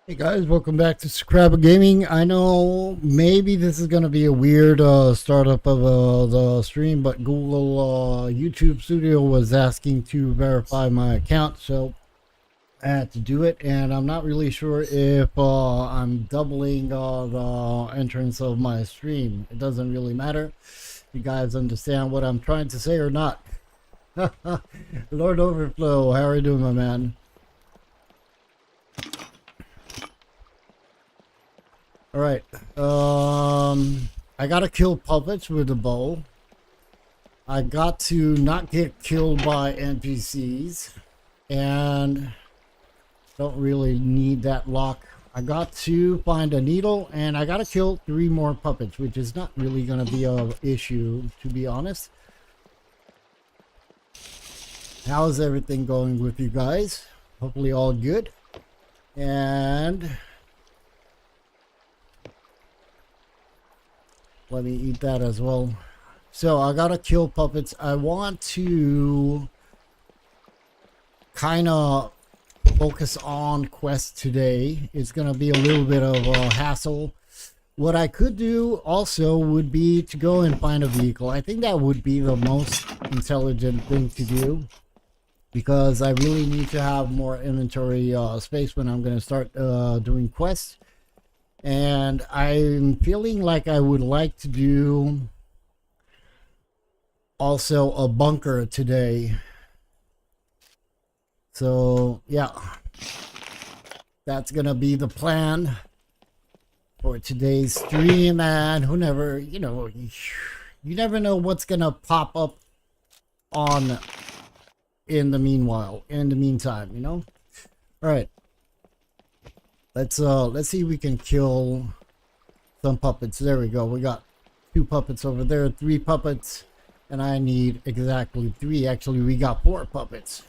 Hey guys, welcome back to Scrabble Gaming. I know maybe this is going to be a weird startup of the stream, but Google YouTube Studio was asking to verify my account, so I had to do it. And I'm not really sure if I'm doubling the entrance of my stream. It doesn't really matter. You guys understand what I'm trying to say or not? Lord Overflow, how are you doing, my man? All right. I gotta kill puppets with a bow. I got to not get killed by NPCs, and don't really need that lock. I got to find a needle, and I gotta kill 3 more puppets, which is not really gonna be an issue, to be honest. How's everything going with you guys? Hopefully all good. And let me eat that as well. So I gotta kill puppets. I want to kind of focus on quests today. It's gonna be a little bit of a hassle. What I could do also would be to go and find a vehicle. I think that would be the most intelligent thing to do, because I really need to have more inventory space when I'm gonna start doing quests. And I'm feeling like I would like to do also a bunker today. So yeah, that's gonna be the plan for today's stream. And who never, you never know what's gonna pop up on in the meantime, all right. Let's see if we can kill some puppets. There we go. We got 2 puppets over there, 3 puppets, and I need exactly 3. Actually, we got 4 puppets.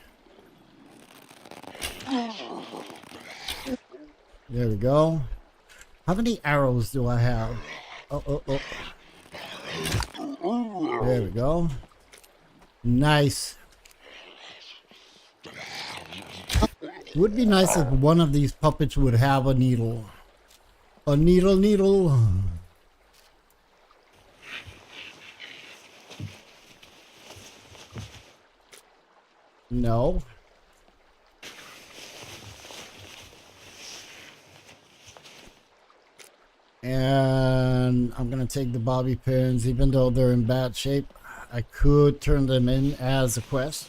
There we go. How many arrows do I have? Oh. There we go. Nice. Would be nice if one of these puppets would have a needle. A needle. No. And I'm gonna take the bobby pins, even though they're in bad shape. I could turn them in as a quest.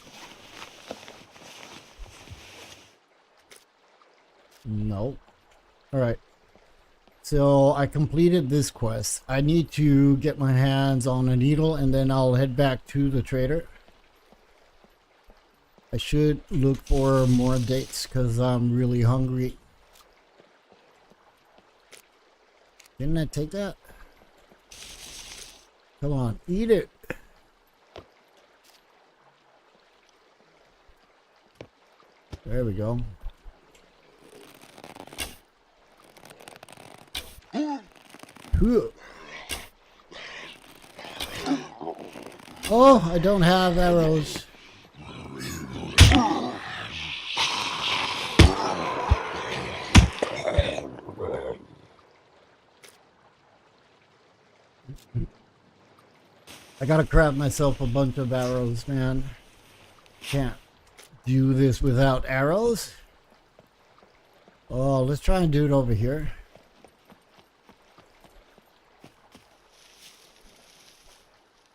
No. Alright. So I completed this quest. I need to get my hands on a needle, and then I'll head back to the trader. I should look for more dates because I'm really hungry. Didn't I take that? Come on, eat it. There we go. Oh, I don't have arrows. I gotta craft myself a bunch of arrows, man. Can't do this without arrows. Oh, let's try and do it over here.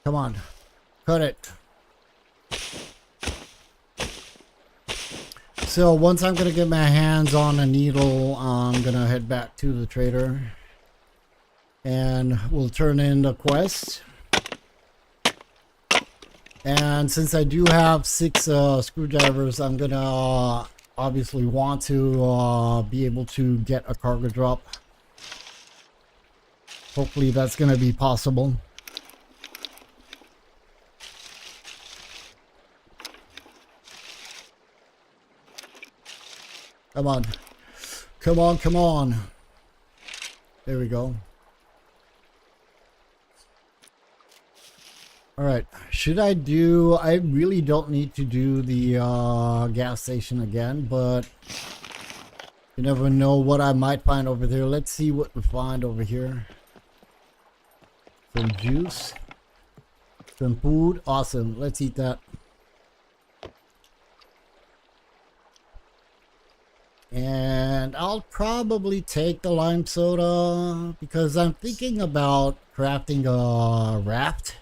Come on, cut it. So once I'm gonna get my hands on a needle, I'm gonna head back to the trader and we'll turn in the quest. And since I do have 6 screwdrivers, I'm gonna obviously want to be able to get a cargo drop. Hopefully that's gonna be possible. Come on. Come on. There we go. Alright. Should I do... I really don't need to do the gas station again, but You never know what I might find over there. Let's see what we find over here. Some juice. Some food. Awesome. Let's eat that. And I'll probably take the lime soda because I'm thinking about crafting a raft.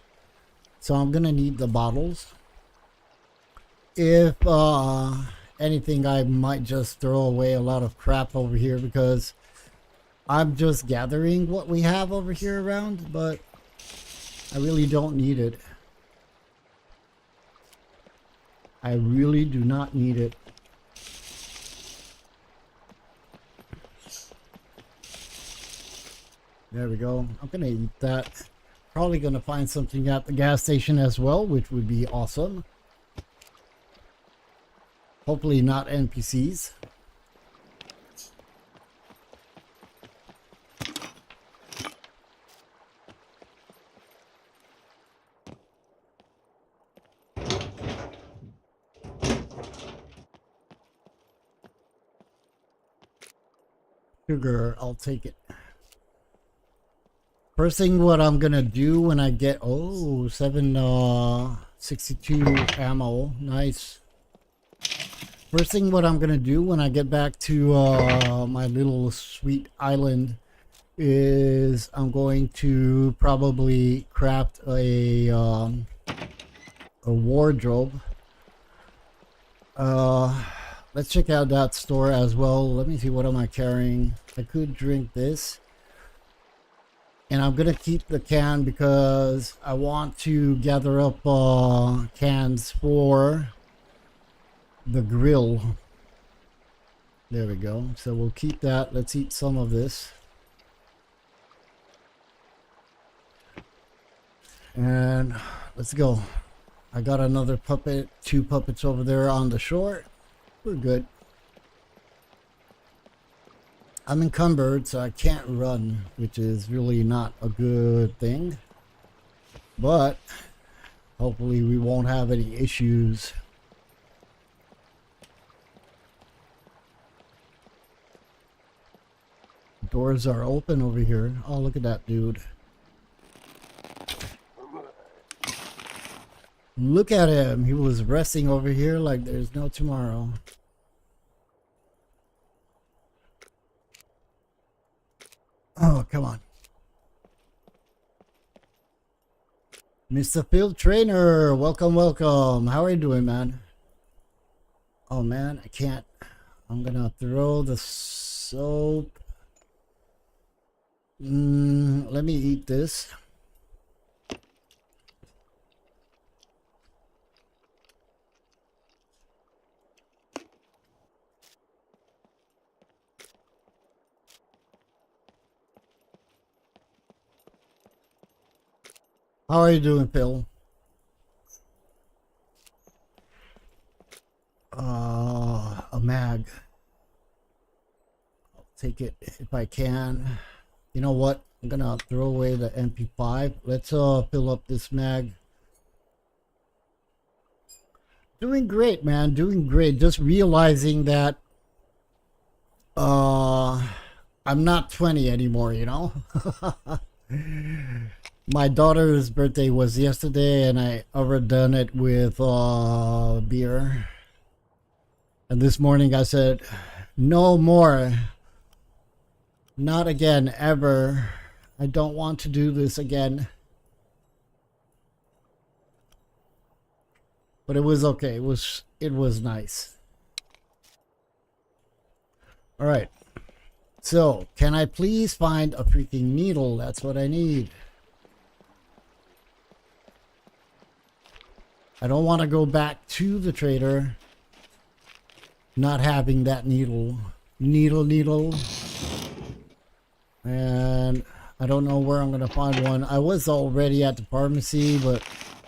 So I'm gonna need the bottles. If anything, I might just throw away a lot of crap over here because I'm just gathering what we have over here around, but I really don't need it. I really do not need it. There we go. I'm gonna eat that. Probably gonna find something at the gas station as well, which would be awesome. Hopefully not NPCs. Sugar, I'll take it. First thing what I'm gonna do when I get 762 ammo, nice. First thing what I'm gonna do when I get back to my little sweet island is I'm going to probably craft a wardrobe. Let's check out that store as well. Let me see, what am I carrying? I could drink this. And I'm gonna keep the can because I want to gather up cans for the grill. There we go. So we'll keep that. Let's eat some of this. And let's go. I got another puppet, 2 puppets over there on the shore. We're good. I'm encumbered, so I can't run, which is really not a good thing. But hopefully we won't have any issues. Doors are open over here. Oh, look at that dude. Look at him. He was resting over here like there's no tomorrow. Oh, come on. Mr. Field Trainer, welcome, welcome. How are you doing, man? Oh, man, I can't. I'm gonna throw the soap. Let me eat this. How are you doing, Phil? A mag. I'll take it if I can. You know what? I'm gonna throw away the MP5. Let's fill up this mag. Doing great, man. Doing great. Just realizing that I'm not 20 anymore, you know? My daughter's birthday was yesterday and I overdone it with beer. And this morning I said, no more. Not again, ever. I don't want to do this again. But it was okay. It was nice. All right. So, can I please find a freaking needle? That's what I need. I don't want to go back to the trader not having that needle. Needle. And I don't know where I'm going to find one. I was already at the pharmacy, but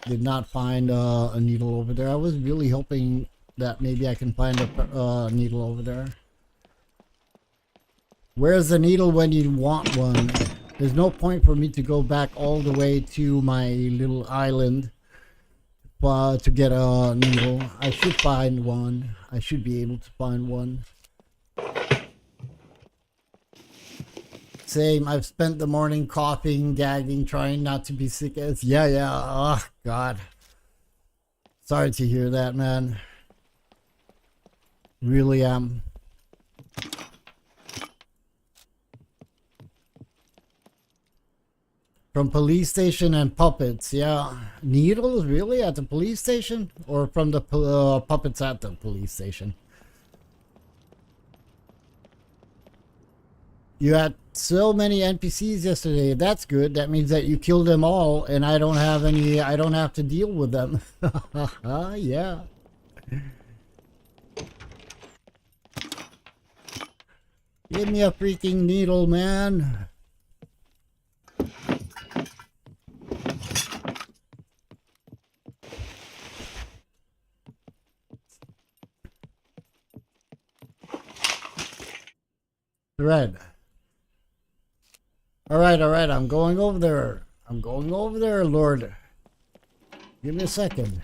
did not find a needle over there. I was really hoping that maybe I can find a needle over there. Where's the needle when you want one? There's no point for me to go back all the way to my little island to get a needle. I should find one. I should be able to find one. Same. I've spent the morning coughing, gagging, trying not to be sick. Yeah. Oh, God. Sorry to hear that, man. Really am. From police station and puppets, yeah. Needles, really? At the police station? Or from the puppets at the police station? You had so many NPCs yesterday. That's good. That means that you killed them all and I don't have to deal with them. Yeah. Give me a freaking needle, man. Thread. All right. I'm going over there. Lord. Give me a second.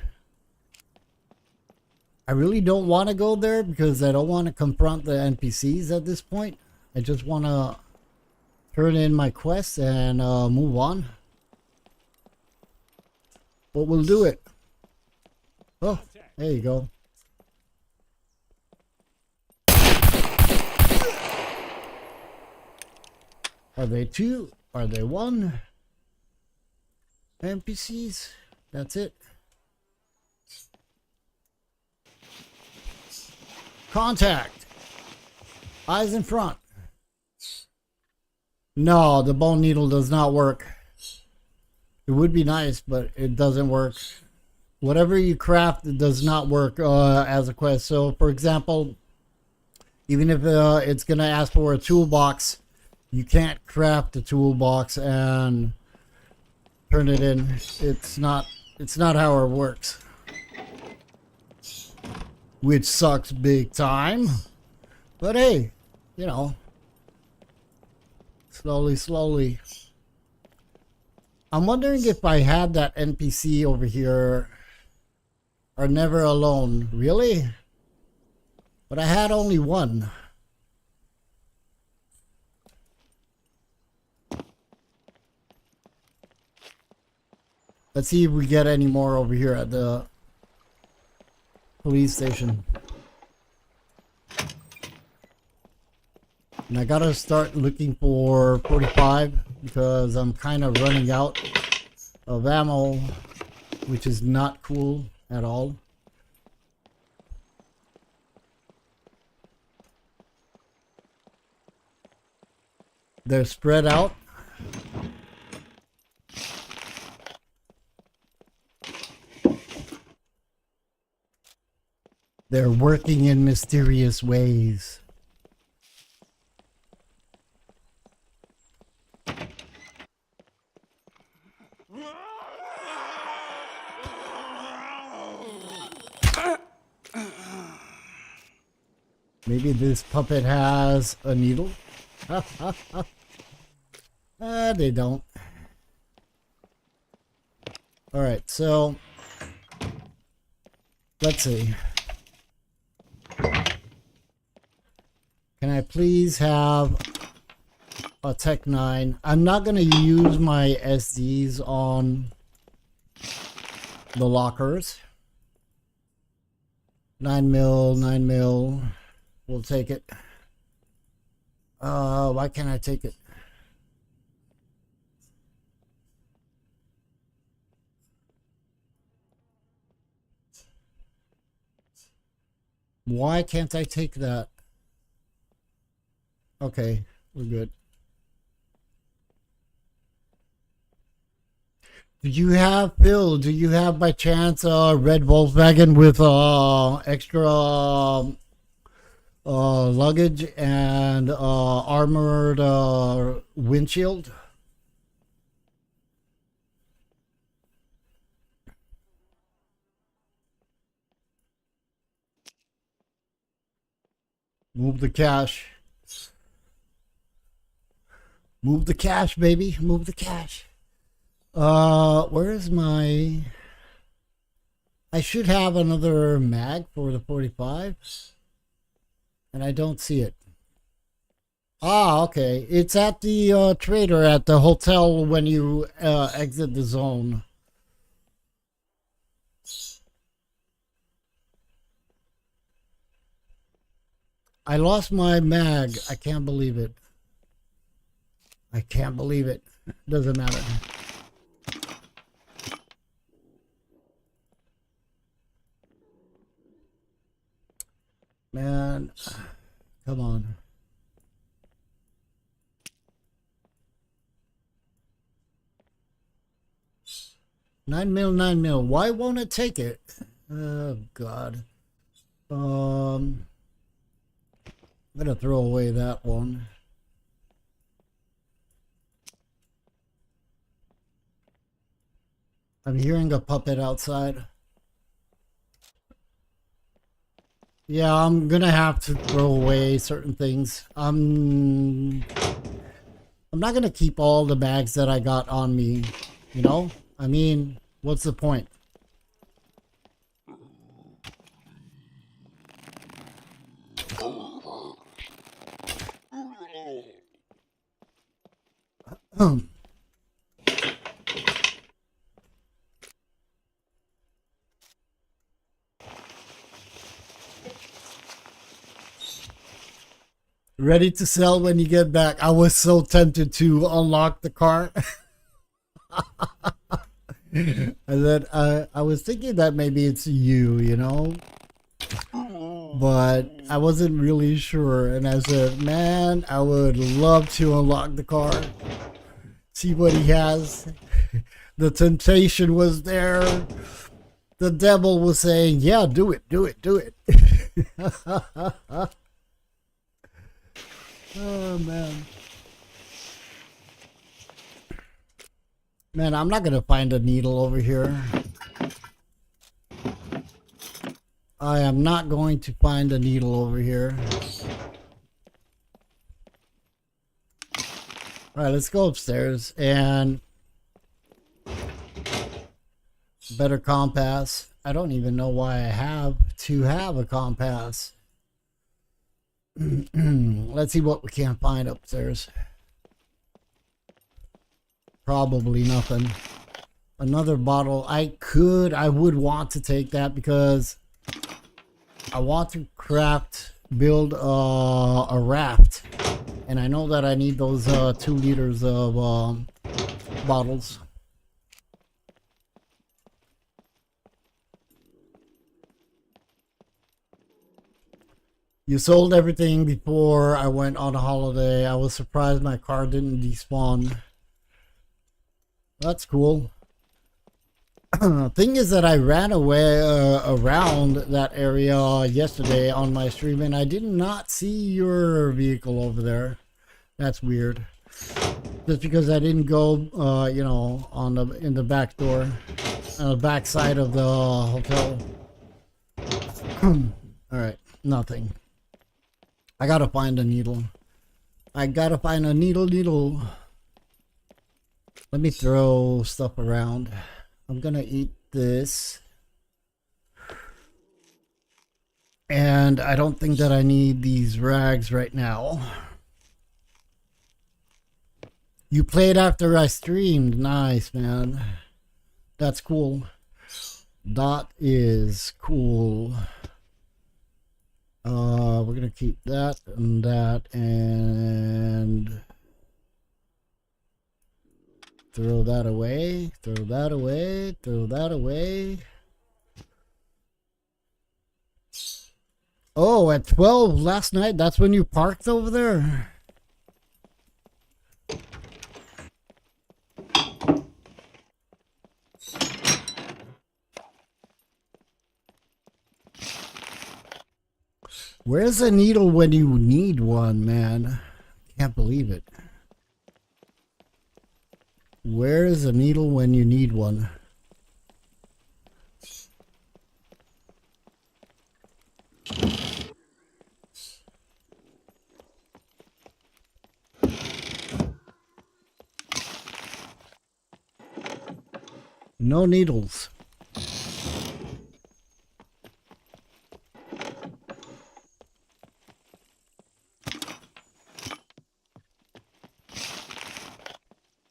I really don't want to go there because I don't want to confront the NPCs at this point. I just want to turn in my quest and move on. But we'll do it. Oh, there you go. Are they two? Are they one? NPCs? That's it. Contact. Eyes in front. No, the bone needle does not work. It would be nice, but it doesn't work. Whatever you craft, it does not work as a quest. So, for example, even if it's going to ask for a toolbox, you can't craft the toolbox and turn it in. It's not how it works. Which sucks big time. But hey, you know, slowly. I'm wondering if I had that NPC over here are never alone. Really? But I had only one. Let's see if we get any more over here at the police station. And I gotta start looking for 45 because I'm kind of running out of ammo, which is not cool at all. They're spread out. They're working in mysterious ways. Maybe this puppet has a needle? They don't. Alright, so let's see. Can I please have a Tech 9? I'm not going to use my SDs on the lockers. 9mm. We'll take it. Why can't I take it? Why can't I take that? Okay, we're good. Do you have, Phil, do you have by chance a red Volkswagen with extra luggage and armored windshield? Move the cash. Move the cash, baby. Move the cash. Where is my... I should have another mag for the 45. And I don't see it. Ah, okay. It's at the trader at the hotel when you exit the zone. I lost my mag. I can't believe it. I can't believe it. Doesn't matter. Man, come on. 9 mil, 9 mil. Why won't it take it? Oh God. I'm gonna throw away that one. I'm hearing a puppet outside. Yeah, I'm gonna have to throw away certain things. I'm not gonna keep all the bags that I got on me, you know? I mean, what's the point? Ready to sell when you get back. I was so tempted to unlock the car. And then I was thinking that maybe it's you, you know? But I wasn't really sure. And I said, man, I would love to unlock the car. See what he has. The temptation was there. The devil was saying, yeah, do it, do it, do it. Oh, man. Man, I'm not going to find a needle over here. I am not going to find a needle over here. All right, let's go upstairs and better compass. I don't even know why I have to have a compass. Let's see what we can find upstairs. Probably nothing. Another bottle. I would want to take that because I want to build a raft. And I know that I need those 2 liters of bottles. You sold everything before I went on a holiday. I was surprised my car didn't despawn. That's cool. Thing is that I ran away around that area yesterday on my stream and I did not see your vehicle over there. That's weird. Just because I didn't go, you know, in the back door, on the back side of the hotel. All right, nothing. I gotta find a needle. I gotta find a needle. Let me throw stuff around. I'm gonna eat this. And I don't think that I need these rags right now. You played after I streamed. Nice, man. That's cool. That is cool. We're gonna keep that and throw that away, throw that away, throw that away. Oh, at 12 last night, that's when you parked over there? Where's a needle when you need one, man? Can't believe it. Where is a needle when you need one? No needles.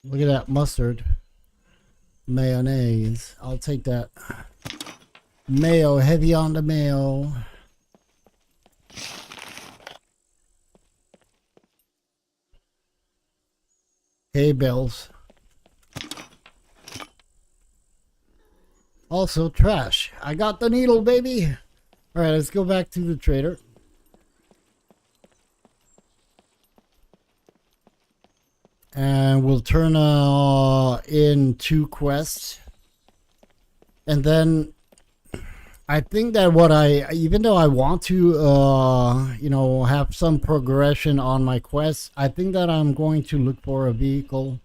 Look at that mustard. Mayonnaise. I'll take that. Mayo, heavy on the mayo. Hay bales. Also trash. I got the needle, baby. All right, let's go back to the trader. And we'll turn in 2 quests. And then I think that even though I want to, you know, have some progression on my quests, I think that I'm going to look for a vehicle.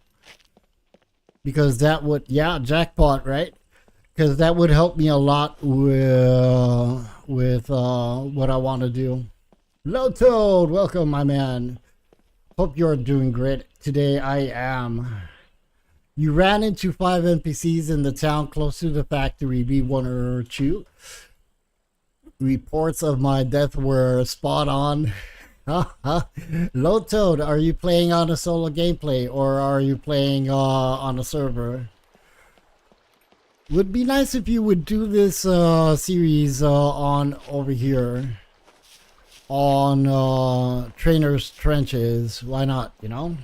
Because that would, yeah, jackpot, right? Because that would help me a lot with what I want to do. Low Toad, welcome, my man. Hope you're doing great. Today I am. You ran into 5 NPCs in the town close to the factory, B1 or 2. Reports of my death were spot on. Low Toad, are you playing on a solo gameplay or are you playing on a server? Would be nice if you would do this series on over here on Trainer's Trenches. Why not, you know?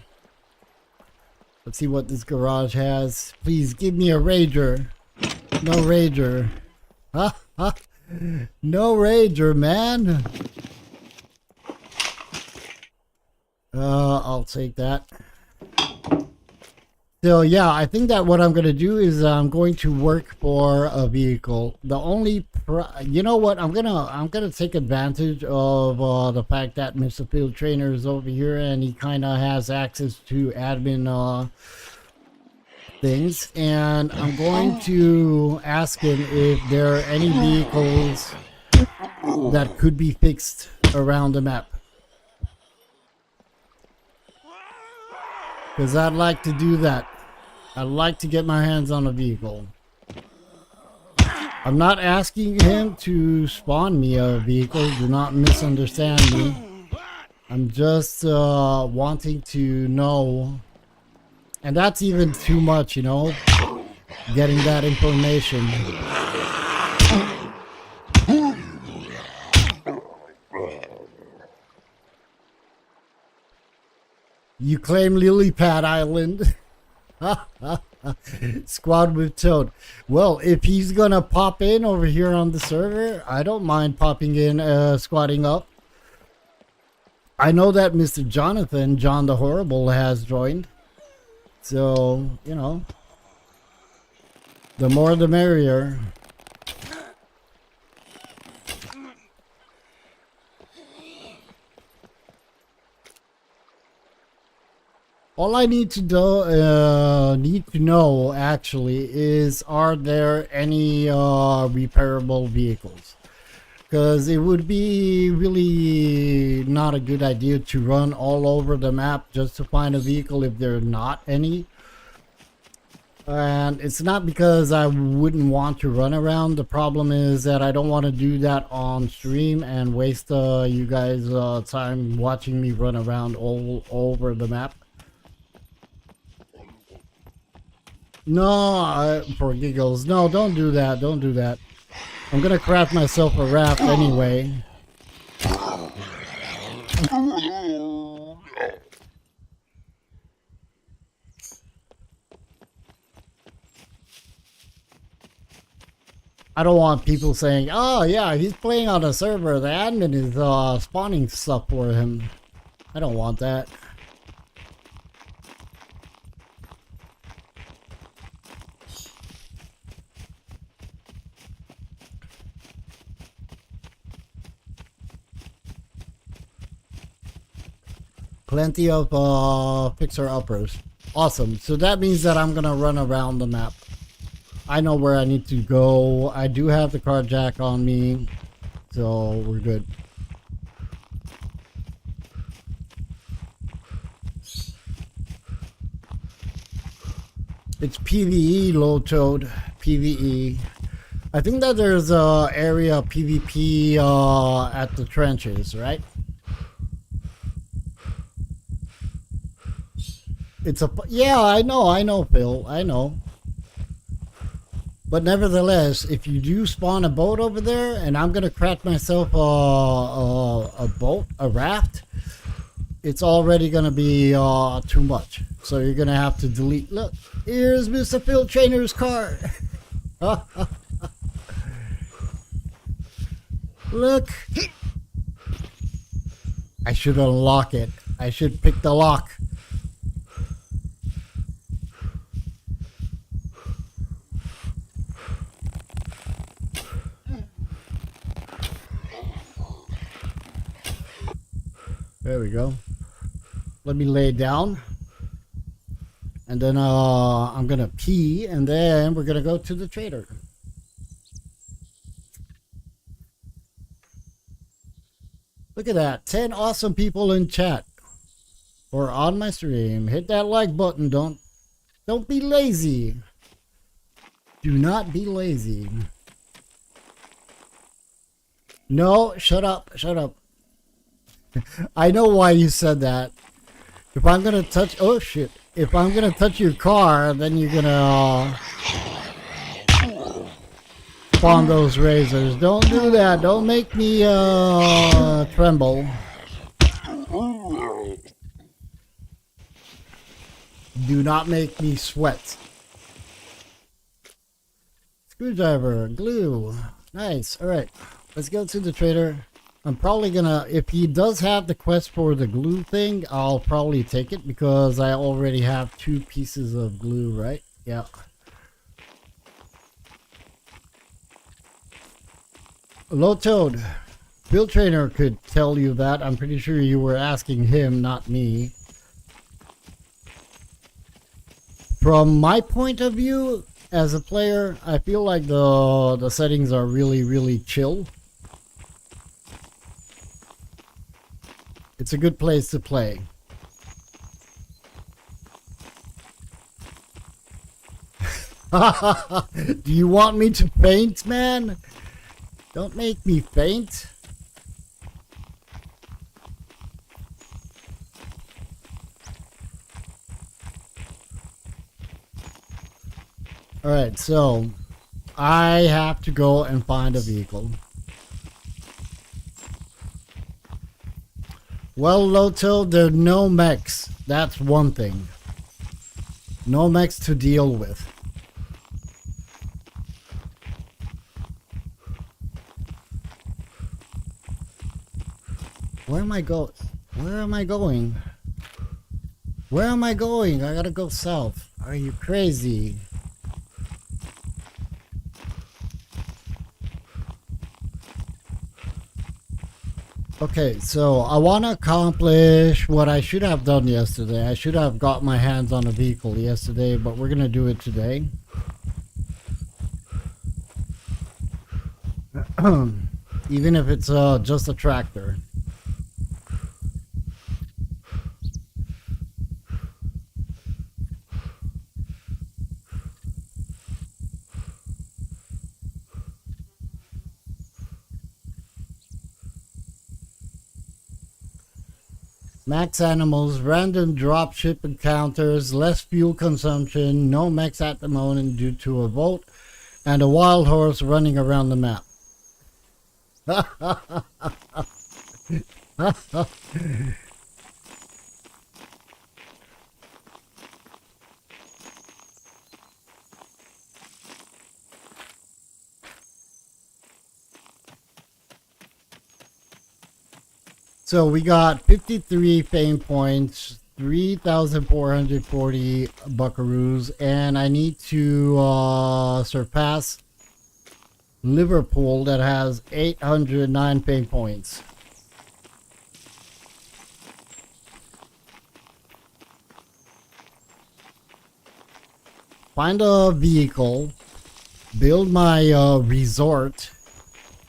Let's see what this garage has. Please give me a rager. No rager. No rager, man. I'll take that. So yeah, I think that what I'm going to do is I'm going to work for a vehicle. The only you know what, I'm gonna take advantage of the fact that Mr. Field Trainer is over here and he kind of has access to admin things, and I'm going to ask him if there are any vehicles that could be fixed around the map. Because I'd like to do that. I'd like to get my hands on a vehicle. I'm not asking him to spawn me a vehicle. Do not misunderstand me. I'm just wanting to know. And that's even too much, you know. Getting that information. You claim Lily Pad Island. Squad with Toad. Well, if he's gonna pop in over here on the server, I don't mind popping in, squatting up. I know that Mr. Jonathan, John the Horrible, has joined. So, you know, the more the merrier. All I need to know actually is, are there any repairable vehicles? Because it would be really not a good idea to run all over the map just to find a vehicle if there are not any. And it's not because I wouldn't want to run around. The problem is that I don't want to do that on stream and waste you guys time watching me run around all over the map. No, for giggles. No, don't do that. Don't do that. I'm gonna craft myself a raft anyway. I don't want people saying, oh yeah, he's playing on a server. The admin is spawning stuff for him. I don't want that. Plenty of fixer-uppers. Awesome. So that means that I'm gonna run around the map. I know where I need to go. I do have the car jack on me, so we're good. It's PvE, Low Toad. PvE. I think that there's a area PvP at the trenches, right? It's a, yeah, I know, Phil, I know. But nevertheless, if you do spawn a boat over there, and I'm gonna craft myself a boat, a raft, it's already gonna be too much. So you're gonna have to delete. Look, here's Mr. Phil Trainer's car. Look, I should unlock it. I should pick the lock. There we go. Let me lay down. And then I'm gonna pee, and then we're gonna go to the trader. Look at that. 10 awesome people in chat or on my stream. Hit that like button. Don't be lazy. Do not be lazy. No, shut up. Shut up. I know why you said that. If I'm gonna touch, oh shit, if I'm gonna touch your car, then you're gonna spawn those razors. Don't do that. Don't make me tremble. Do not make me sweat. Screwdriver, glue, nice. All right, let's go to the trader. I'm probably gonna, if he does have the quest for the glue thing, I'll probably take it because I already have 2 pieces of glue, right? Yeah. Low Toad, Bill Trainer could tell you that. I'm pretty sure you were asking him, not me. From my point of view as a player, I feel like the settings are really chill. It's a good place to play. Do you want me to faint, man? Don't make me faint. Alright, so I have to go and find a vehicle. Well, Loto, there are no mechs. That's one thing. No mechs to deal with. Where am I going? Where am I going? Where am I going? I gotta go south. Are you crazy? Okay, so I want to accomplish what I should have done yesterday. I should have got my hands on a vehicle yesterday, but we're going to do it today. Even if it's just a tractor. Max animals, random dropship encounters, less fuel consumption, no mechs at the moment due to a vote, and a wild horse running around the map. So we got 53 fame points, 3,440 buckaroos, and I need to surpass Liverpool that has 809 fame points. Find a vehicle, build my resort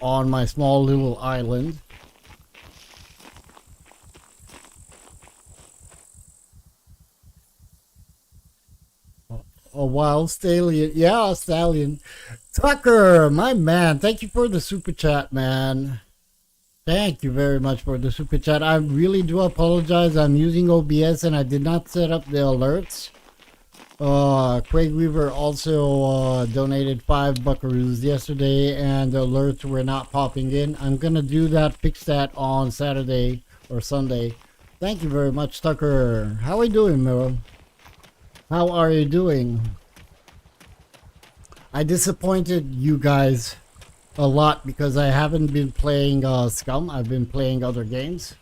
on my small little island. A wild stallion. Yeah, stallion. Tucker, my man. Thank you for the super chat, man. Thank you very much for the super chat. I really do apologize. I'm using OBS and I did not set up the alerts. Craig Weaver also donated 5 buckaroos yesterday and the alerts were not popping in. I'm gonna do that, fix that on Saturday or Sunday. Thank you very much, Tucker. How are you doing, Miro? How are you doing? I disappointed you guys a lot because I haven't been playing SCUM. I've been playing other games.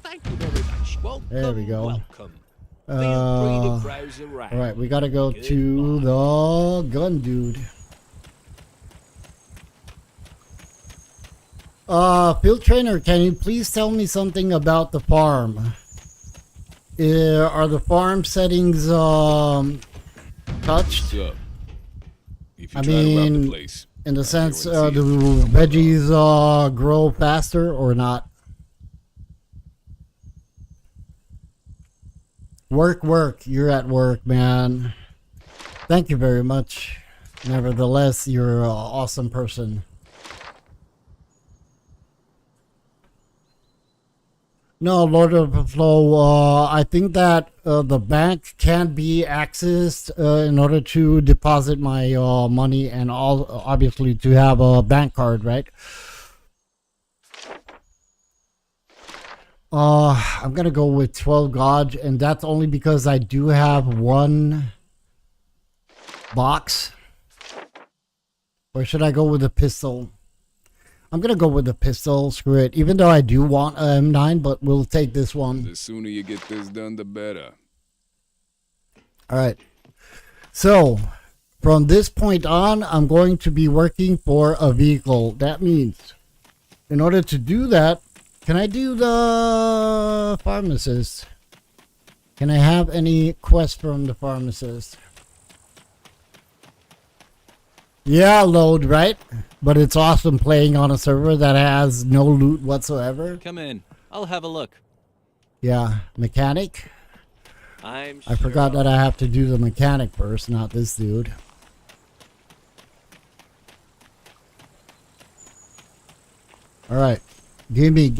Thank you very much. Welcome, there we go. Welcome. Feel free to browse around. All right, we gotta go to the gun dude. Field trainer, can you please tell me something about the farm? Are the farm settings touched? I mean, place, in the sense, do veggies grow faster or not? Work. You're at work, man. Thank you very much. Nevertheless, you're an awesome person. No, Lord of the Flow, I think that the bank can be accessed in order to deposit my money and obviously to have a bank card, right? I'm gonna go with 12 gauge, and that's only because I do have 1 box. Or should I go with a pistol? I'm gonna go with the pistol. Screw it. Even though I do want a M9, but we'll take this one. The sooner you get this done, the better. All right. So, from this point on, I'm going to be working for a vehicle. That means, in order to do that, can I do the pharmacist? Can I have any quest from the pharmacist? Yeah, load, right? But it's awesome playing on a server that has no loot whatsoever. Come in. I'll have a look. Yeah, mechanic. I forgot that I have to do the mechanic first, not this dude. All right. Gimme.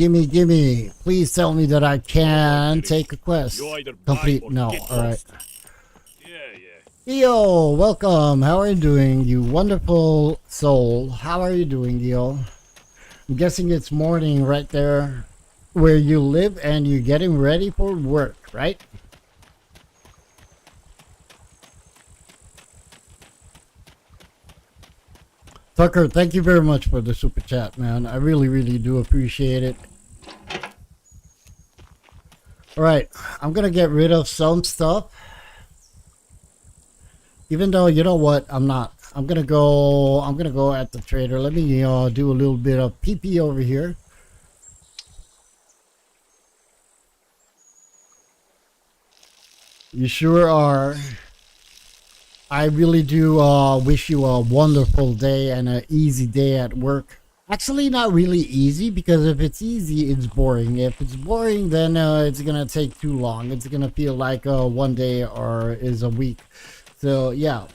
Please tell me that I can take a quest. Complete. No. All right. Dio, welcome. How are you doing, you wonderful soul? How are you doing, Dio? I'm guessing it's morning right there where you live and you're getting ready for work, right? Tucker, thank you very much for the super chat, man. I really do appreciate it. All right, I'm gonna get rid of some stuff. Even though, you know what, I'm not. I'm gonna go at the trader. Let me do a little bit of PP over here. You sure are. I really do wish you a wonderful day and an easy day at work. Actually, not really easy, because if it's easy, it's boring. If it's boring, then it's gonna take too long. It's gonna feel like one day or is a week. So yeah,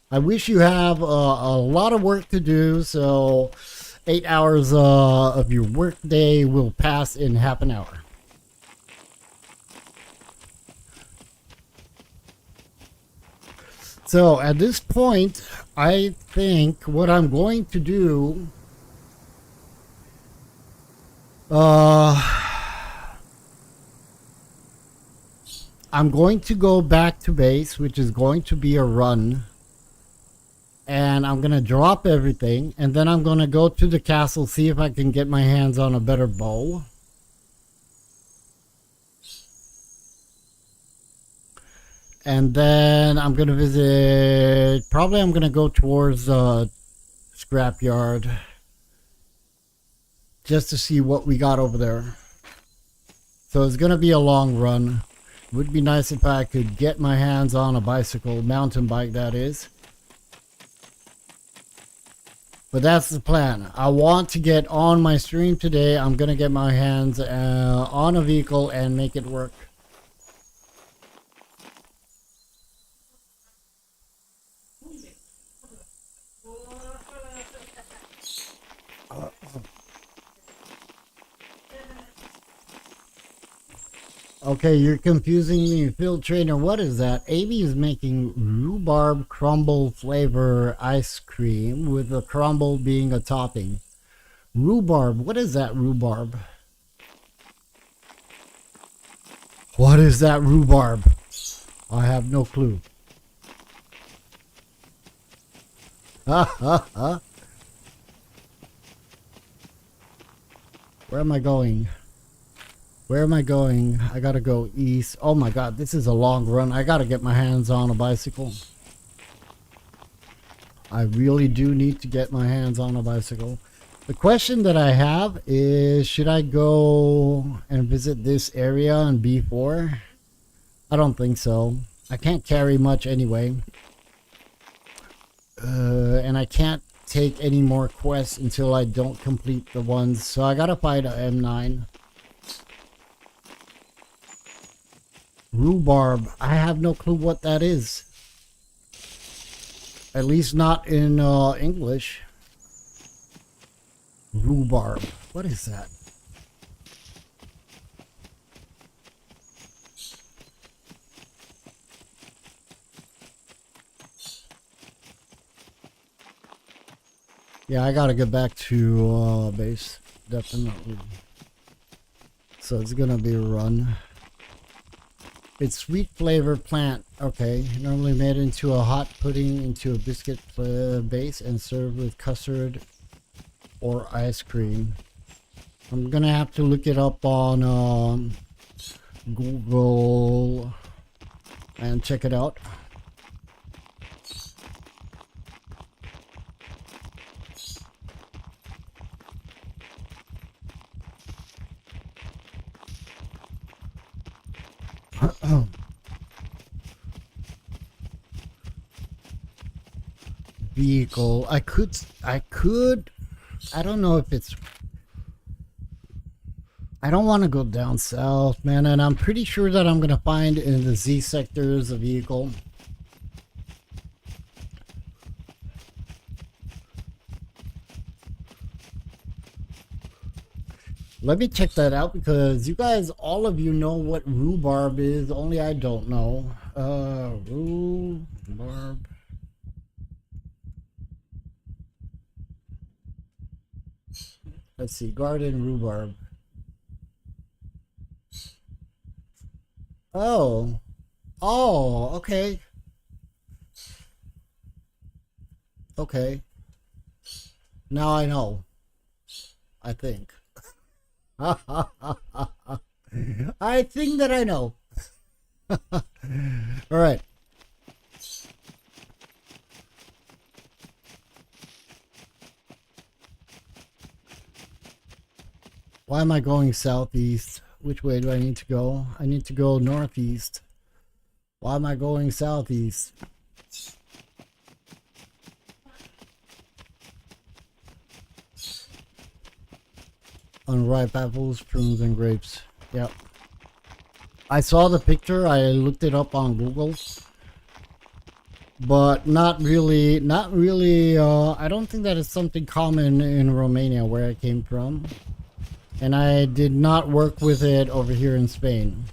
I wish you have a lot of work to do. So 8 hours of your work day will pass in half an hour. So at this point, I think what I'm going to do, I'm going to go back to base, which is going to be a run. And I'm going to drop everything. And then I'm going to go to the castle, see if I can get my hands on a better bow. And then I'm going to visit, probably I'm going to go towards the scrapyard. Just to see what we got over there. So it's going to be a long run. Would be nice if I could get my hands on a bicycle, mountain bike that is. But that's the plan. I want to get on my stream today. I'm going to get my hands on a vehicle and make it work. Okay, you're confusing me. Field trainer, what is that? Amy is making rhubarb crumble flavor ice cream with the crumble being a topping. Rhubarb, what is that rhubarb? What is that rhubarb? I have no clue. Ha ha ha. Where am I going? Where am I going? I gotta go east. Oh my god, this is a long run. I gotta get my hands on a bicycle. I really do need to get my hands on a bicycle. The question that I have is, should I go and visit this area on B4? I don't think so. I can't carry much anyway. And I can't take any more quests until I don't complete the ones. So I gotta find a M9. Rhubarb. I have no clue what that is. At least not in English. Rhubarb. What is that? Yeah, I gotta get back to base. Definitely. So it's gonna be a run. It's sweet flavor plant. Okay, normally made into a hot pudding into a biscuit base and served with custard or ice cream. I'm gonna have to look it up on Google and check it out. Vehicle. I could, I don't know if it's, I don't want to go down south, man, and I'm pretty sure that I'm going to find in the Z sectors a vehicle. Let me check that out because you guys, all of you know what rhubarb is, only I don't know. Rhubarb. Let's see, garden rhubarb. Oh. Oh, okay. Okay. Now I know. I think. I think that I know. All right. Why am I going southeast? Which way do I need to go? I need to go northeast. Why am I going southeast? Unripe apples, prunes, and grapes. Yep. I saw the picture. I looked it up on Google. But not really, I don't think that is something common in Romania where I came from. And I did not work with it over here in Spain.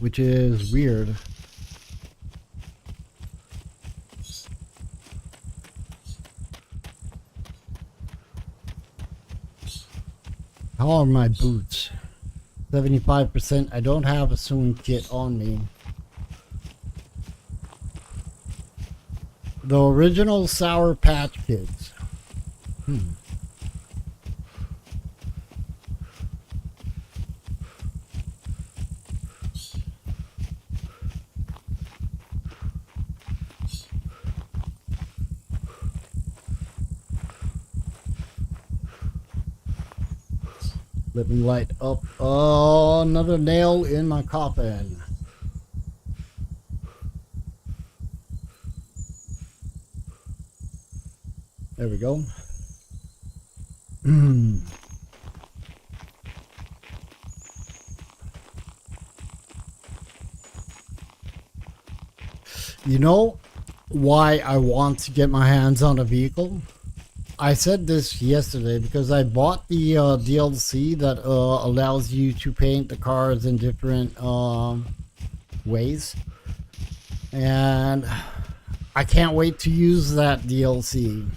Which is weird. How are my boots? 75%. I don't have a sewing kit on me. The original Sour Patch Kids. Let me light up another nail in my coffin. There we go. You know why I want to get my hands on a vehicle? I said this yesterday because I bought the DLC that allows you to paint the cars in different ways, and I can't wait to use that DLC.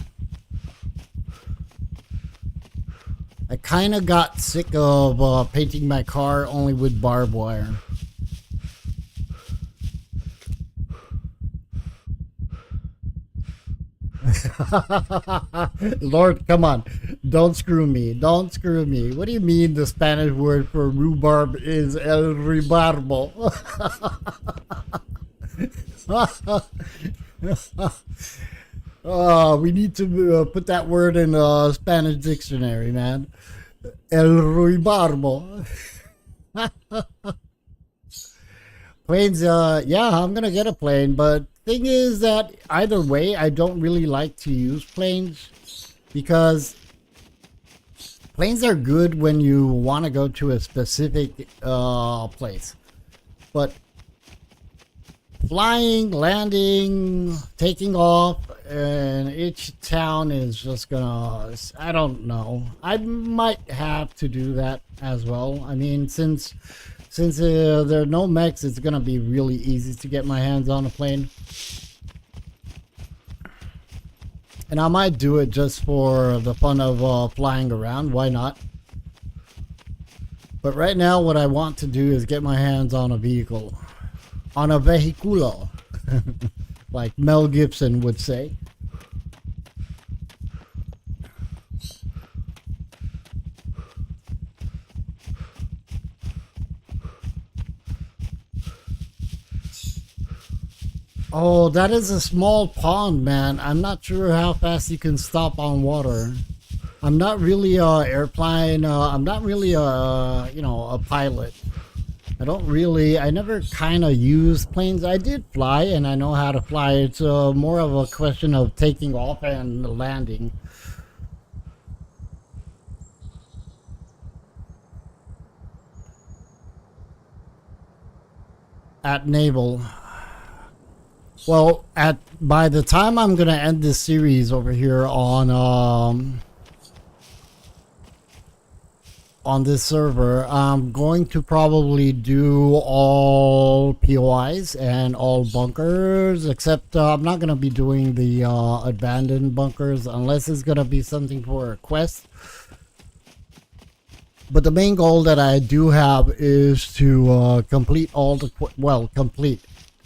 I kind of got sick of painting my car only with barbed wire. Lord, come on. Don't screw me. Don't screw me. What do you mean the Spanish word for rhubarb is el ribarbo? We need to put that word in a Spanish dictionary, man. El ribarbo. Planes, yeah, I'm gonna get a plane, but thing is that either way, I don't really like to use planes because planes are good when you want to go to a specific place, but flying, landing, taking off, and each town is just gonna, I don't know. I might have to do that as well. I mean, since there are no mechs, it's gonna be really easy to get my hands on a plane. And I might do it just for the fun of flying around. Why not? But right now, what I want to do is get my hands on a vehicle. On a vehiculo. Like Mel Gibson would say. Oh, that is a small pond, man. I'm not sure how fast you can stop on water. I'm not really a airplane. I'm not really a, you know, a pilot. I never kind of used planes. I did fly and I know how to fly. It's more of a question of taking off and landing. At naval. Well, by the time I'm gonna end this series over here on this server, I'm going to probably do all POIs and all bunkers, except I'm not gonna be doing the abandoned bunkers unless it's gonna be something for a quest. But the main goal that I do have is to complete all the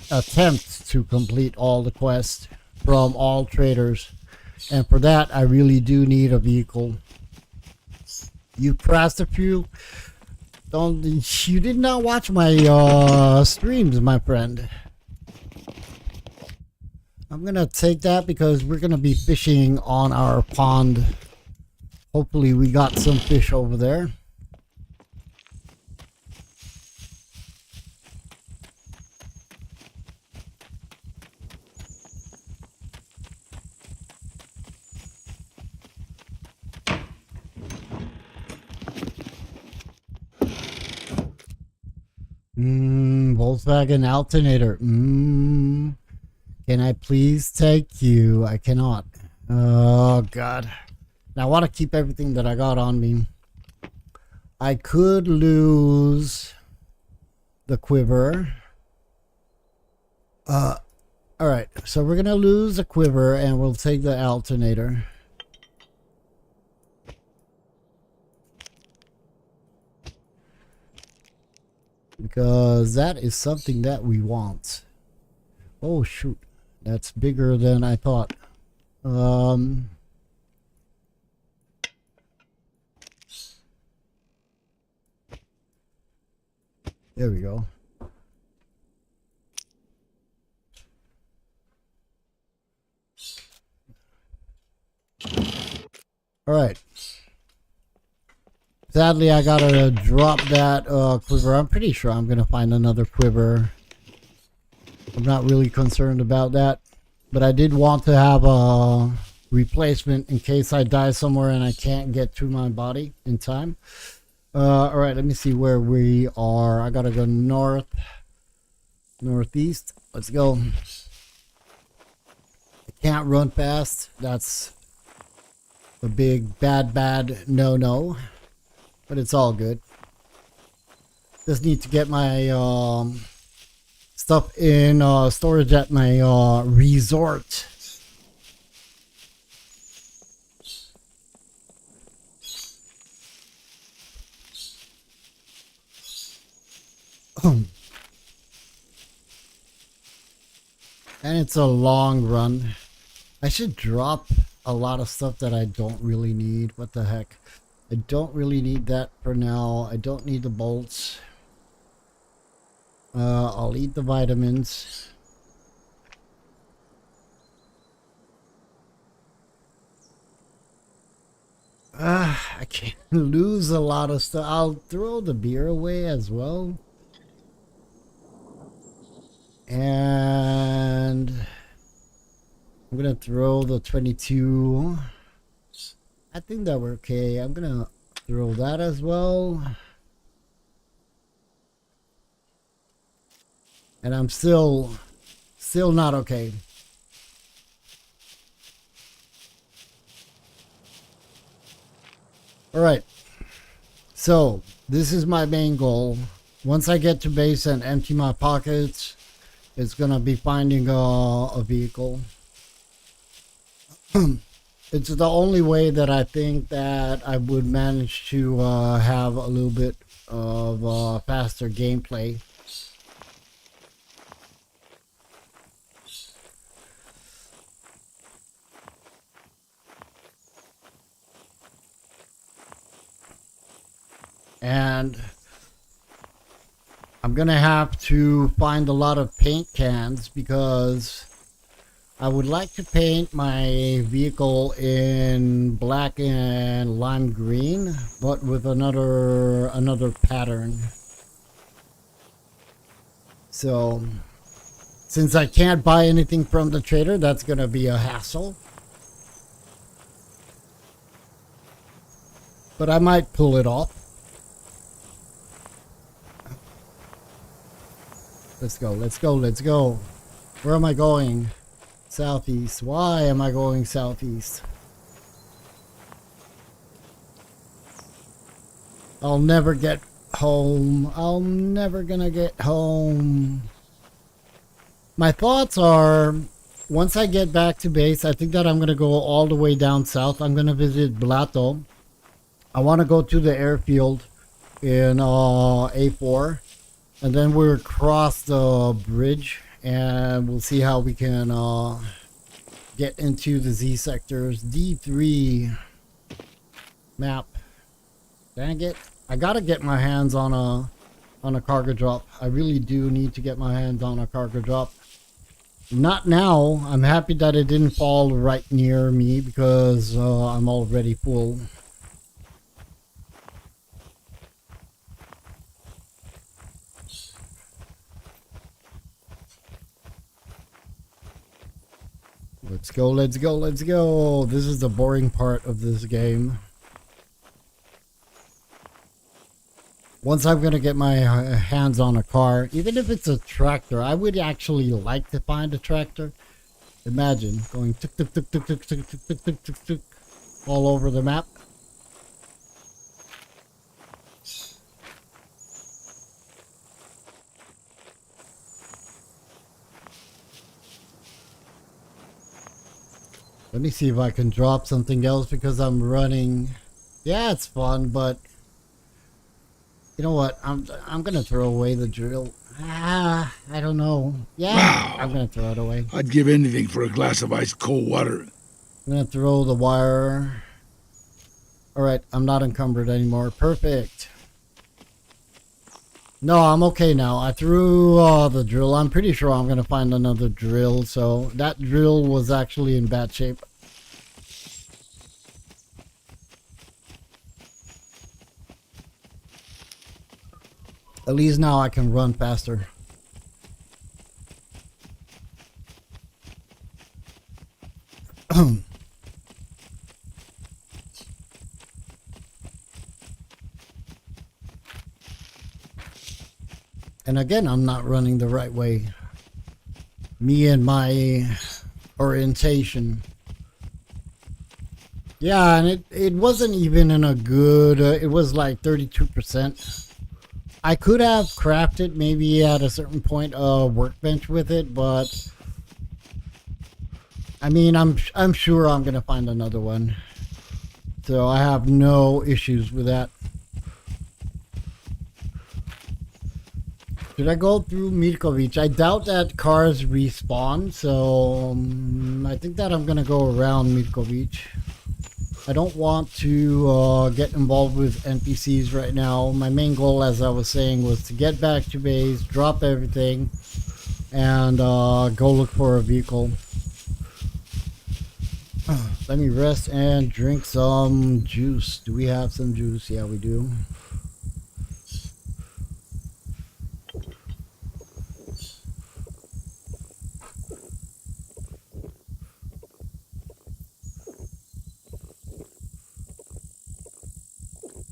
attempt to complete all the quests from all traders, and for that I really do need a vehicle. You crashed a few. You did not watch my streams, my friend. I'm gonna take that because we're gonna be fishing on our pond. Hopefully we got some fish over there. Volkswagen alternator. Can I please take you? I cannot. Oh God. Now I want to keep everything that I got on me. I could lose the quiver. Alright, so we're gonna lose the quiver and we'll take the alternator. Because that is something that we want. Oh shoot, that's bigger than I thought. There we go. All right. Sadly, I gotta drop that quiver. I'm pretty sure I'm gonna find another quiver. I'm not really concerned about that, but I did want to have a replacement in case I die somewhere and I can't get to my body in time. All right, let me see where we are. I gotta go northeast. Let's go. I can't run fast. That's a big bad no. But it's all good. Just need to get my stuff in storage at my resort. And it's a long run. I should drop a lot of stuff that I don't really need. What the heck? I don't really need that for now. I don't need the bolts. I'll eat the vitamins. I can't lose a lot of stuff. I'll throw the beer away as well. And I'm gonna throw the 22. I think that we're okay. I'm gonna throw that as well. And I'm still not okay. All right. So this is my main goal. Once I get to base and empty my pockets, it's gonna be finding a vehicle. It's the only way that I think that I would manage to have a little bit of faster gameplay. And I'm gonna have to find a lot of paint cans because I would like to paint my vehicle in black and lime green, but with another pattern. So since I can't buy anything from the trader, that's gonna be a hassle. But I might pull it off. Let's go, let's go, let's go. Where am I going? Southeast. Why am I going southeast? I'll never get home. I'm never gonna get home. My thoughts are, once I get back to base, I think that I'm gonna go all the way down south. I'm gonna visit Blato. I want to go to the airfield in A4. And then we'll cross the bridge and we'll see how we can get into the Z sectors. D3 map. Dang it. I gotta get my hands on a cargo drop. I really do need to get my hands on a cargo drop. Not now. I'm happy that it didn't fall right near me because I'm already full. Let's go, let's go, let's go. This is the boring part of this game. Once I'm going to get my hands on a car, even if it's a tractor, I would actually like to find a tractor. Imagine going tuk tuk tuk tuk tuk tuk tuk tuk tuk tuk tuk all over the map. Let me see if I can drop something else because I'm running. Yeah, it's fun, but you know what? I'm gonna throw away the drill. I don't know. Yeah, wow. I'm gonna throw it away. I'd give anything for a glass of ice cold water. I'm gonna throw the wire. All right, I'm not encumbered anymore. Perfect. No, I'm okay now. I threw the drill. I'm pretty sure I'm gonna find another drill. So that drill was actually in bad shape. At least now I can run faster. And again, I'm not running the right way. Me and my orientation. Yeah, and it wasn't even in a good, it was like 32%. I could have crafted maybe at a certain point a workbench with it, but I mean, I'm sure I'm gonna find another one. So I have no issues with that. Should I go through Mirko Beach? I doubt that cars respawn, so I think that I'm gonna go around Mirko Beach. I don't want to get involved with NPCs right now. My main goal, as I was saying, was to get back to base, drop everything, and go look for a vehicle. Let me rest and drink some juice. Do we have some juice? Yeah, we do.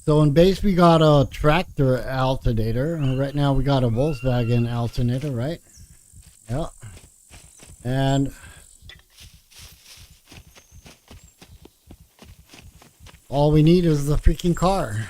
So in base we got a tractor alternator, and right now we got a Volkswagen alternator, right? Yeah. And all we need is the freaking car.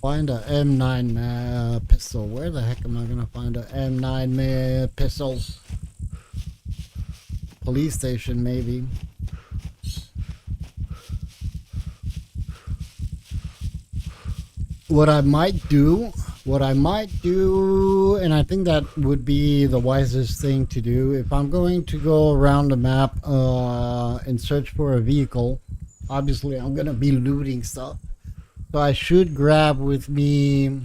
Find a M9 pistol. Where the heck am I gonna find a M9 pistol? Police station, maybe. What I might do, and I think that would be the wisest thing to do, if I'm going to go around the map and search for a vehicle, obviously I'm gonna be looting stuff. So I should grab with me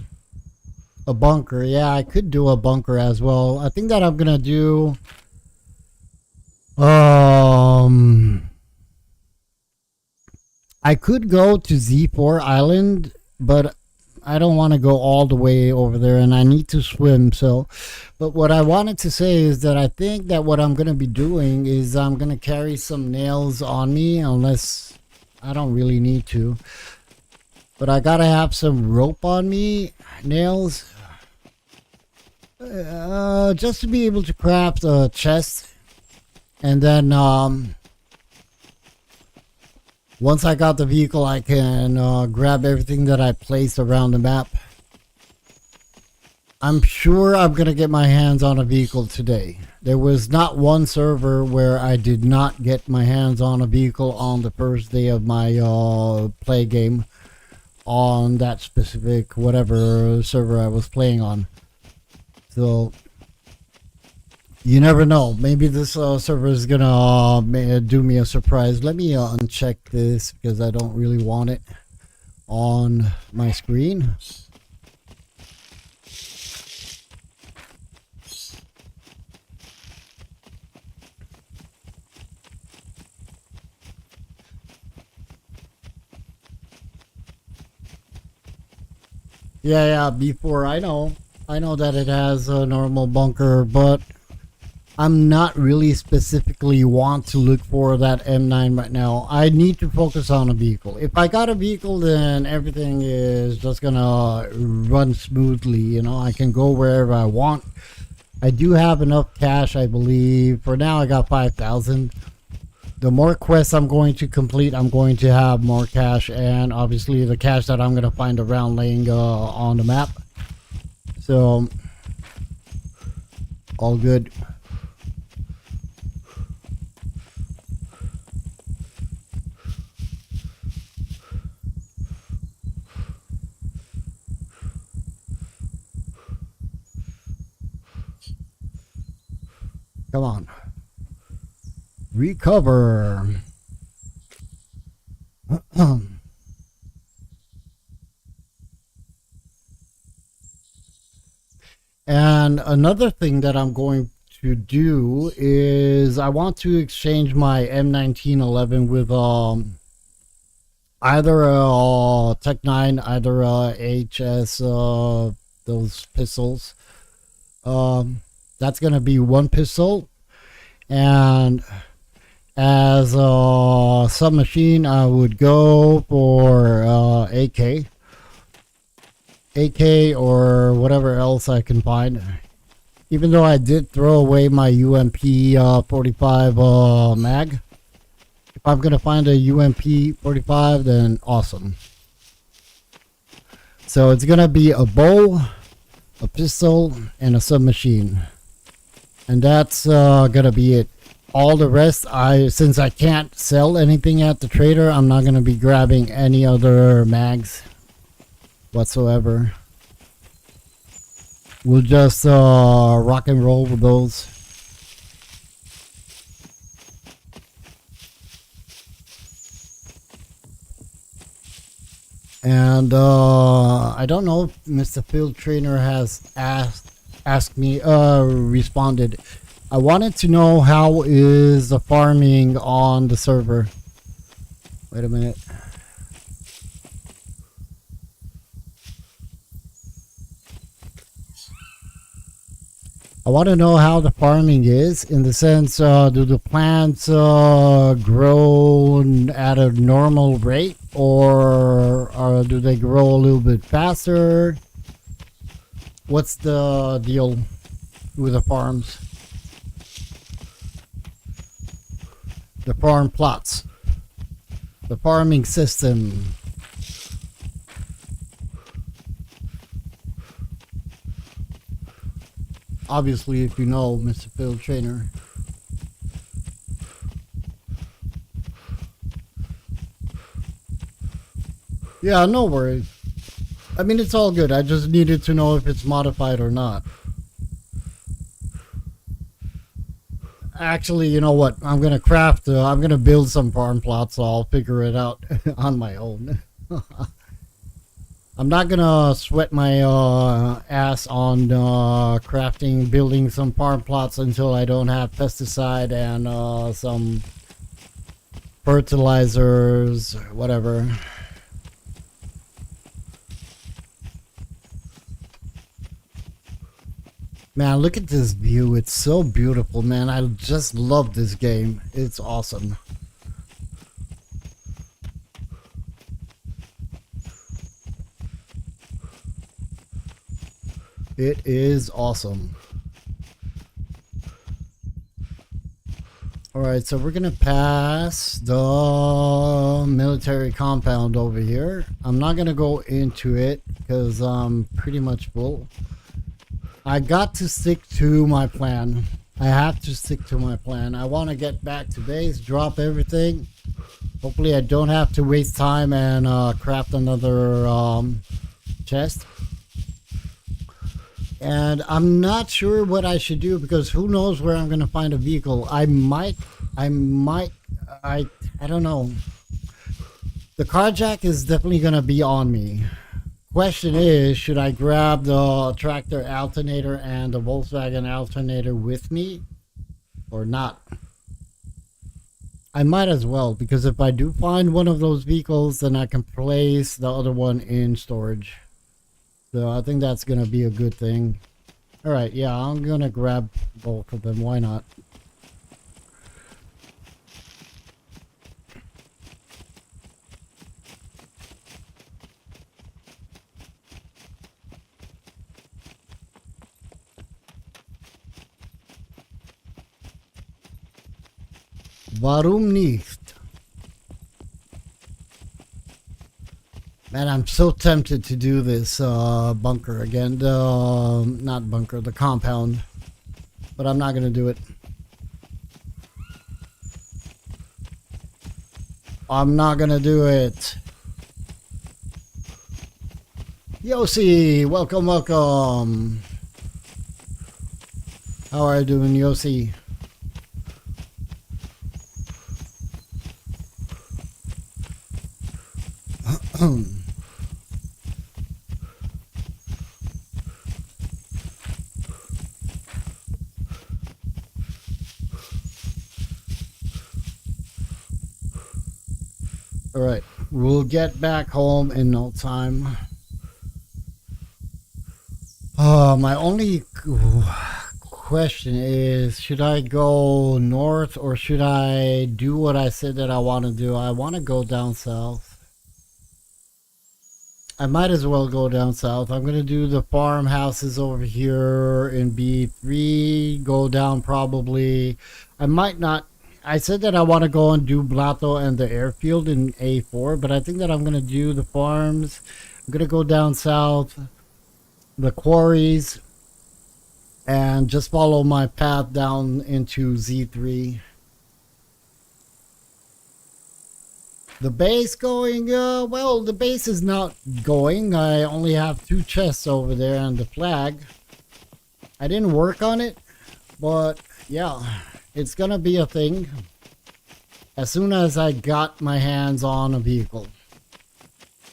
a bunker. Yeah, I could do a bunker as well. I think that I'm gonna do I could go to Z4 Island, but I don't want to go all the way over there, and I need to swim. So, but what I wanted to say is that I think that what I'm gonna be doing is I'm gonna carry some nails on me, unless I don't really need to. But I gotta have some rope on me, nails, just to be able to craft a chest. And then once I got the vehicle, I can grab everything that I place around the map. I'm sure I'm gonna get my hands on a vehicle today. There was not one server where I did not get my hands on a vehicle on the first day of my play game. On that specific whatever server I was playing on. So you never know, maybe this server is gonna do me a surprise. Let me uncheck this because I don't really want it on my screen. Yeah, before I know that it has a normal bunker, but I'm not really specifically want to look for that M9 right now. I need to focus on a vehicle. If I got a vehicle, then everything is just gonna run smoothly. You know, I can go wherever I want. I do have enough cash, I believe. For now, I got 5,000. The more quests I'm going to complete, I'm going to have more cash, and obviously the cash that I'm going to find around laying on the map. So, all good. Come on. Recover. And another thing that I'm going to do is I want to exchange my M1911 with either a Tech 9, either a HS, those pistols. That's gonna be one pistol, and as a submachine, I would go for AK or whatever else I can find. Even though I did throw away my UMP 45 mag. If I'm gonna find a UMP 45, then awesome. So it's gonna be a bow, a pistol, and a submachine, and that's gonna be it. All the rest, since I can't sell anything at the trader, I'm not gonna be grabbing any other mags whatsoever. We'll just rock and roll with those. And I don't know if Mr. Field Trainer has responded. I wanted to know how is the farming on the server. Wait a minute. I want to know how the farming is, in the sense, do the plants grow at a normal rate, or do they grow a little bit faster? What's the deal with the farms? The farm plots. The farming system. Obviously, if you know, Mr. Field Trainer. Yeah, no worries. I mean, it's all good. I just needed to know if it's modified or not. Actually, you know what? I'm going to I'm going to build some farm plots, so I'll figure it out on my own. I'm not gonna sweat my ass on building some farm plots until I don't have pesticide and some fertilizers, whatever. Man, look at this view. It's so beautiful, man. I just love this game. It's awesome. It is awesome. Alright, so we're gonna pass the military compound over here. I'm not gonna go into it because I'm pretty much full. I got to stick to my plan. I have to stick to my plan. I want to get back to base, drop everything. Hopefully I don't have to waste time and craft another chest. And I'm not sure what I should do, because who knows where I'm going to find a vehicle. I don't know. The carjack is definitely going to be on me. Question is, should I grab the tractor alternator and the Volkswagen alternator with me or not? I might as well, because if I do find one of those vehicles, then I can place the other one in storage. So I think that's going to be a good thing. Alright, yeah, I'm going to grab both of them. Why not? Warum nicht? Man, I'm so tempted to do this bunker again. Not bunker, the compound. But I'm not going to do it. I'm not going to do it. Yossi, welcome, welcome. How are you doing, Yossi? All right, we'll get back home in no time. My only question is, should I go north or should I do what I said that I want to do? I want to go down south. I might as well go down south. I'm going to do the farmhouses over here in B3. Go down probably. I might not. I said that I want to go and do Blato and the airfield in A4, but I think that I'm going to do the farms. I'm going to go down south, the quarries, and just follow my path down into Z3. The base going, well, the base is not going. I only have 2 chests over there and the flag. I didn't work on it, but yeah, it's gonna be a thing as soon as I got my hands on a vehicle.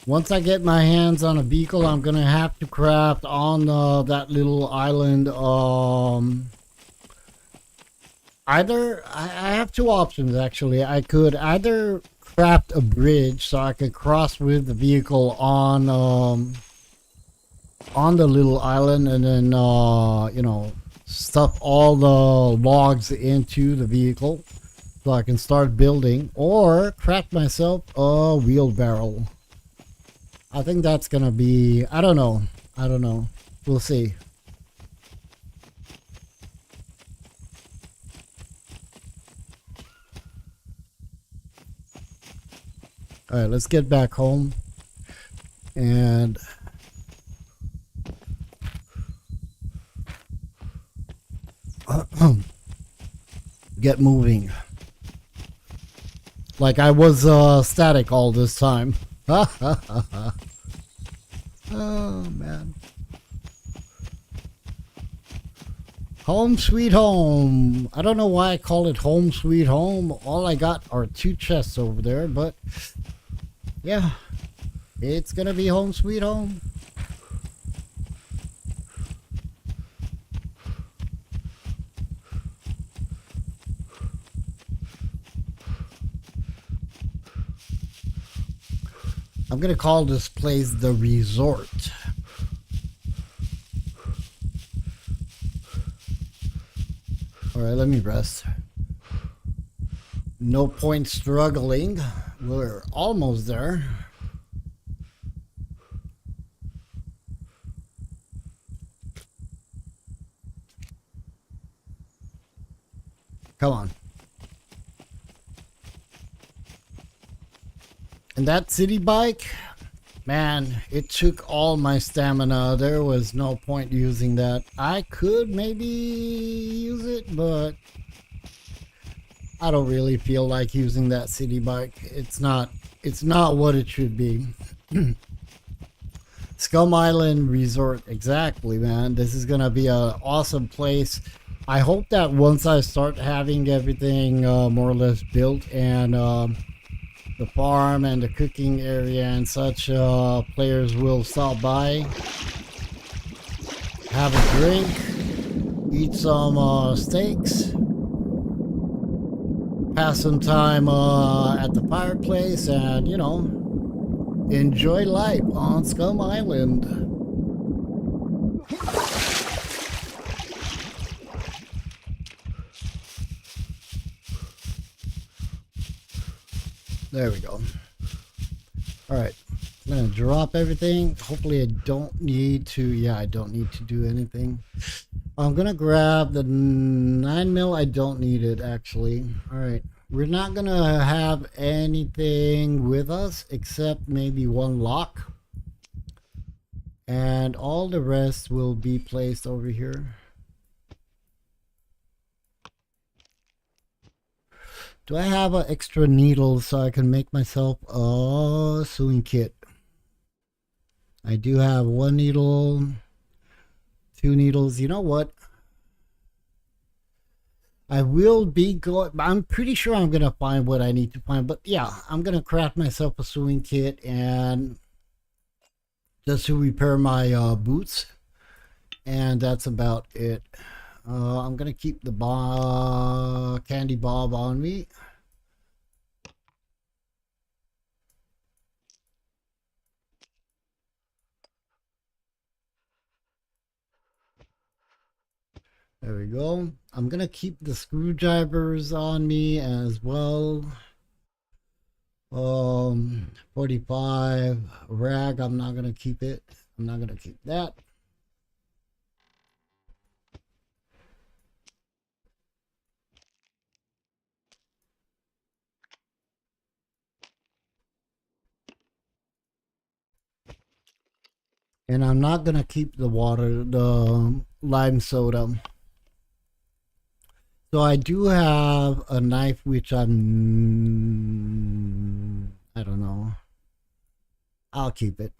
Once I get my hands on a vehicle, I'm gonna have to craft on that little island. Either I have 2 options actually. I could either craft a bridge so I could cross with the vehicle on the little island, and then you know, stuff all the logs into the vehicle so I can start building, or craft myself a wheelbarrow. I think that's gonna be, I don't know, we'll see. All right, let's get back home and get moving. Like I was static all this time. Oh man. Home sweet home. I don't know why I call it home sweet home. All I got are 2 chests over there, but yeah, it's gonna be home sweet home. I'm gonna call this place the resort. All right, let me rest. No point struggling. We're almost there. Come on. And that city bike, man, it took all my stamina. There was no point using that. I could maybe use it, but I don't really feel like using that city bike. It's not what it should be. SCUM Island Resort, exactly, man. This is gonna be an awesome place. I hope that once I start having everything more or less built, and the farm and the cooking area and such, players will stop by, have a drink, eat some steaks, pass some time at the fireplace, and, you know, enjoy life on SCUM Island. There we go. All right, I'm gonna drop everything. Hopefully I don't need to, yeah, I don't need to do anything. I'm gonna grab the 9mm. I don't need it actually. All right, we're not gonna have anything with us except maybe 1 lock, and all the rest will be placed over here. Do I have an extra needle so I can make myself a sewing kit? I do have 1 needle, 2 needles. You know what? I will be going, I'm pretty sure I'm going to find what I need to find. But yeah, I'm going to craft myself a sewing kit, and just to repair my boots. And that's about it. I'm gonna keep the candy bob on me. There we go. I'm gonna keep the screwdrivers on me as well. 45 rag. I'm not gonna keep it. I'm not gonna keep that. And I'm not gonna keep the water, the lime soda. So I do have a knife which I don't know. I'll keep it.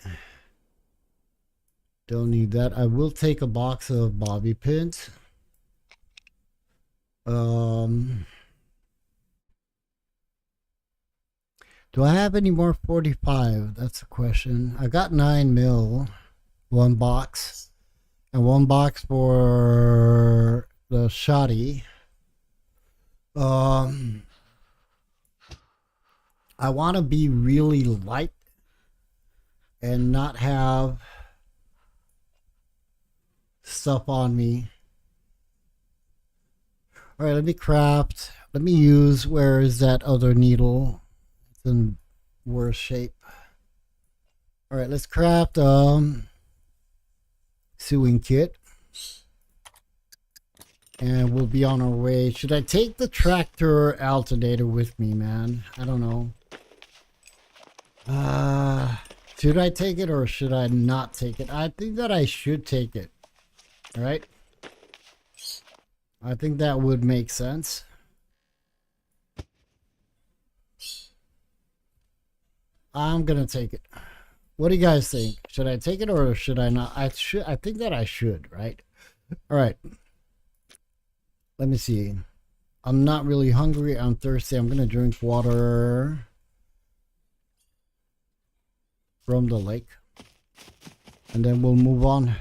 Don't need that. I will take a box of bobby pins. Do I have any more 45? That's a question. I got 9 mil, 1 box, and 1 box for the shoddy. I want to be really light and not have stuff on me. All right, let me craft. Let me use, where is that other needle? It's in worse shape. All right, let's craft sewing kit. And we'll be on our way. Should I take the tractor alternator with me, man? I don't know. Should I take it or should I not take it? I think that I should take it. All right. I think that would make sense. I'm gonna take it. What do you guys think? Should I take it or should I not? I think that I should, right? All right. Let me see. I'm not really hungry. I'm thirsty. I'm gonna drink water from the lake, and then we'll move on.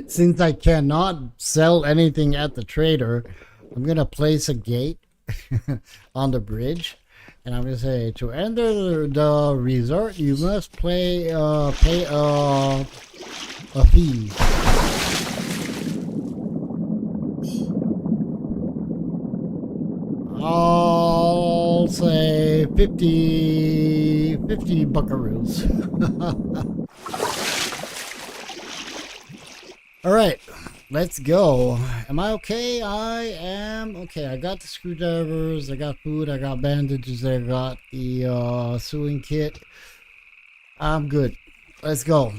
Since I cannot sell anything at the trader, I'm gonna place a gate on the bridge, and I'm gonna say, to enter the resort you must pay a fee. I'll say 50 buckaroos. All right, let's go. Am I okay? I am okay. I got the screwdrivers, I got food, I got bandages, I got the sewing kit. I'm good. Let's go.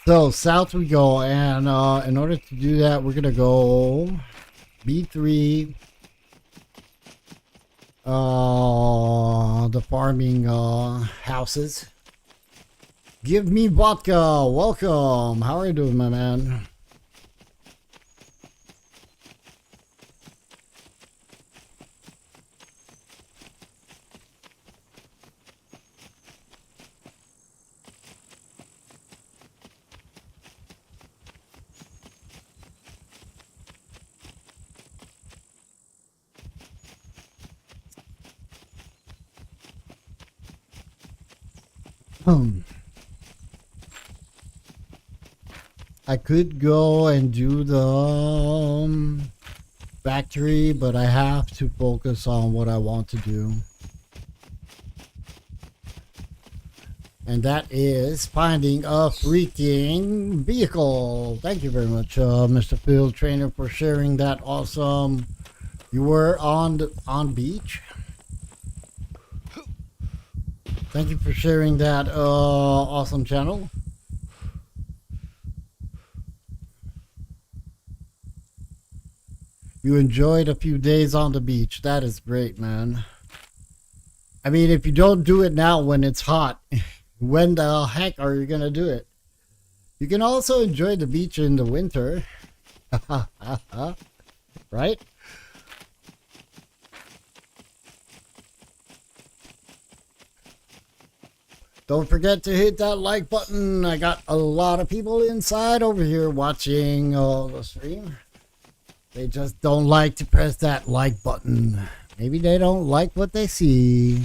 So south we go, and in order to do that, we're gonna go B3. The farming houses. Give me vodka. Welcome. How are you doing, my man? I could go and do the factory, but I have to focus on what I want to do. And that is finding a freaking vehicle. Thank you very much, Mr. Field Trainer, for sharing that awesome. You were on beach. Thank you for sharing that awesome channel. You enjoyed a few days on the beach. That is great, man. I mean, if you don't do it now when it's hot, when the heck are you gonna do it? You can also enjoy the beach in the winter. Right? Don't forget to hit that like button. I got a lot of people inside over here watching the stream. They just don't like to press that like button. Maybe they don't like what they see.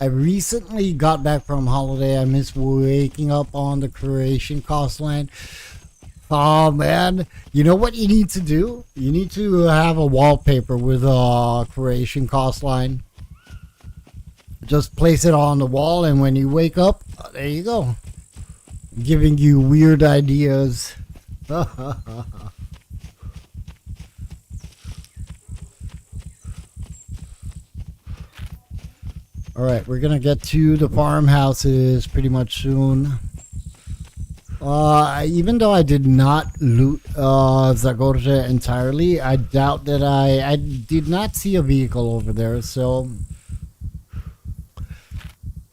I recently got back from holiday. I miss waking up on the Croatian coastline. Oh man, you know what you need to do? You need to have a wallpaper with a Croatian coastline. Just place it on the wall, and when you wake up, there you go. Giving you weird ideas. Alright, we're gonna get to the farmhouses pretty much soon. Even though I did not loot Zagorje entirely, I doubt that I did not see a vehicle over there, so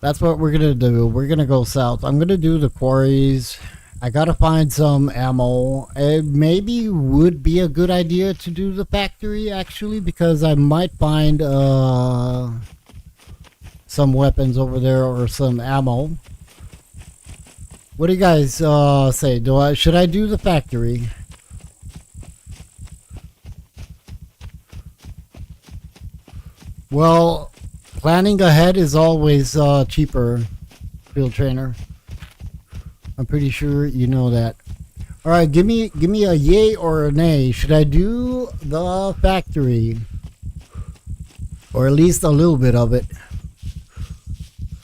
that's what we're gonna do. We're gonna go south. I'm gonna do the quarries. I gotta find some ammo. It maybe would be a good idea to do the factory actually, because I might find some weapons over there or some ammo. What do you guys say? Should I do the factory? Well, planning ahead is always cheaper, field trainer. I'm pretty sure you know that. All right, give me a yay or a nay. Should I do the factory, or at least a little bit of it,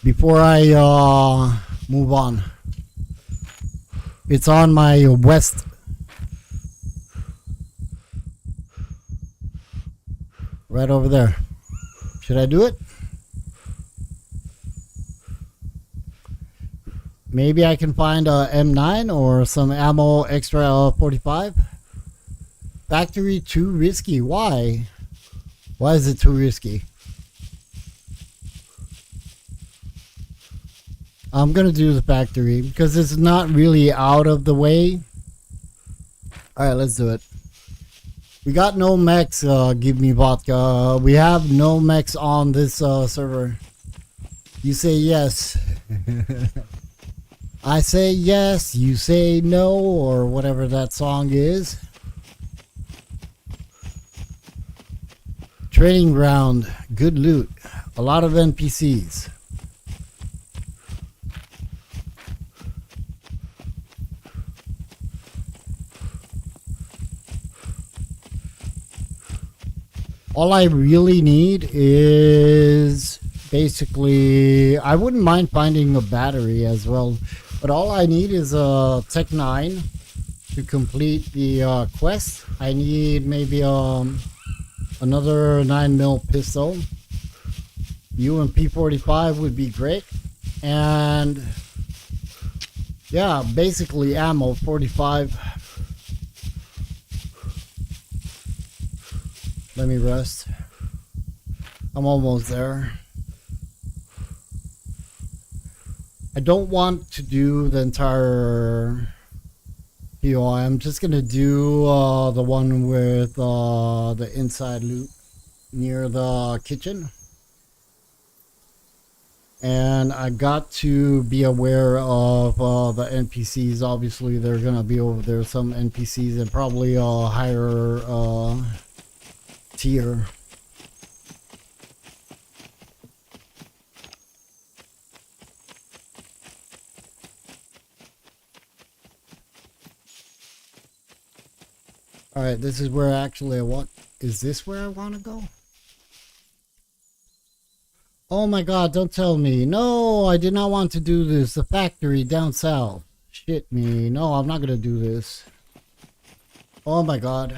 before I move on? It's on my west. Right over there. Should I do it? Maybe I can find a M9 or some ammo extra 45. Factory too risky. Why? Why is it too risky? I'm gonna do the factory because it's not really out of the way. Alright, let's do it. We got no mechs, give me vodka. We have no mechs on this server. You say yes. I say yes, you say no, or whatever that song is. Training ground, good loot. A lot of NPCs. All I really need is basically, I wouldn't mind finding a battery as well, but all I need is a Tech 9 to complete the quest. I need maybe another 9mm pistol. UMP45 would be great, and yeah, basically ammo 45. Let me rest. I'm almost there. I don't want to do the entire POI. I'm just gonna do the one with the inside loot near the kitchen. And I got to be aware of the NPCs. Obviously, they're gonna be over there. Some NPCs and probably a higher tier. Alright, this is where actually I want. Is this where I want to go? Oh my god, don't tell me. No, I did not want to do this. The factory down south. Shit me. No, I'm not gonna do this. Oh my god.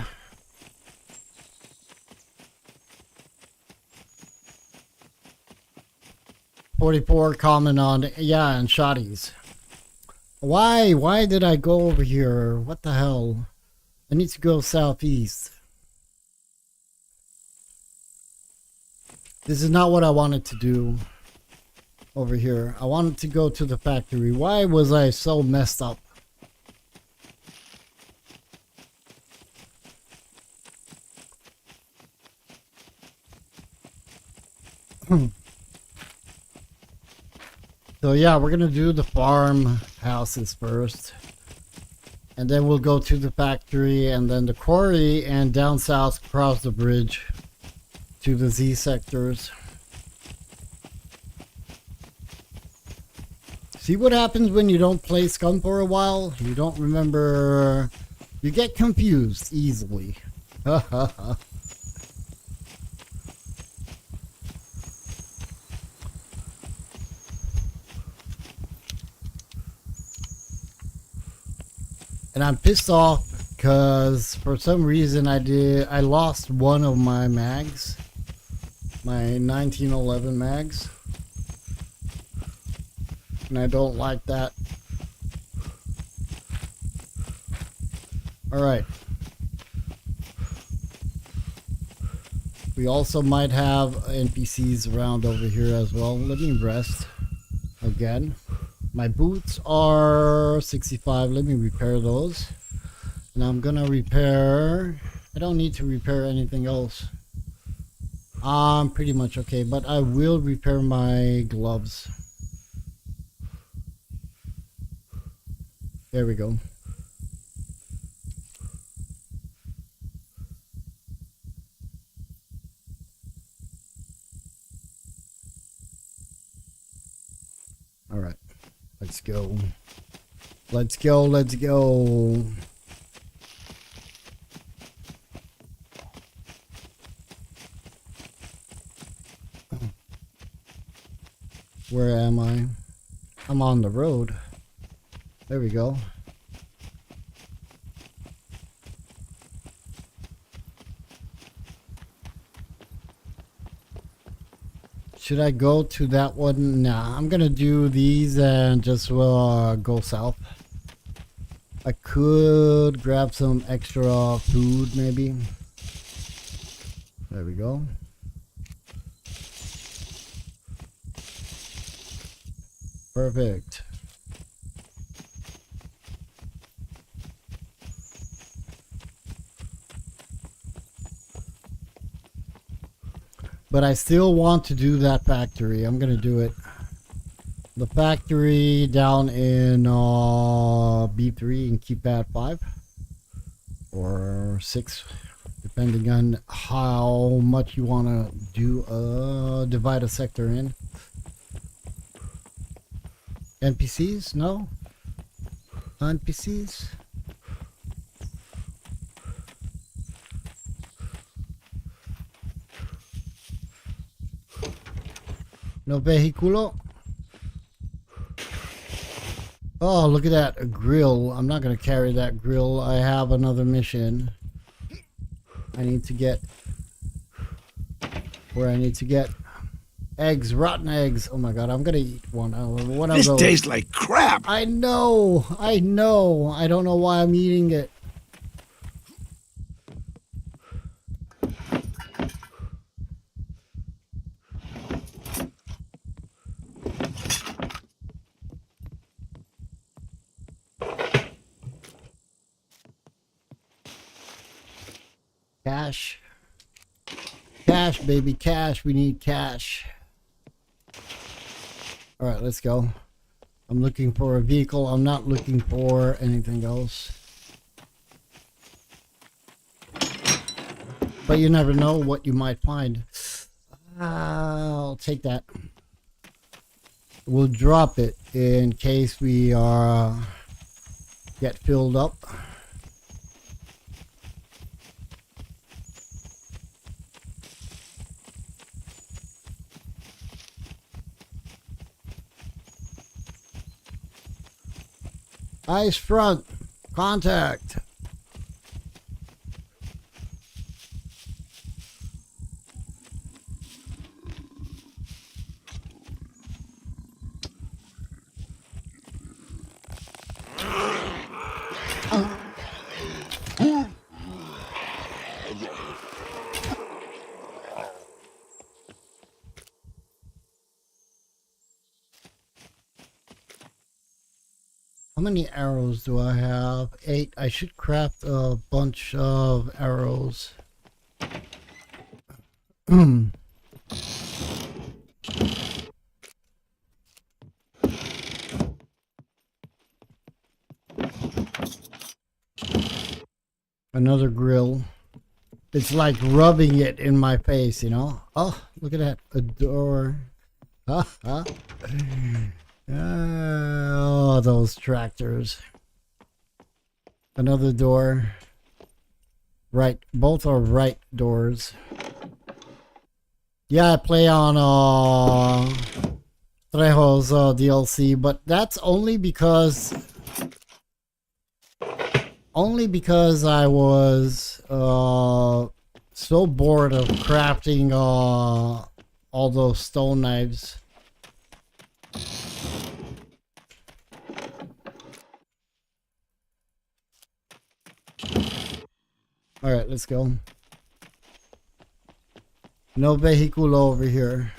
.44 common on, yeah, and shotties. Why did I go over here? What the hell? I need to go southeast. This is not what I wanted to do over here. I wanted to go to the factory. Why was I so messed up? So yeah, we're gonna do the farm houses first. And then we'll go to the factory and then the quarry and down south across the bridge to the Z sectors. See what happens when you don't play SCUM for a while? You don't remember. You get confused easily. And I'm pissed off because for some reason I lost one of my mags. My 1911 mags. And I don't like that. Alright. We also might have NPCs around over here as well. Let me rest again. My boots are 65. Let me repair those. And I'm gonna repair. I don't need to repair anything else. I'm pretty much okay, but I will repair my gloves. There we go. All right. Let's go. Let's go. Let's go. Where am I? I'm on the road. There we go. Should I go to that one? Nah, I'm gonna do these and just go south. I could grab some extra food maybe. There we go. Perfect. But I still want to do that factory. I'm gonna do it. The factory down in B3 and keep that 5 or 6, depending on how much you want to do. Divide a sector in. NPCs? No? NPCs? No vehiculo? Oh, look at that. A grill. I'm not going to carry that grill. I have another mission. I need to get... Where I need to get... Eggs. Rotten eggs. Oh my god, I'm going to eat one. One of This those. tastes like crap. I know. I know. I don't know why I'm eating it. Cash. Cash, baby, cash. We need cash. Alright, let's go. I'm looking for a vehicle. I'm not looking for anything else. But you never know what you might find. I'll take that. We'll drop it in case we get filled up. Ice front, contact. How many arrows do I have? 8. I should craft a bunch of arrows. Another grill. It's like rubbing it in my face, you know? Oh, look at that. A door. Oh, those tractors. Another door. Right. Both are right doors. Yeah, I play on Trejo's DLC, but that's only because I was so bored of crafting all those stone knives. All right, let's go. No vehicle over here.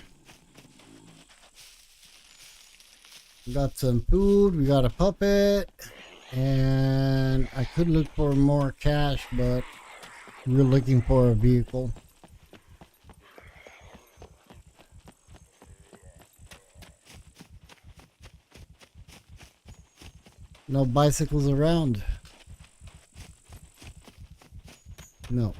We got some food. We got a puppet. And I could look for more cash, but we're looking for a vehicle. No bicycles around. No.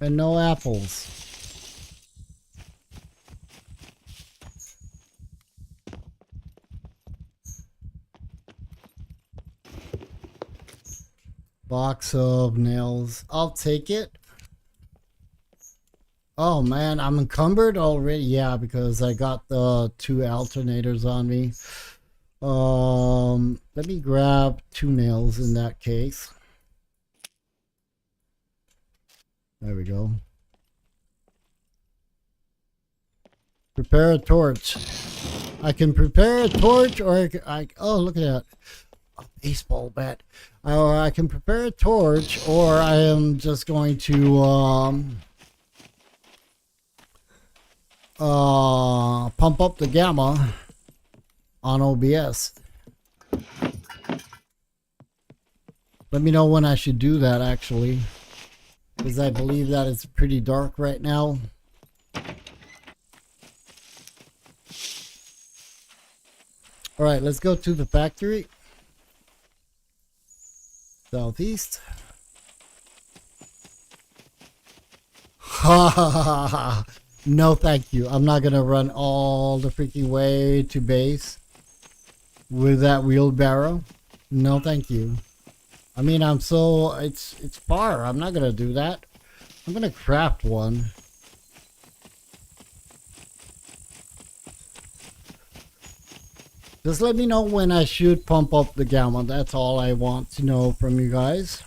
And no apples. Box of nails. I'll take it. Oh man, I'm encumbered already. Yeah, because I got the 2 alternators on me. Let me grab 2 nails in that case. There we go. Prepare a torch. I can prepare a torch, or oh, look at that. A baseball bat. Or I can prepare a torch, or I am just going to pump up the gamma on OBS. Let me know when I should do that, actually, because I believe that it's pretty dark right now. All right, let's go to the factory. Southeast. Ha ha ha ha. No, thank you. I'm not gonna run all the freaking way to base with that wheelbarrow. No, thank you. I mean, it's far. I'm not gonna do that. I'm gonna craft one. Just let me know when I should pump up the gamma. That's all I want to know from you guys.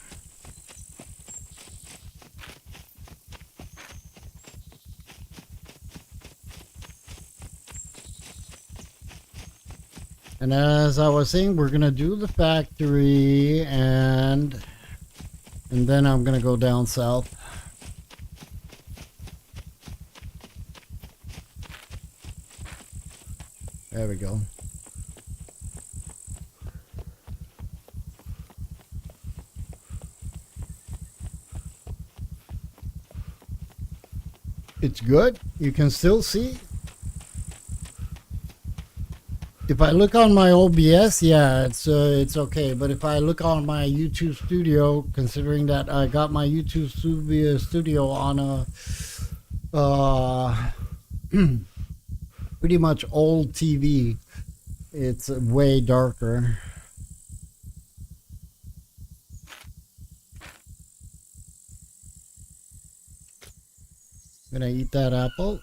And as I was saying, we're gonna do the factory, and then I'm gonna go down south. There we go. It's good. You can still see. If I look on my OBS, yeah, it's okay. But if I look on my YouTube studio, considering that I got my YouTube studio on a pretty much old TV, it's way darker. I'm gonna eat that apple,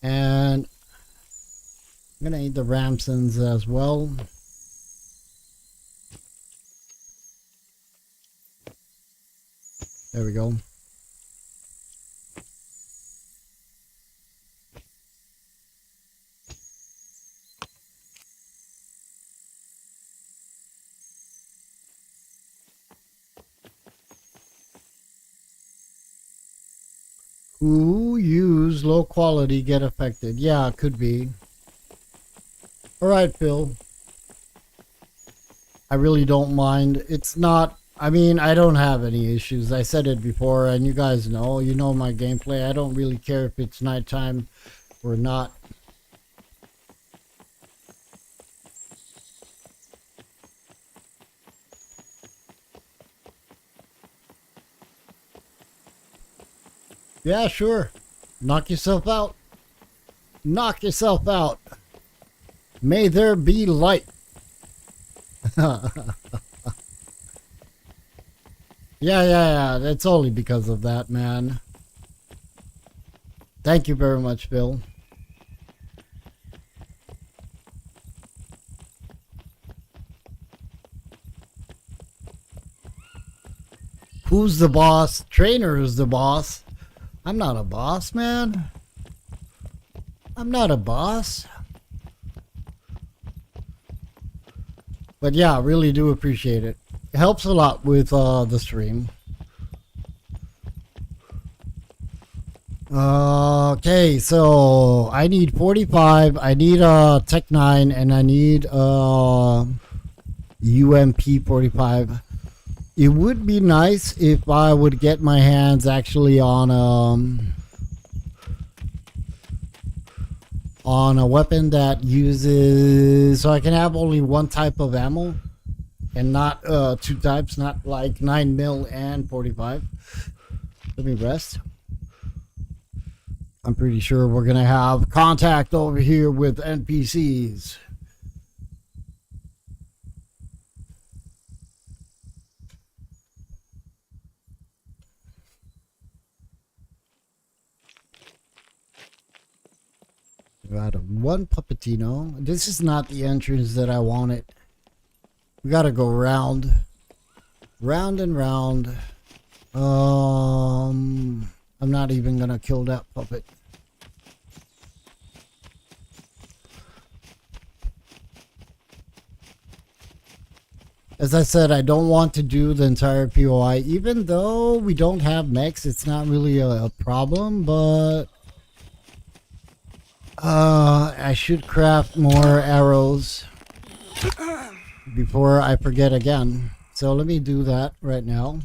and I'm gonna eat the ramsons as well. There we go. Who use low quality get affected? Yeah, it could be. All right, Phil. I really don't mind. It's not, I mean, I don't have any issues. I said it before, and you guys know. You know my gameplay. I don't really care if it's nighttime or not. Yeah, sure. Knock yourself out. Knock yourself out. May there be light. Yeah. It's only because of that, man. Thank you very much, Phil. Who's the boss? Trainer is the boss. I'm not a boss, man. I'm not a boss. But yeah, really do appreciate it. It helps a lot with the stream. Okay, so I need 45. I need Tech 9, and I need UMP 45. It would be nice if I would get my hands actually on a weapon that uses, so I can have only one type of ammo and not two types, not like 9mm and 45. Let me rest. I'm pretty sure we're gonna have contact over here with NPCs. Got one Puppettino. This is not the entrance that I wanted. We gotta go round and round. I'm not even gonna kill that puppet. As I said, I don't want to do the entire POI. Even though we don't have mechs, it's not really a problem, but I should craft more arrows before I forget again. So let me do that right now.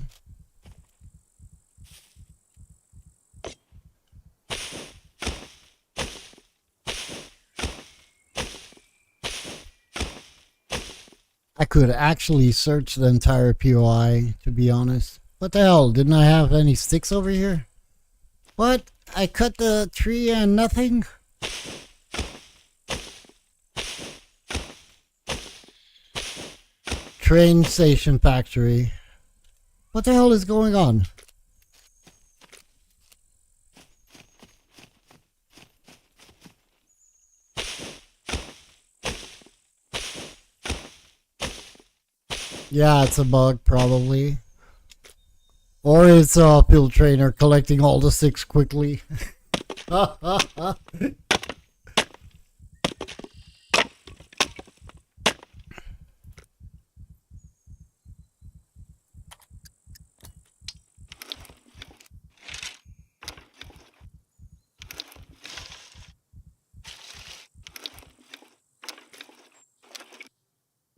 I could actually search the entire POI, to be honest. What the hell? Didn't I have any sticks over here? What? I cut the tree and nothing? Train station factory. What the hell is going on? Yeah, it's a bug, probably. Or it's a field trainer collecting all the sticks quickly.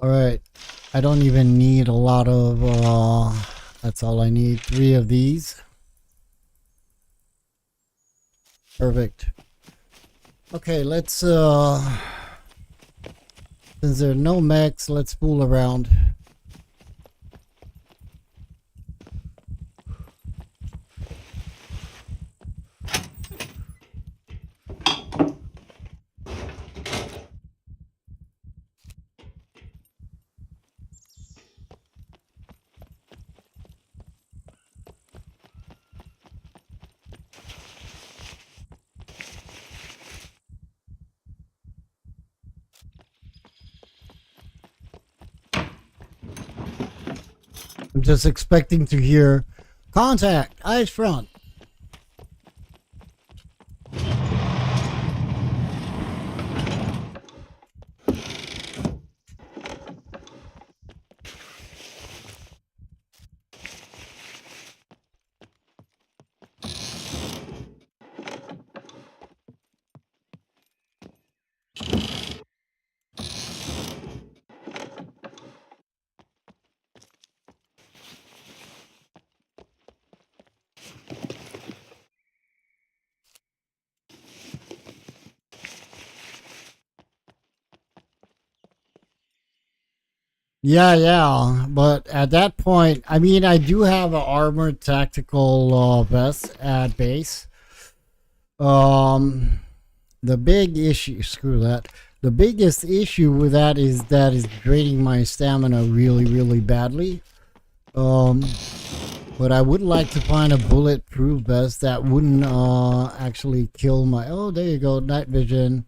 Alright. I don't even need a lot of, that's all I need. 3 of these. Perfect. Okay, let's, since there are no mechs, let's fool around. I'm just expecting to hear contact, eyes front. Yeah. But at that point, I mean, I do have an armored tactical vest at base. The big issue, screw that. The biggest issue with that is draining my stamina really, really badly. But I would like to find a bulletproof vest that wouldn't actually kill my. Oh, there you go, night vision.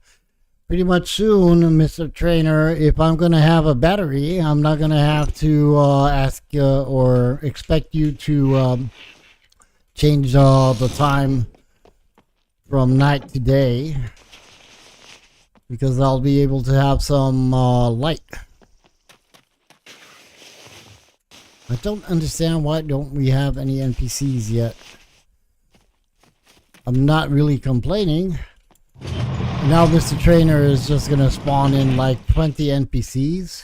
Pretty much soon, Mr. Trainer, if I'm gonna have a battery, I'm not gonna have to ask or expect you to change the time from night to day, because I'll be able to have some light. I don't understand why don't we have any NPCs yet. I'm not really complaining. Now Mr. Trainer is just gonna spawn in like 20 NPCs.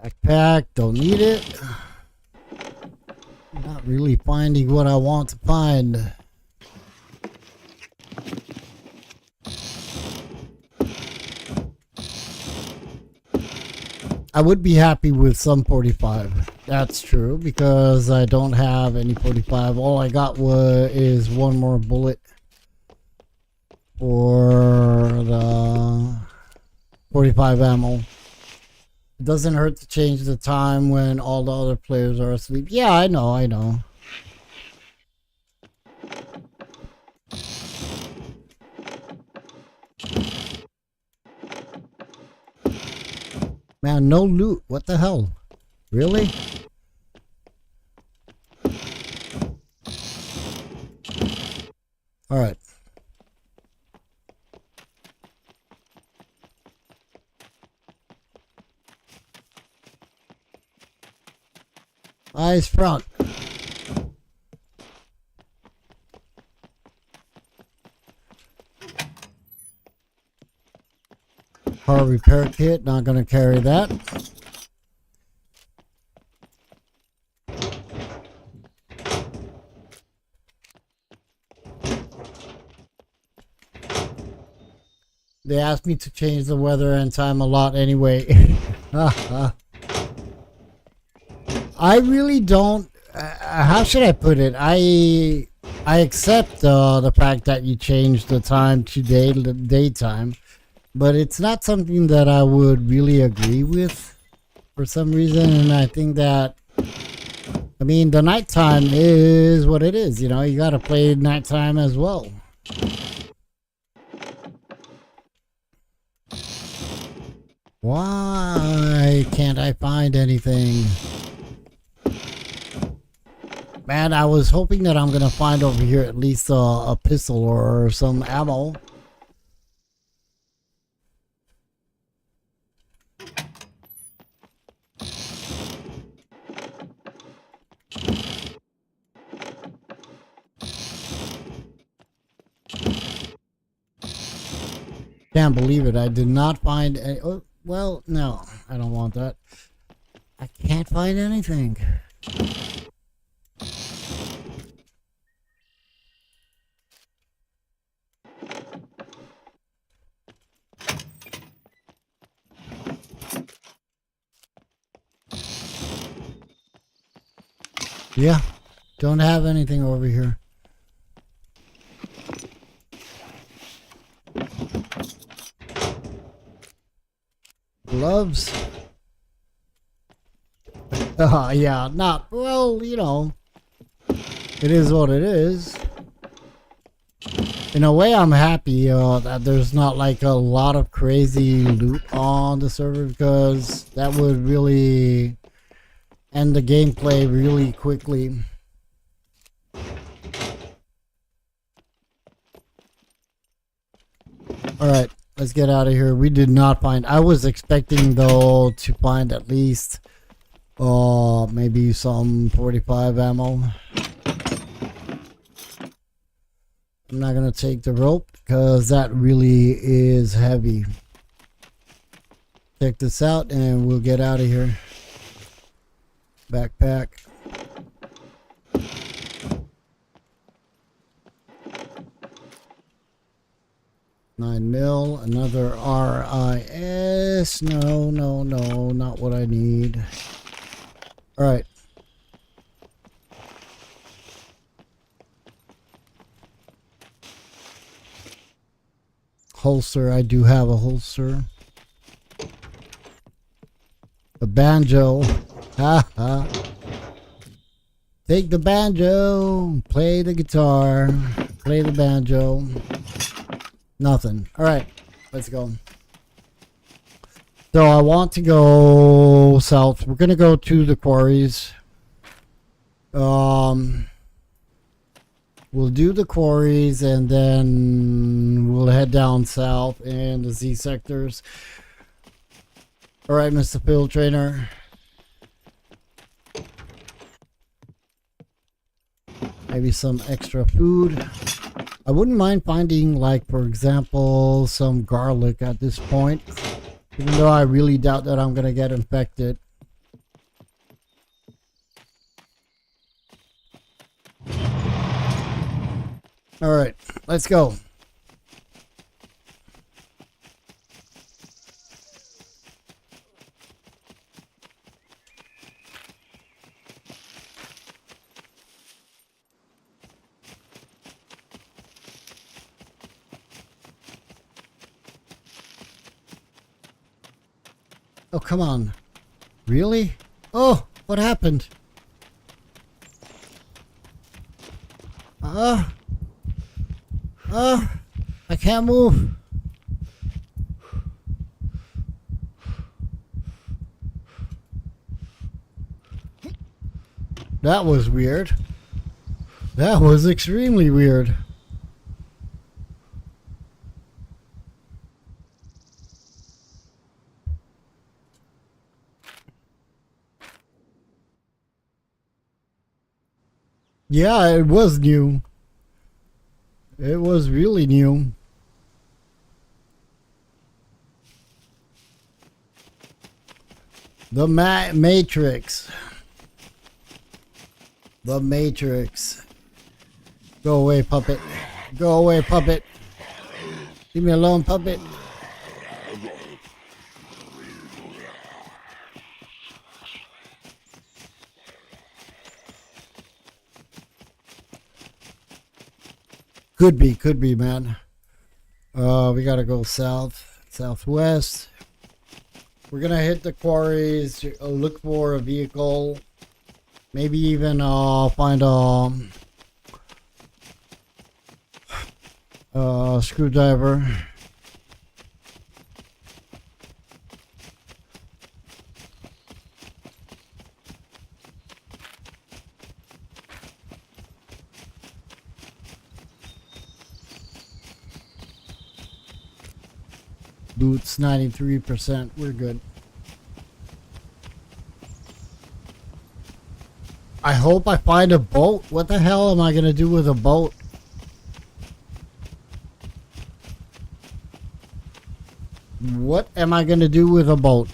Backpack, don't need it. Not really finding what I want to find. I would be happy with some 45. That's true, because I don't have any 45. All I got is one more bullet for the 45 ammo. It doesn't hurt to change the time when all the other players are asleep. Yeah, I know. Man, no loot. What the hell? Really? Alright. Eyes front. Car repair kit, not gonna carry that. They asked me to change the weather and time a lot anyway. I really don't. How should I put it? I accept the fact that you changed the time to daytime, but it's not something that I would really agree with for some reason. And I think that, I mean, the nighttime is what it is. You know, you gotta play nighttime as well. Why can't I find anything? Man, I was hoping that I'm gonna find over here at least a pistol or some ammo. Can't believe it. I did not find any. Oh, well, no, I don't want that. I can't find anything. Yeah, don't have anything over here. Gloves? Yeah, not, well, you know, it is what it is. In a way, I'm happy that there's not like a lot of crazy loot on the server, because that would really end the gameplay really quickly. Alright, let's get out of here. We did not find. I was expecting though to find at least maybe some 45 ammo. I'm not gonna take the rope because that really is heavy. Check this out and we'll get out of here. Backpack. 9 mil, another RIS. No, no, no, not what I need. All right. Holster, I do have a holster. A banjo. Ha ha. Take the banjo, play the guitar, play the banjo. Nothing. All right, let's go. So I want to go south. We're gonna go to the quarries. We'll do the quarries and then we'll head down south in the Z sectors. All right, Mr. Field Trainer. Maybe some extra food. I wouldn't mind finding, like, for example, some garlic at this point. Even though I really doubt that I'm going to get infected. Alright, let's go. Oh, come on. Really? Oh, what happened? I can't move. That was weird. That was extremely weird. Yeah, it was new. It was really new. The Matrix. The Matrix. Go away, puppet. Go away, puppet. Leave me alone, puppet. Could be, man. We gotta go southwest. We're gonna hit the quarries, look for a vehicle, maybe even find a screwdriver. Boots 93%. We're good. I hope I find a boat. What the hell am I gonna do with a boat? What am I gonna do with a boat?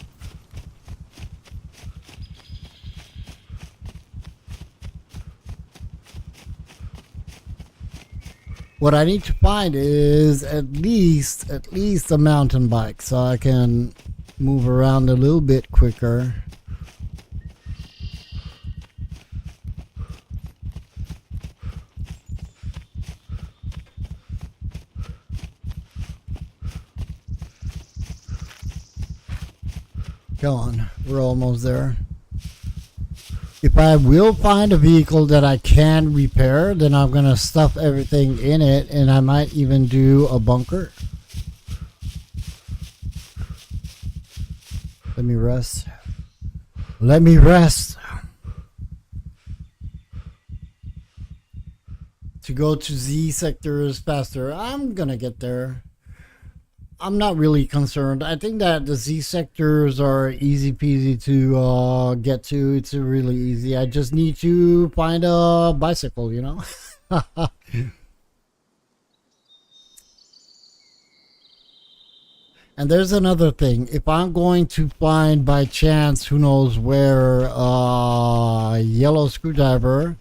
What I need to find is at least a mountain bike so I can move around a little bit quicker. Come on, we're almost there. If I will find a vehicle that I can repair, then I'm going to stuff everything in it, and I might even do a bunker. Let me rest. Let me rest. To go to Z sectors faster. I'm going to get there. I'm not really concerned. I think that the Z sectors are easy peasy to get to. It's really easy. I just need to find a bicycle, you know? And there's another thing. If I'm going to find by chance, who knows where, yellow screwdriver,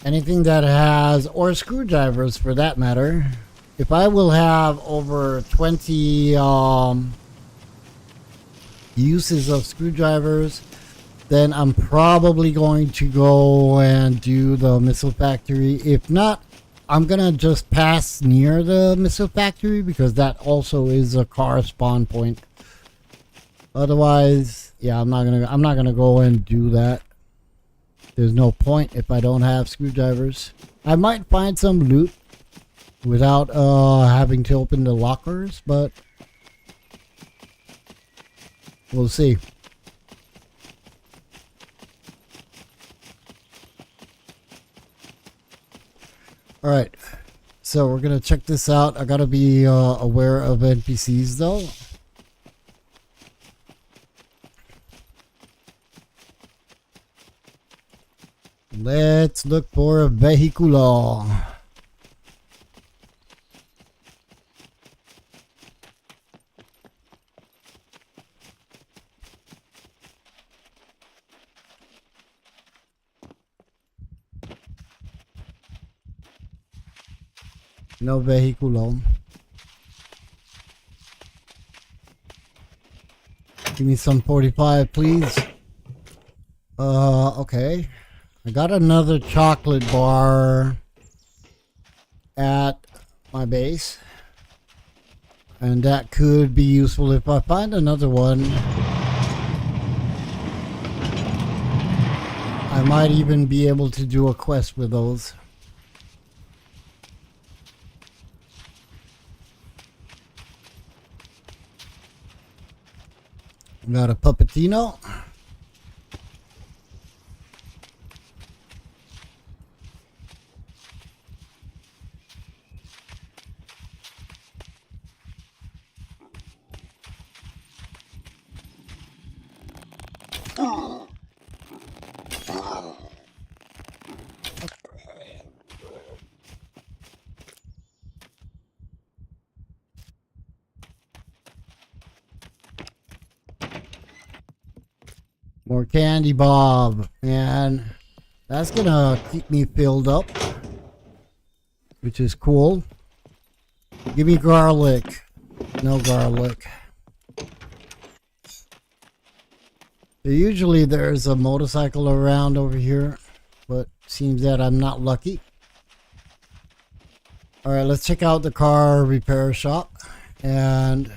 anything that has, or screwdrivers for that matter, if I will have over 20 uses of screwdrivers, then I'm probably going to go and do the missile factory. If not, I'm gonna just pass near the missile factory because that also is a car spawn point. Otherwise, yeah, I'm not gonna go and do that. There's no point if I don't have screwdrivers. I might find some loot without having to open the lockers, but we'll see. Alright, so we're gonna check this out. I gotta be aware of NPCs though. Let's look for a vehicle. No vehicle. Give me some 45, please. Okay. I got another chocolate bar at my base. And that could be useful if I find another one. I might even be able to do a quest with those. Got a puppettino. More candy, Bob. And that's gonna keep me filled up, which is cool. Give me garlic. No garlic. Usually there's a motorcycle around over here, but seems that I'm not lucky. Alright, let's check out the car repair shop. And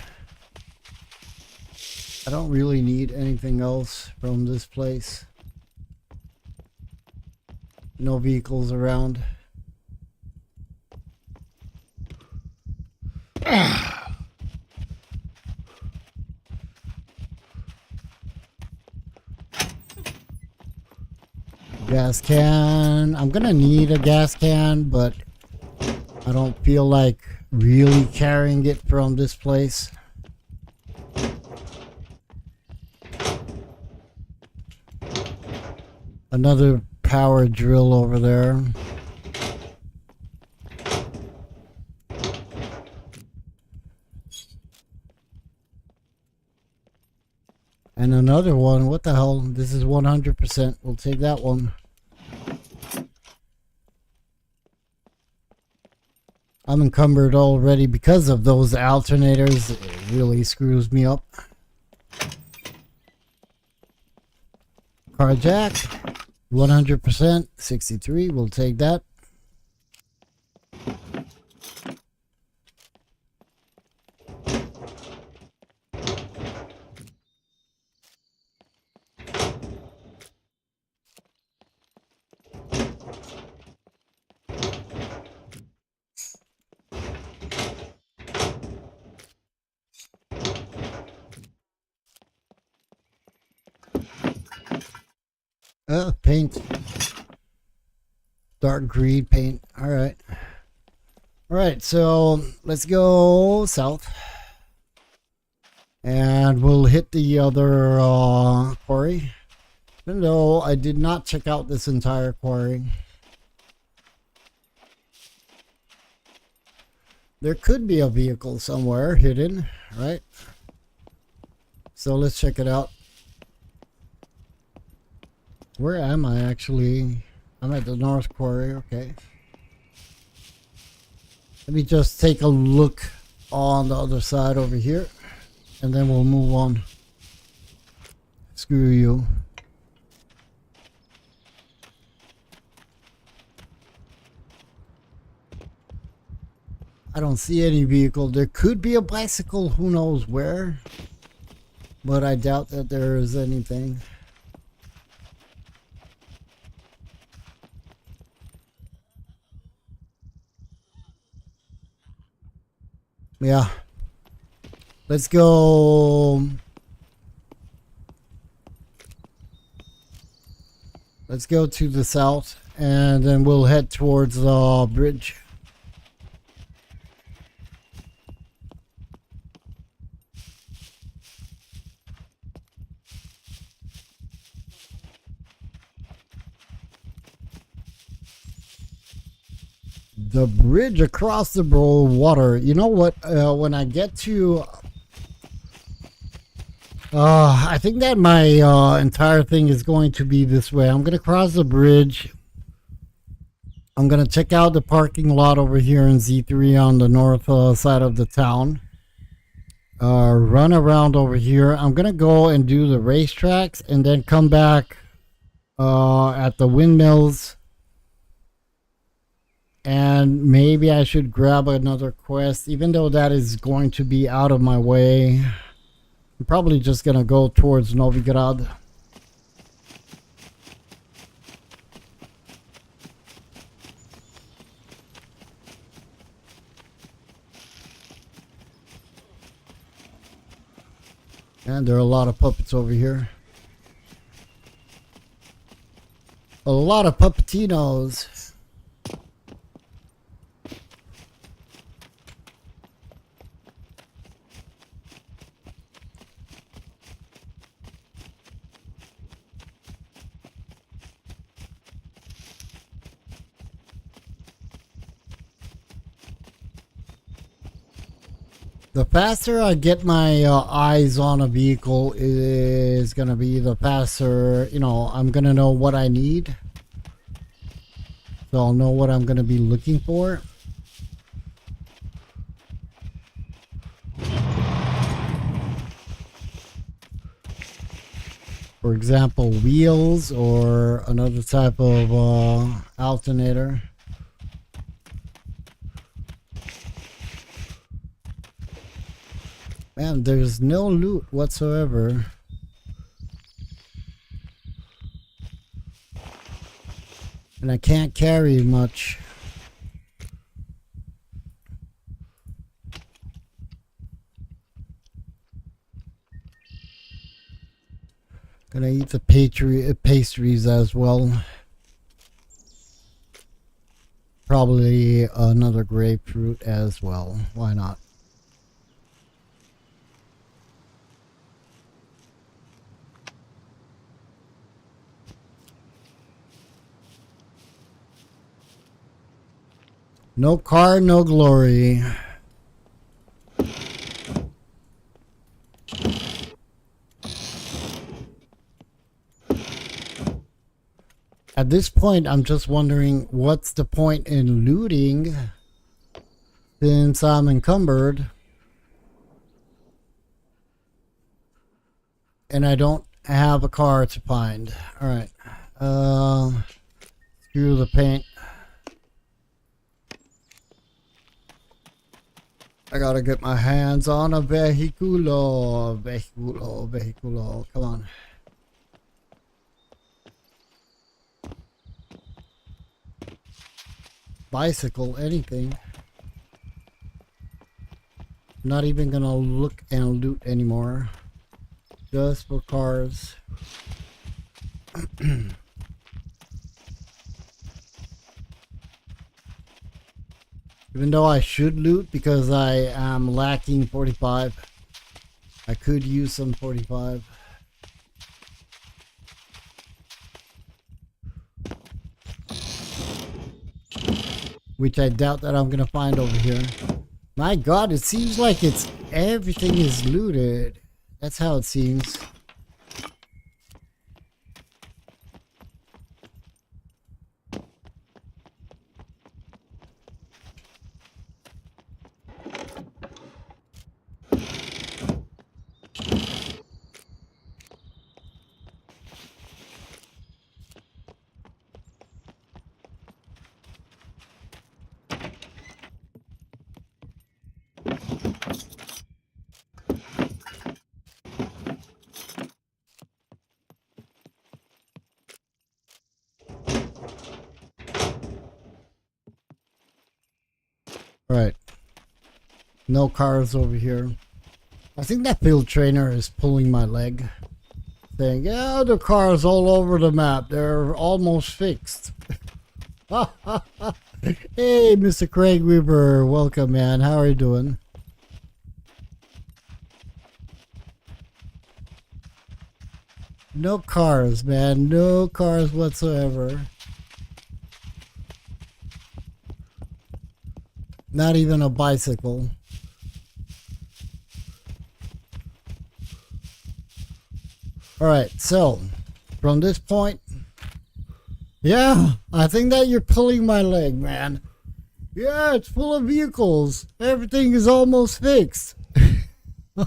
I don't really need anything else from this place. No vehicles around. Gas can. I'm gonna need a gas can, but I don't feel like really carrying it from this place. Another power drill over there. And another one. What the hell? This is 100%. We'll take that one. I'm encumbered already because of those alternators. It really screws me up. Car jack. 100%. 63. We'll take that. Paint. Dark green paint. Alright. Alright, so let's go south. And we'll hit the other quarry. Even though I did not check out this entire quarry. There could be a vehicle somewhere hidden, right? So let's check it out. Where am I actually? I'm at the North Quarry, okay. Let me just take a look on the other side over here, and then we'll move on. Screw you. I don't see any vehicle. There could be a bicycle, who knows where, but I doubt that there is anything. Yeah. Let's go. Let's go to the south, and then we'll head towards the bridge. The bridge across the water. You know what? When I get to... I think that my entire thing is going to be this way. I'm going to cross the bridge. I'm going to check out the parking lot over here in Z3 on the north side of the town. Run around over here. I'm going to go and do the racetracks and then come back at the windmills. And maybe I should grab another quest, even though that is going to be out of my way. I'm probably just going to go towards Novigrad. And there are a lot of puppets over here. A lot of puppetinos. The faster I get my eyes on a vehicle is going to be the faster, you know, I'm going to know what I need. So I'll know what I'm going to be looking for. For example, wheels or another type of alternator. Man, there's no loot whatsoever. And I can't carry much. Gonna eat the pastries as well. Probably another grapefruit as well. Why not? No car, no glory. At this point, I'm just wondering what's the point in looting since I'm encumbered and I don't have a car to find. All right. Screw the paint. I gotta get my hands on a vehiculo. Come on. Bicycle, anything. Not even gonna look and loot anymore. Just for cars. Even though I should loot because I am lacking 45. I could use some 45. Which I doubt that I'm gonna find over here. My god, it seems like everything is looted. That's how it seems. Right. No cars over here. I think that field trainer is pulling my leg. Saying, yeah, the cars all over the map. They're almost fixed. Hey, Mr. Craig Weaver. Welcome, man. How are you doing? No cars, man. No cars whatsoever. Not even a bicycle. Alright, so from this point, yeah, I think that you're pulling my leg, man. Yeah, it's full of vehicles. Everything is almost fixed. I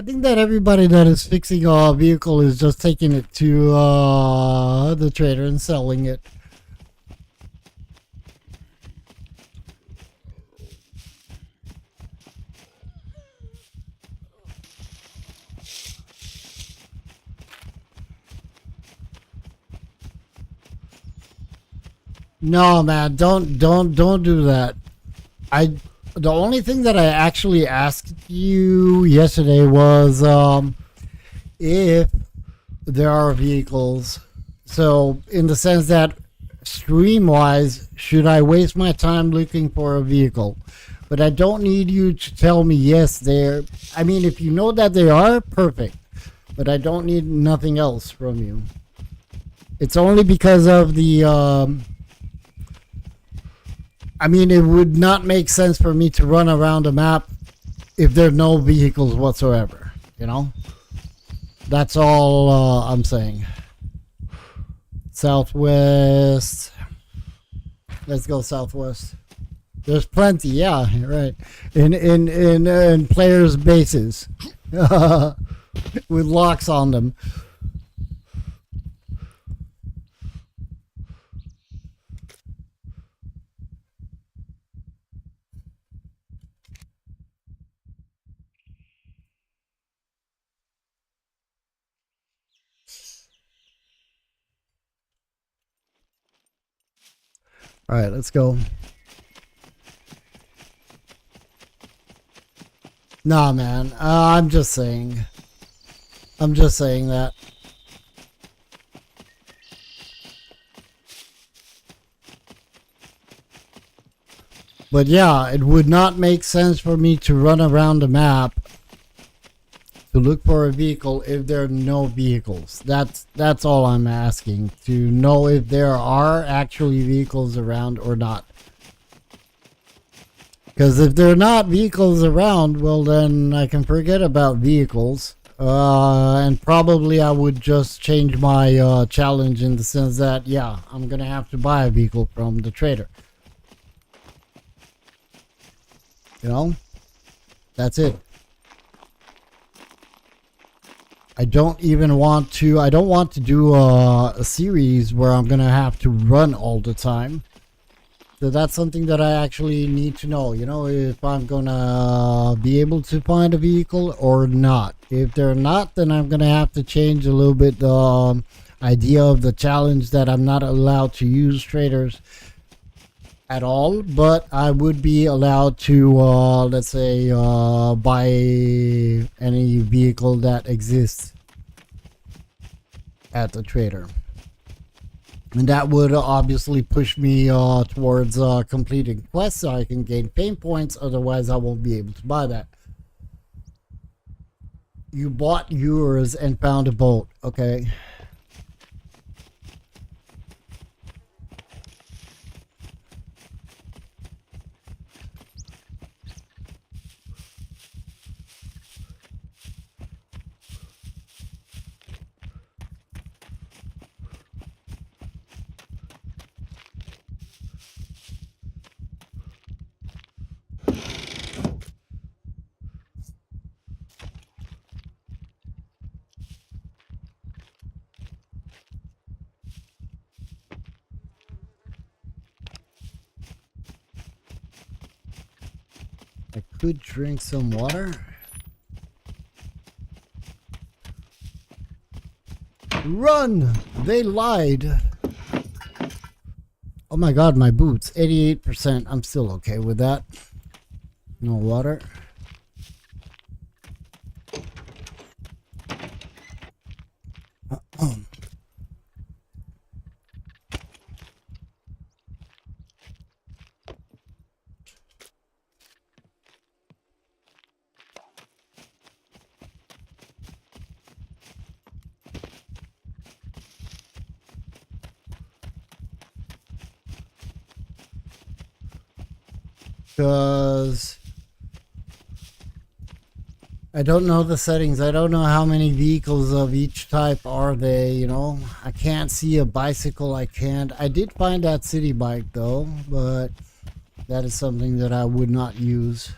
think that everybody that is fixing a vehicle is just taking it to the trader and selling it. No, man, don't do that. The only thing that I actually asked you yesterday was if there are vehicles. So in the sense that stream-wise, should I waste my time looking for a vehicle? But I don't need you to tell me yes, there. I mean, if you know that they are, perfect. But I don't need nothing else from you. It's only because of the I mean, it would not make sense for me to run around the map if there are no vehicles whatsoever, you know? That's all I'm saying. Southwest. Let's go southwest. There's plenty, yeah, right. In players' bases. With locks on them. All right, let's go. Nah, man. I'm just saying. I'm just saying that. But yeah, it would not make sense for me to run around the map to look for a vehicle if there are no vehicles. That's all I'm asking, to know if there are actually vehicles around or not. Because if there are not vehicles around, well then I can forget about vehicles. And probably I would just change my challenge in the sense that, yeah, I'm gonna have to buy a vehicle from the trader. You know? That's it. I don't want to do a series where I'm gonna have to run all the time. So that's something that I actually need to know, you know, if I'm gonna be able to find a vehicle or not. If they're not, then I'm gonna have to change a little bit the idea of the challenge, that I'm not allowed to use traders at all, but I would be allowed to, let's say, buy any vehicle that exists at the trader. And that would obviously push me towards completing quests so I can gain fame points. Otherwise, I won't be able to buy that. You bought yours and found a boat. Okay. Could drink some water. Run! They lied. Oh my god, my boots. 88%. I'm still okay with that. No water. Because I don't know the settings. I don't know how many vehicles of each type are they, you know. I can't see a bicycle. I can't. I did find that city bike though, but that is something that I would not use.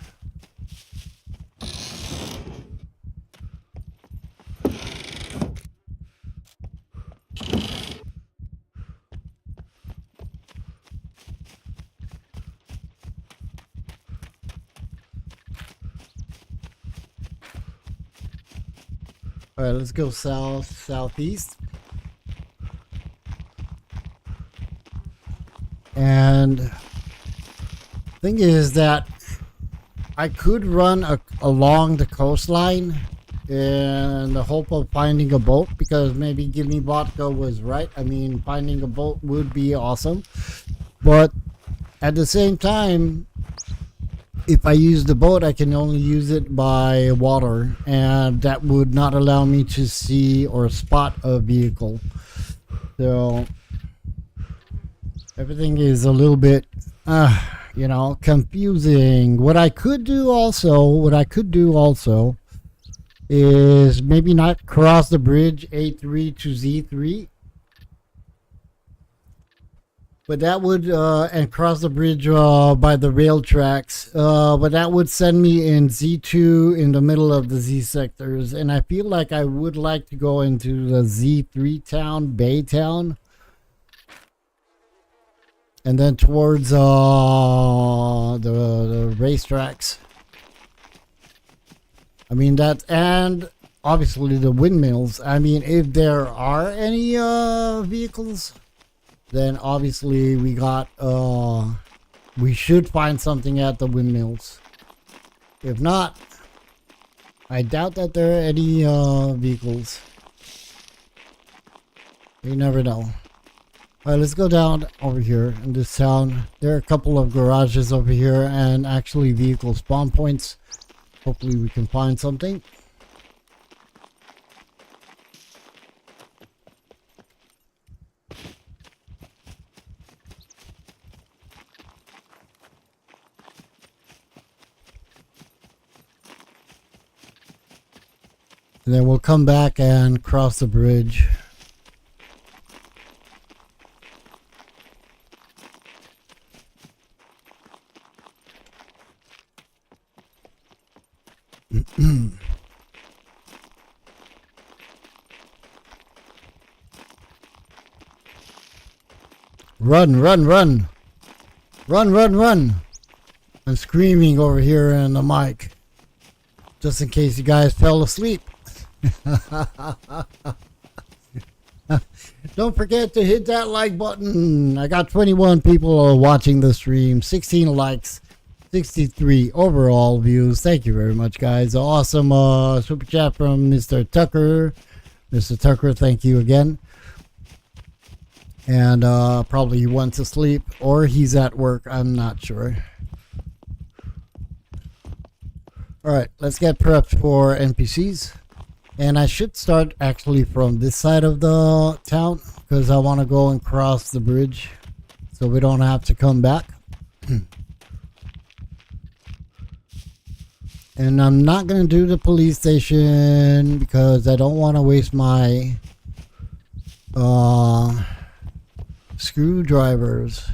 All right, let's go southeast. And thing is that I could run along the coastline in the hope of finding a boat, because maybe Give Me Vodka was right. I mean, finding a boat would be awesome. But at the same time, if I use the boat, I can only use it by water, and that would not allow me to see or spot a vehicle. So everything is a little bit, you know, confusing. What I could do also is maybe not cross the bridge A3 to Z3. But that would, and cross the bridge by the rail tracks. But that would send me in Z2 in the middle of the Z sectors. And I feel like I would like to go into the Z3 town, Baytown. And then towards the racetracks. I mean, that, and obviously the windmills. I mean, if there are any vehicles, then obviously we should find something at the windmills. If not, I doubt that there are any vehicles. You never know. Alright, let's go down over here in this town. There are a couple of garages over here and actually vehicle spawn points. Hopefully we can find something. And then we'll come back and cross the bridge. Run, run, run. Run, run, run. I'm screaming over here in the mic. Just in case you guys fell asleep. Don't forget to hit that like button. I got 21 people watching the stream, 16 likes, 63 overall views. Thank you very much, guys. Awesome super chat from Mr. Tucker. Mr. Tucker, thank you again. And probably he went to sleep or he's at work. I'm not sure. All right, let's get prepped for NPCs. And I should start actually from this side of the town because I want to go and cross the bridge so we don't have to come back. And I'm not going to do the police station because I don't want to waste my screwdrivers.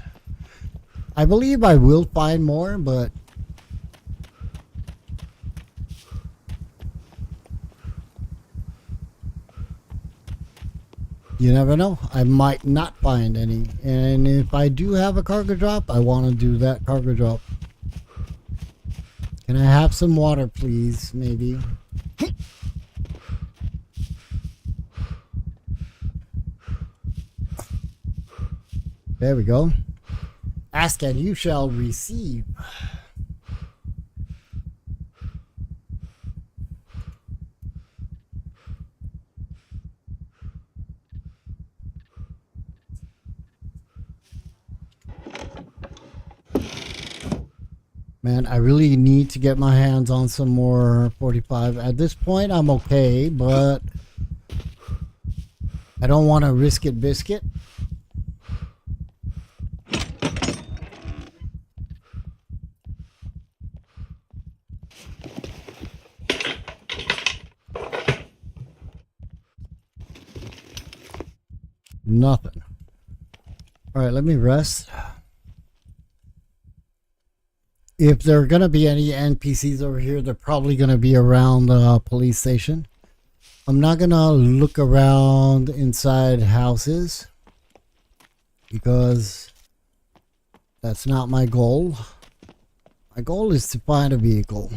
I believe I will find more, but you never know. I might not find any. And if I do have a cargo drop, I want to do that cargo drop. Can I have some water, please? Maybe. There we go. Ask and you shall receive. Man, I really need to get my hands on some more 45. At this point, I'm okay, but I don't want to risk it biscuit. Nothing. All right, let me rest. If there are going to be any NPCs over here, they're probably going to be around the police station. I'm not going to look around inside houses because that's not my goal. My goal is to find a vehicle.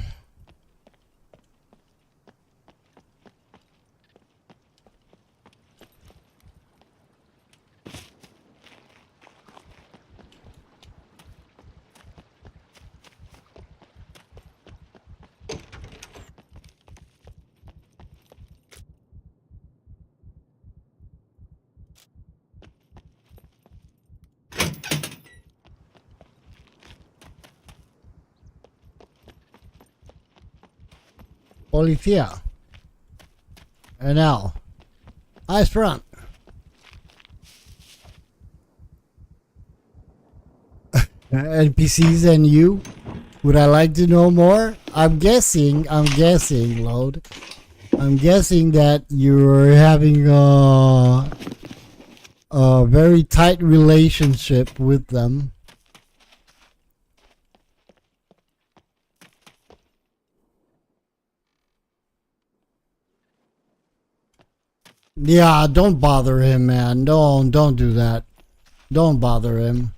Policía. And now, eyes front. NPCs and you? Would I like to know more? I'm guessing, load. I'm guessing that you're having a very tight relationship with them. Yeah, don't bother him, man. Don't do that. Don't bother him.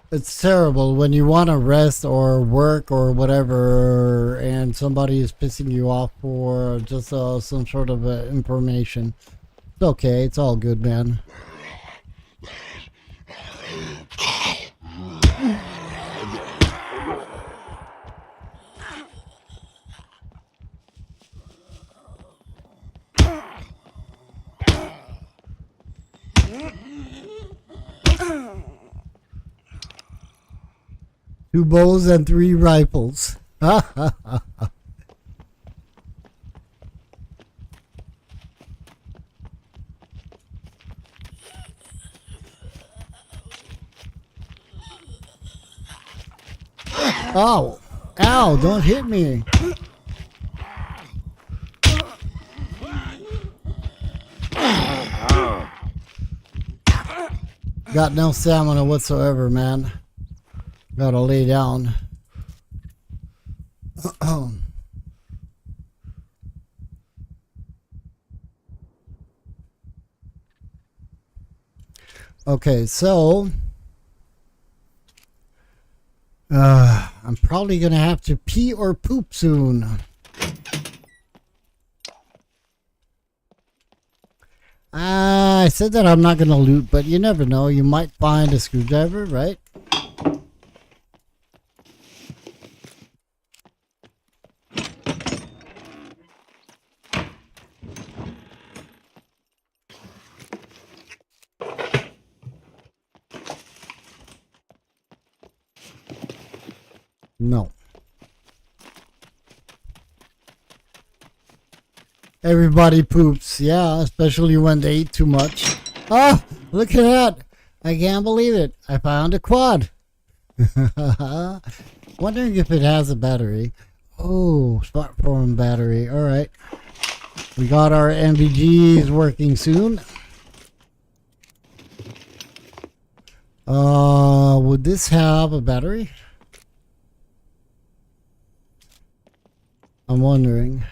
It's terrible when you want to rest or work or whatever and somebody is pissing you off for just some sort of information. It's okay. It's all good, man. Two bows and 3 rifles. Oh, ow, don't hit me. Got no stamina whatsoever, man. Gotta lay down. Okay, so I'm probably gonna have to pee or poop soon. I said that I'm not gonna loot, but you never know. You might find a screwdriver, right? No. Everybody poops, yeah, especially when they eat too much. Oh, look at that. I can't believe it. I found a quad. Wondering if it has a battery. Oh, smartphone battery. All right. We got our NVGs working soon. Would this have a battery? I'm wondering.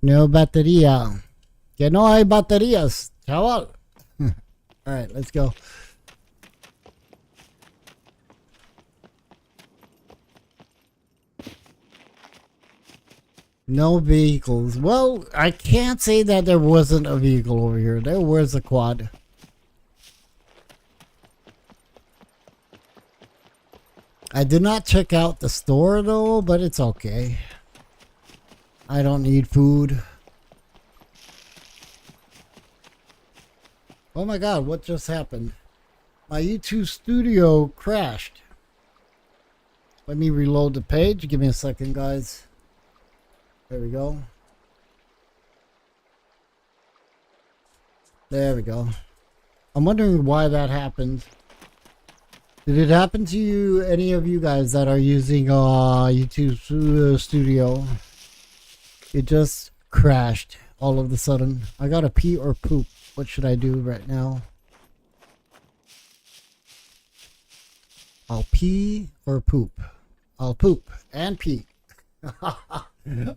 No batería. Que no hay baterías, chaval. All right, let's go. No vehicles. Well, I can't say that there wasn't a vehicle over here. There was a quad. I did not check out the store though, but it's okay. I don't need food. Oh my god, what just happened? My YouTube studio crashed. Let me reload the page. Give me a second, guys. There we go. There we go. I'm wondering why that happened. Did it happen to you, any of you guys that are using YouTube Studio? It just crashed all of a sudden. I gotta pee or poop. What should I do right now? I'll pee or poop. I'll poop and pee.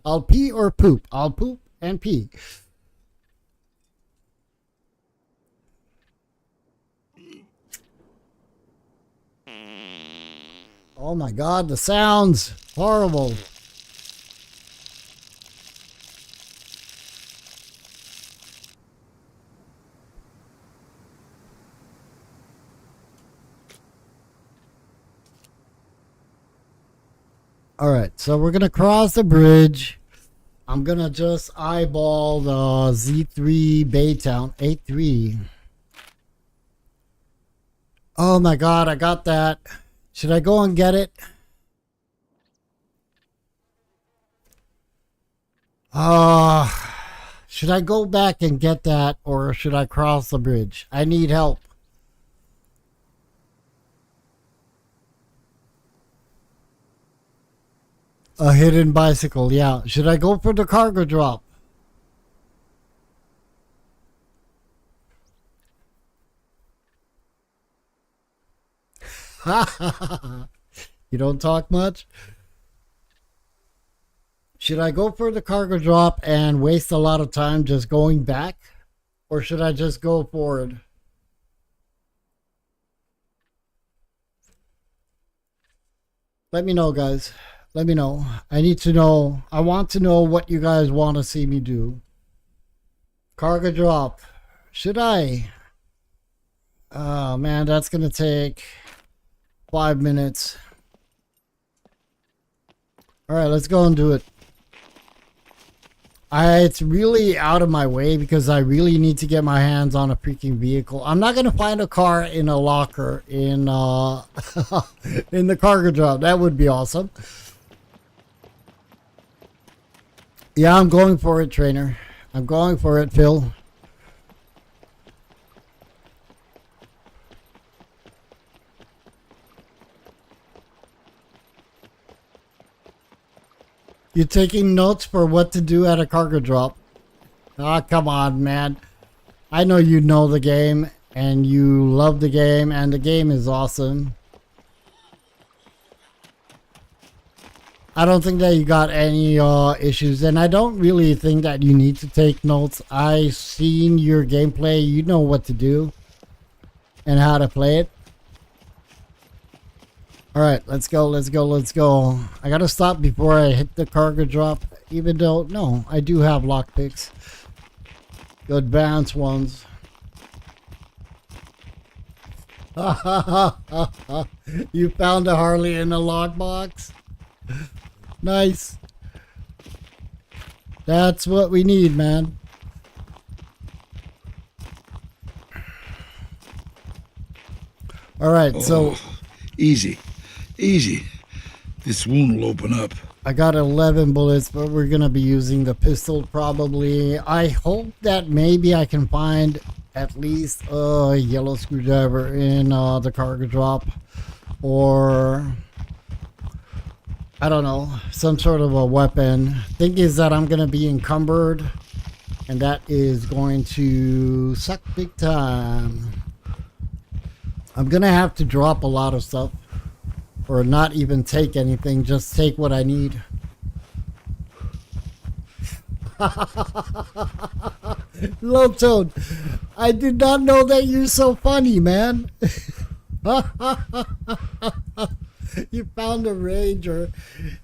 I'll pee or poop. I'll poop and pee. Oh my god, the sounds. Horrible. Alright, so we're gonna cross the bridge. I'm gonna just eyeball the Z3 Baytown 83. Oh my god, I got that. Should I go and get it? Should I go back and get that, or should I cross the bridge? I need help. A hidden bicycle, yeah. Should I go for the cargo drop? You don't talk much? Should I go for the cargo drop and waste a lot of time just going back? Or should I just go forward? Let me know, guys. Let me know. I need to know. I want to know what you guys want to see me do. Cargo drop. Should I? Oh, man, that's going to take 5 minutes. All right, let's go and do it. It's really out of my way because I really need to get my hands on a freaking vehicle. I'm not going to find a car in a locker in in the cargo drop. That would be awesome. Yeah, I'm going for it, trainer. I'm going for it, Phil. You're taking notes for what to do at a cargo drop. Ah, come on, man. I know you know the game, and you love the game, and the game is awesome. I don't think that you got any issues, and I don't really think that you need to take notes. I've seen your gameplay. You know what to do and how to play it. Alright, let's go, let's go, let's go. I gotta stop before I hit the cargo drop, even though, no, I do have lockpicks. The advanced ones. You found a Harley in a lockbox? Nice. That's what we need, man. Alright, so... Easy. Easy. This wound will open up. I got 11 bullets, but we're going to be using the pistol probably. I hope that maybe I can find at least a yellow screwdriver in the cargo drop. Or, I don't know, some sort of a weapon. Thing is that I'm going to be encumbered, and that is going to suck big time. I'm going to have to drop a lot of stuff. Or not even take anything, just take what I need. Low Tone, I did not know that you're so funny, man. You found a ranger.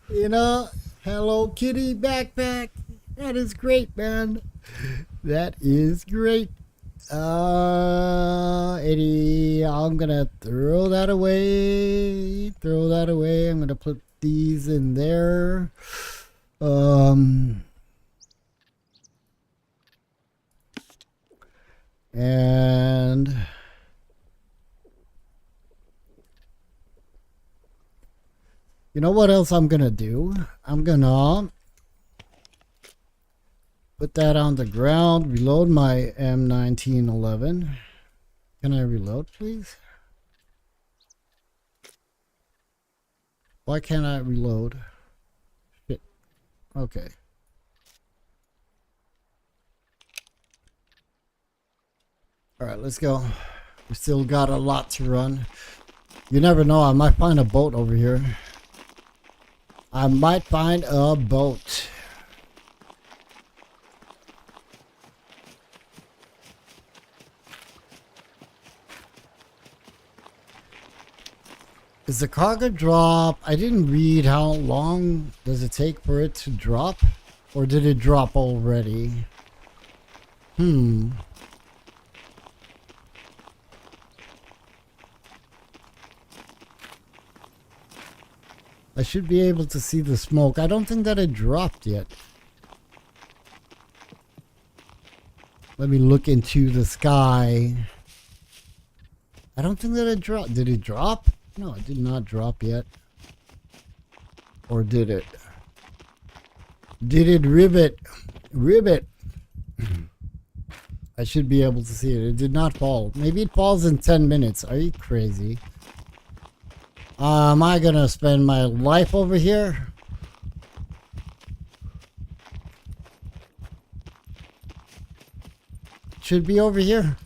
You know, Hello Kitty backpack. That is great, man. That is great. Eddie, I'm gonna throw that away. Throw that away. I'm gonna put these in there. And you know what else I'm gonna do? I'm gonna put that on the ground, reload my M1911. Can I reload, please? Why can't I reload? Shit. Okay. Alright, let's go. We still got a lot to run. You never know, I might find a boat over here. I might find a boat. Is the cargo drop? I didn't read how long does it take for it to drop? Or did it drop already? I should be able to see the smoke. I don't think that it dropped yet. Let me look into the sky. I don't think that it dropped. Did it drop? No, it did not drop yet. Or did it? Did it rivet? Rivet. I should be able to see it. It did not fall. Maybe it falls in 10 minutes. Are you crazy? Am I gonna spend my life over here? Should be over here.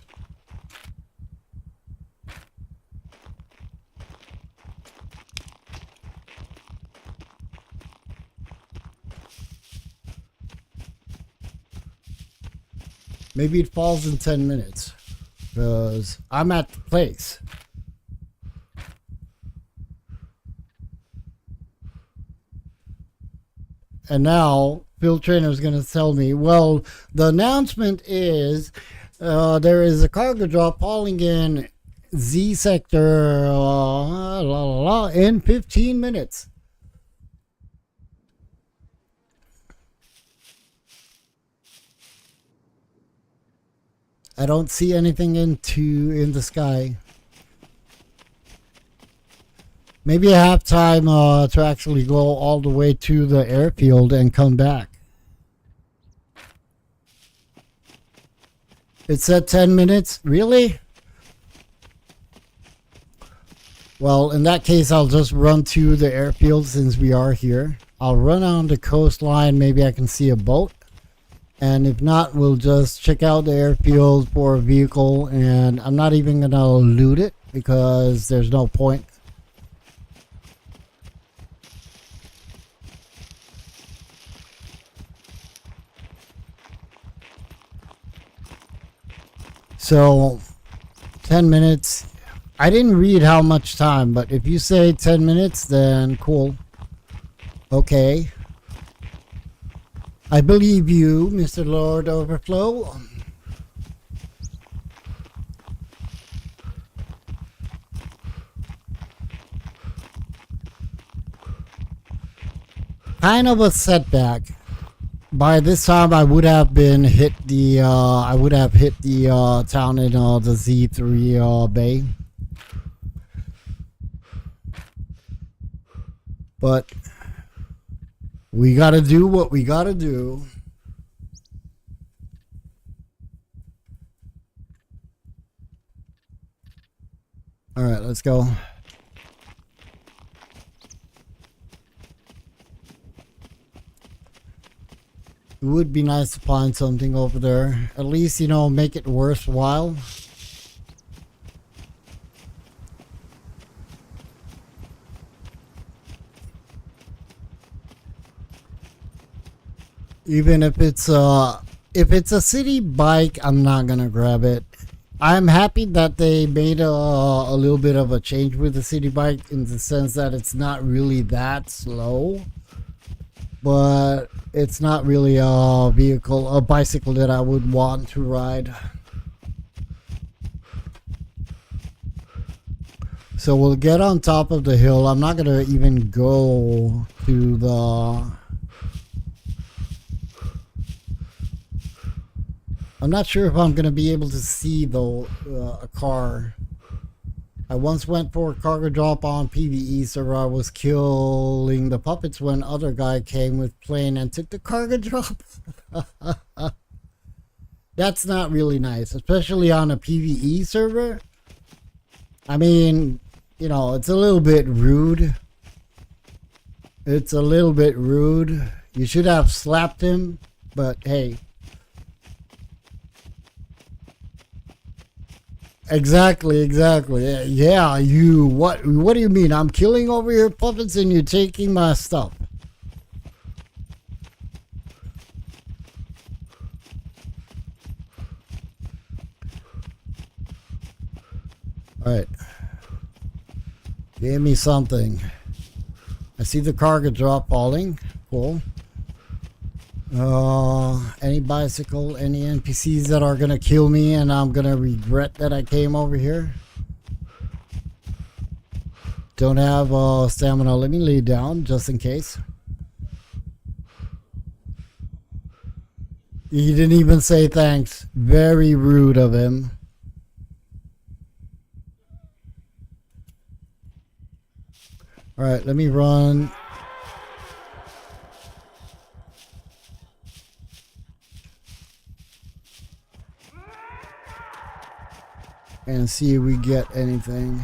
Maybe it falls in 10 minutes. Because I'm at the place. And now Phil Trainer is going to tell me, well, the announcement is there is a cargo drop falling in Z sector in 15 minutes. I don't see anything in the sky. Maybe I have time to actually go all the way to the airfield and come back. It said 10 minutes? Really? Well, in that case, I'll just run to the airfield since we are here. I'll run on the coastline. Maybe I can see a boat. And if not, we'll just check out the airfield for a vehicle. And I'm not even going to loot it because there's no point. So, 10 minutes. I didn't read how much time, but if you say 10 minutes, then cool. Okay. I believe you, Mr. Lord Overflow. Kind of a setback. By this time, I would have hit the town in the Z3 bay. But we gotta do what we gotta do. All right, let's go. It would be nice to find something over there. At least, you know, make it worthwhile. Even if it's if it's a city bike, I'm not gonna grab it. I'm happy that they made a little bit of a change with the city bike in the sense that it's not really that slow, but it's not really a bicycle that I would want to ride. So we'll get on top of the hill. I'm not gonna even go to the... I'm not sure if I'm gonna be able to see though a car. I once went for a cargo drop on PvE server. I was killing the puppets when other guy came with plane and took the cargo drop. That's not really nice, especially on a PvE server. I mean, you know, it's a little bit rude. It's a little bit rude. You should have slapped him, but hey. Exactly. Yeah, you, what do you mean? I'm killing over your puppets and you're taking my stuff. Alright. Give me something. I see the cargo drop falling. Cool. Any bicycle, any NPCs that are gonna kill me and I'm gonna regret that I came over here. Don't have stamina. Let me lay down just in case. He didn't even say thanks. Very rude of him. Alright, let me run. And see if we get anything.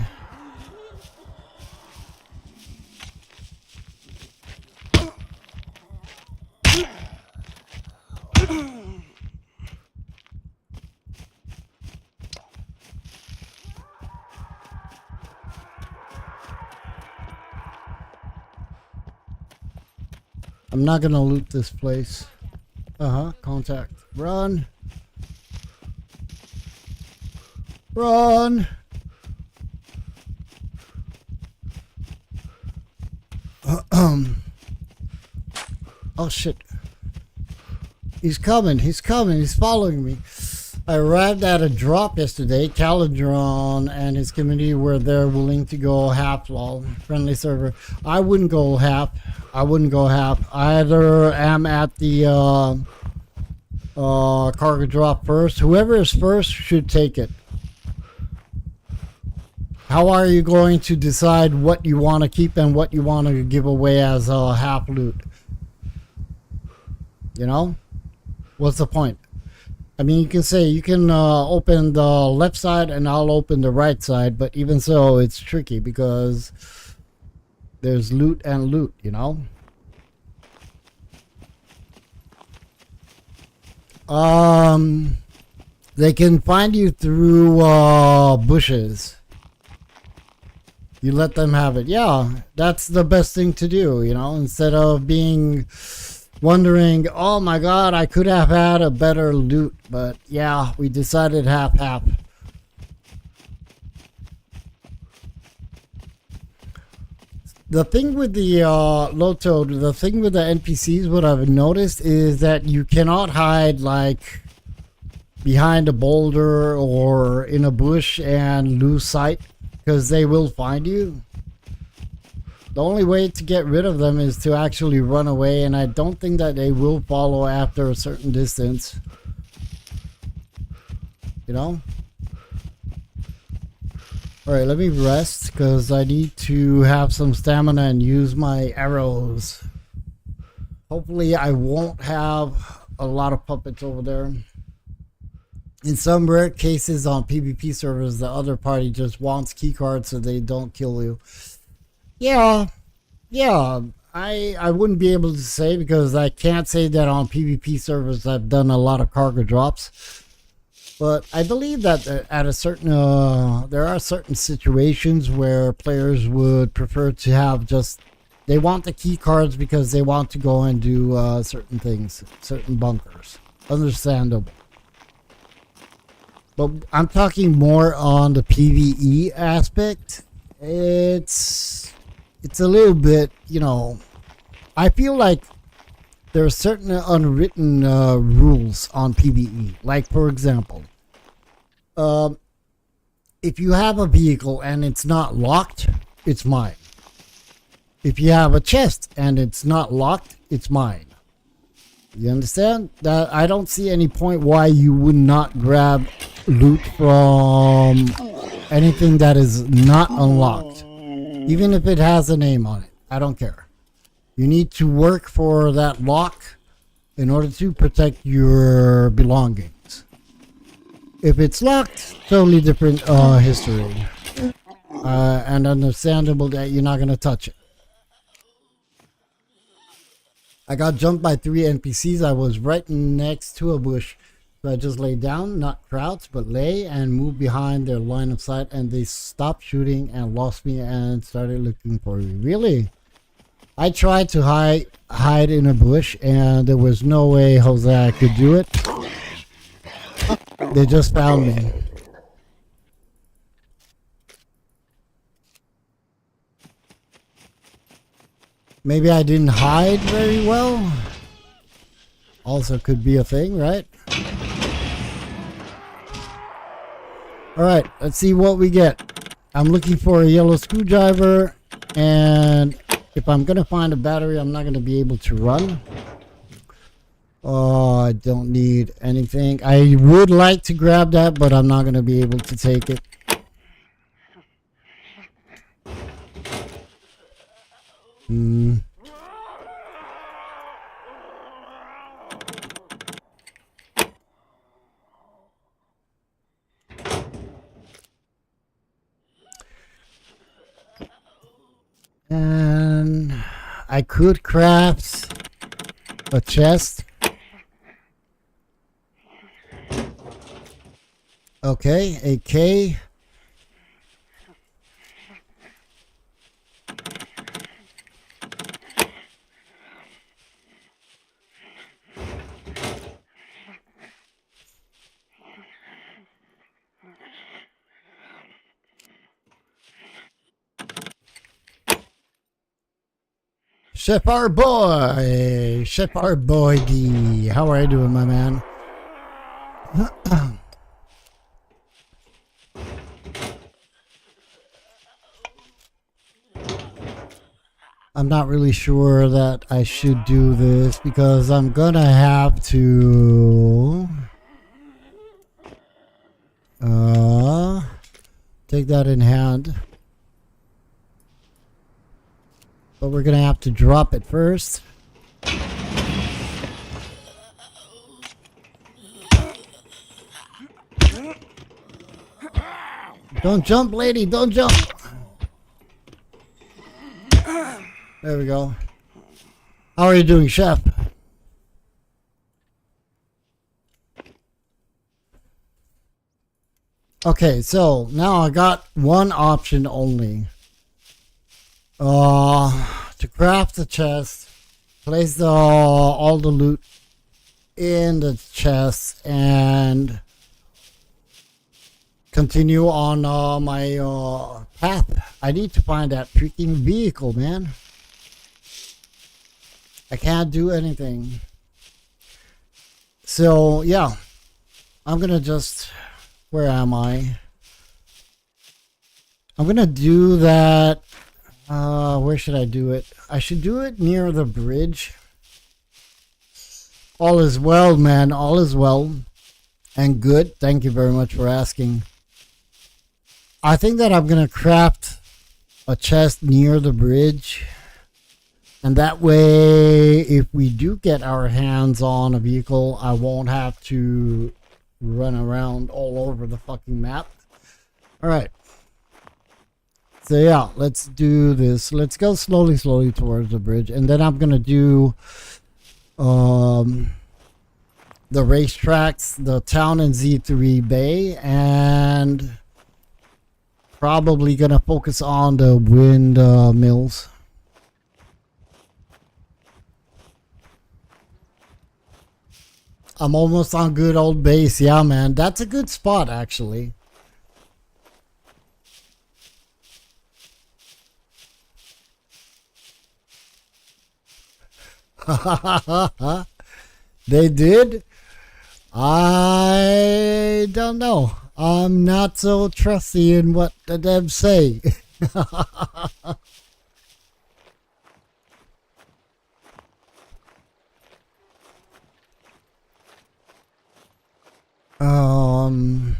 I'm not gonna loot this place. Contact. Run. Run! Oh shit. He's coming, he's following me. I arrived at a drop yesterday. Caladron and his community were there willing to go half lol. Friendly server. I wouldn't go half. Either am at the cargo drop first. Whoever is first should take it. How are you going to decide what you want to keep and what you want to give away as a half loot? You know? What's the point? I mean, you can say you can open the left side and I'll open the right side, but even so, it's tricky because there's loot and loot, you know? They can find you through bushes. You let them have it. Yeah, that's the best thing to do, you know, instead of being wondering, oh my god, I could have had a better loot. But yeah, we decided half. The thing with the Loto, the thing with the NPCs, what I've noticed is that you cannot hide like behind a boulder or in a bush and lose sight. Because they will find you. The only way to get rid of them is to actually run away, and I don't think that they will follow after a certain distance. You know? Alright, let me rest because I need to have some stamina and use my arrows. Hopefully I won't have a lot of puppets over there. In some rare cases on PvP servers, the other party just wants keycards so they don't kill you. Yeah, I wouldn't be able to say because I can't say that on PvP servers I've done a lot of cargo drops. But I believe that at a certain, there are certain situations where players would prefer to have just, they want the keycards because they want to go and do certain things, certain bunkers. understandable. But I'm talking more on the PvE aspect. It's a little bit, you know, I feel like there are certain unwritten rules on PvE. Like, for example, if you have a vehicle and it's not locked, it's mine. If you have a chest and it's not locked, it's mine. You understand? That I don't see any point why you would not grab loot from anything that is not unlocked. Even if it has a name on it. I don't care. You need to work for that lock in order to protect your belongings. If it's locked, totally different history. And understandable that you're not going to touch it. I got jumped by 3 NPCs. I was right next to a bush. So I just lay down, not crouch, but lay and move behind their line of sight. And they stopped shooting and lost me and started looking for me. Really? I tried to hide in a bush and there was no way, Jose, I could do it. They just found me. Maybe I didn't hide very well. Also could be a thing, right? Alright, let's see what we get. I'm looking for a yellow screwdriver, and if I'm gonna find a battery, I'm not gonna be able to run. Oh, I don't need anything. I would like to grab that, but I'm not gonna be able to take it. And I could craft a chest. Okay, a K. Chef our boy D. How are you doing, my man? I'm not really sure that I should do this because I'm gonna have to take that in hand. But we're gonna have to drop it first. Don't jump, lady, don't jump. There we go. How are you doing, chef? Okay, so now I got one option only. To craft the chest, place all the loot in the chest, and continue on my path. I need to find that freaking vehicle, man. I can't do anything. So, yeah. I'm gonna just... Where am I? I'm gonna do that... where should I do it? I should do it near the bridge. All is well, man. All is well. And good. Thank you very much for asking. I think that I'm going to craft a chest near the bridge. And that way, if we do get our hands on a vehicle, I won't have to run around all over the fucking map. Alright. So yeah, let's do this. Let's go slowly towards the bridge. And then I'm going to do the racetracks, the town in Z3 Bay, and probably going to focus on the wind mills. I'm almost on good old base. Yeah, man. That's a good spot, actually. They did? I don't know. I'm not so trusty in what the devs say. um...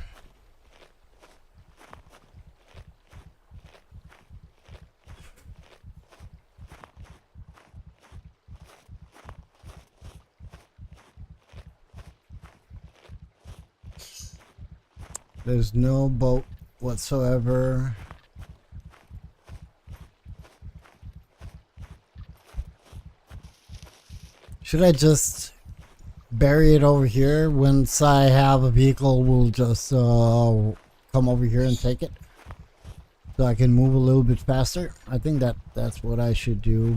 There's no boat whatsoever. Should I just bury it over here? Once I have a vehicle, we'll just come over here and take it. So I can move a little bit faster. I think that's what I should do.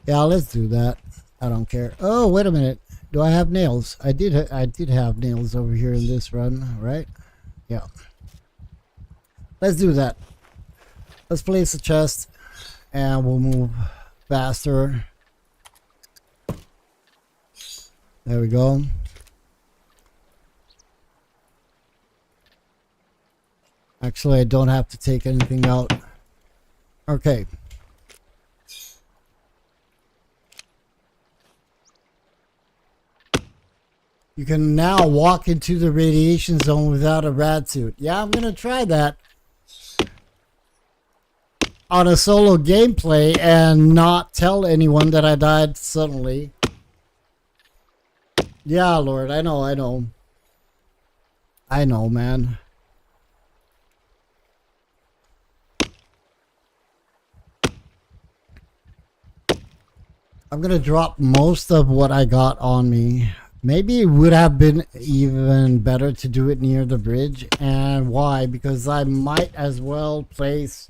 Yeah, let's do that. I don't care. Oh, wait a minute. Do I have nails? I did have nails over here in this run, right? Yeah. Let's do that. Let's place a chest and we'll move faster. There we go. Actually, I don't have to take anything out. Okay. You can now walk into the radiation zone without a rad suit. Yeah, I'm going to try that on a solo gameplay and not tell anyone that I died suddenly. Yeah, Lord, I know. I know, man. I'm going to drop most of what I got on me. Maybe it would have been even better to do it near the bridge. And why? Because I might as well place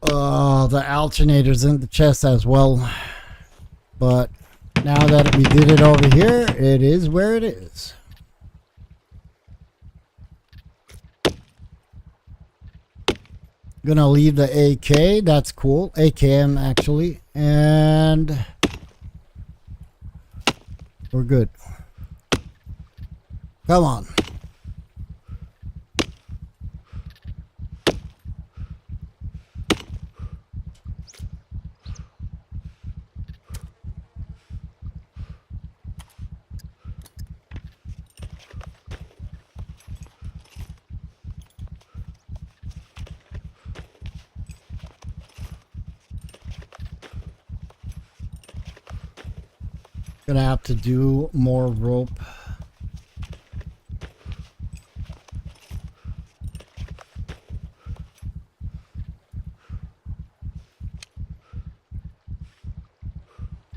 the alternators in the chest as well. But now that we did it over here, it is where it is. Gonna leave the AK. That's cool. AKM actually. And we're good. Come on. Gonna have to do more rope.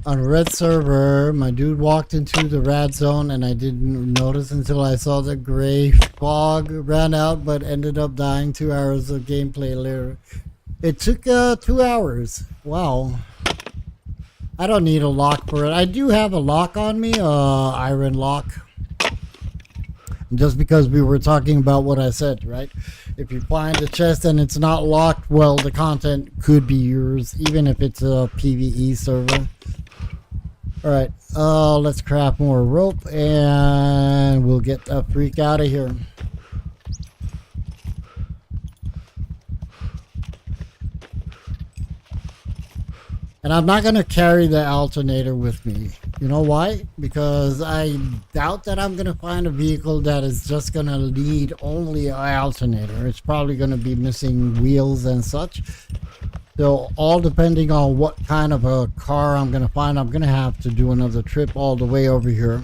On red server, my dude walked into the rad zone and I didn't notice until I saw the gray fog ran out, but ended up dying 2 hours of gameplay later. It took 2 hours. Wow. I don't need a lock for it. I do have a lock on me, iron lock. Just because we were talking about what I said, right? If you find a chest and it's not locked, well, the content could be yours, even if it's a PvE server. Alright, let's craft more rope and we'll get the freak out of here. And I'm not going to carry the alternator with me. You know why? Because I doubt that I'm going to find a vehicle that is just going to need only an alternator. It's probably going to be missing wheels and such. So all depending on what kind of a car I'm going to find, I'm going to have to do another trip all the way over here.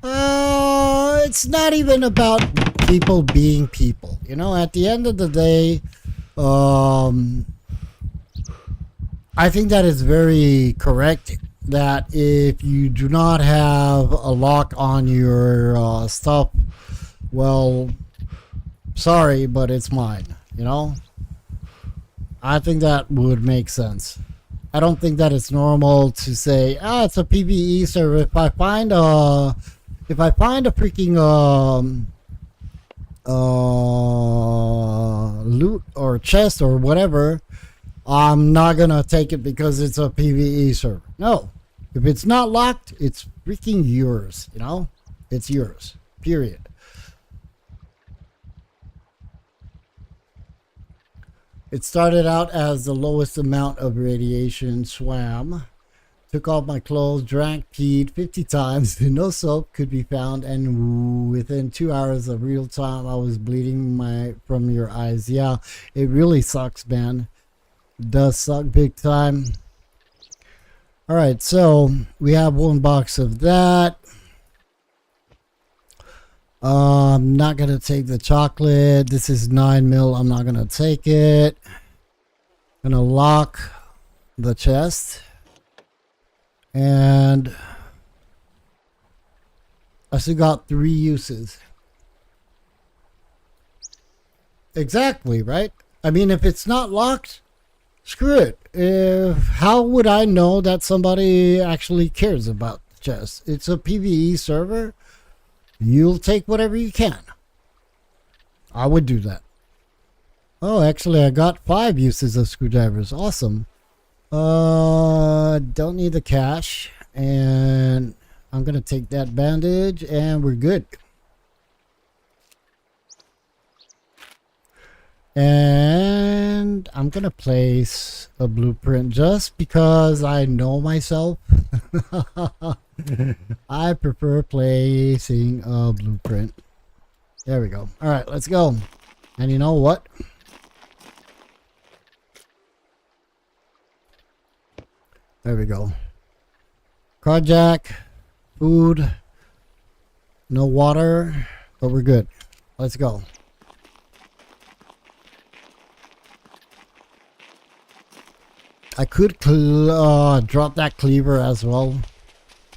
It's not even about people being people. You know, at the end of the day, I think that is very correct that if you do not have a lock on your stuff, well, sorry, but it's mine, you know? I think that would make sense. I don't think that it's normal to say, ah, it's a PvE server. If I find a freaking loot or chest or whatever, I'm not gonna take it because it's a PvE server. No, if it's not locked, it's freaking yours. You know, it's yours. Period. It started out as the lowest amount of radiation. Swam, took off my clothes, drank, peed 50 times. No soap could be found, and within 2 hours of real time, I was bleeding from your eyes. Yeah, it really sucks, man. It does suck big time. All right, so we have 1 box of that. I'm not gonna take the chocolate. This is 9 mil. I'm not gonna take it. Gonna lock the chest, and I still got 3 uses. Exactly, right? I mean, if it's not locked, screw it. How would I know that somebody actually cares about the chest? It's a PvE server. You'll take whatever you can. I would do that. Oh, actually, I got 5 uses of screwdrivers. Awesome. Don't need the cash. And I'm going to take that bandage, and we're good. And I'm going to place a blueprint just because I know myself. I prefer placing a blueprint. There we go. All right, let's go. And you know what? There we go. Car jack, food, no water, but we're good. Let's go. I could drop that cleaver as well.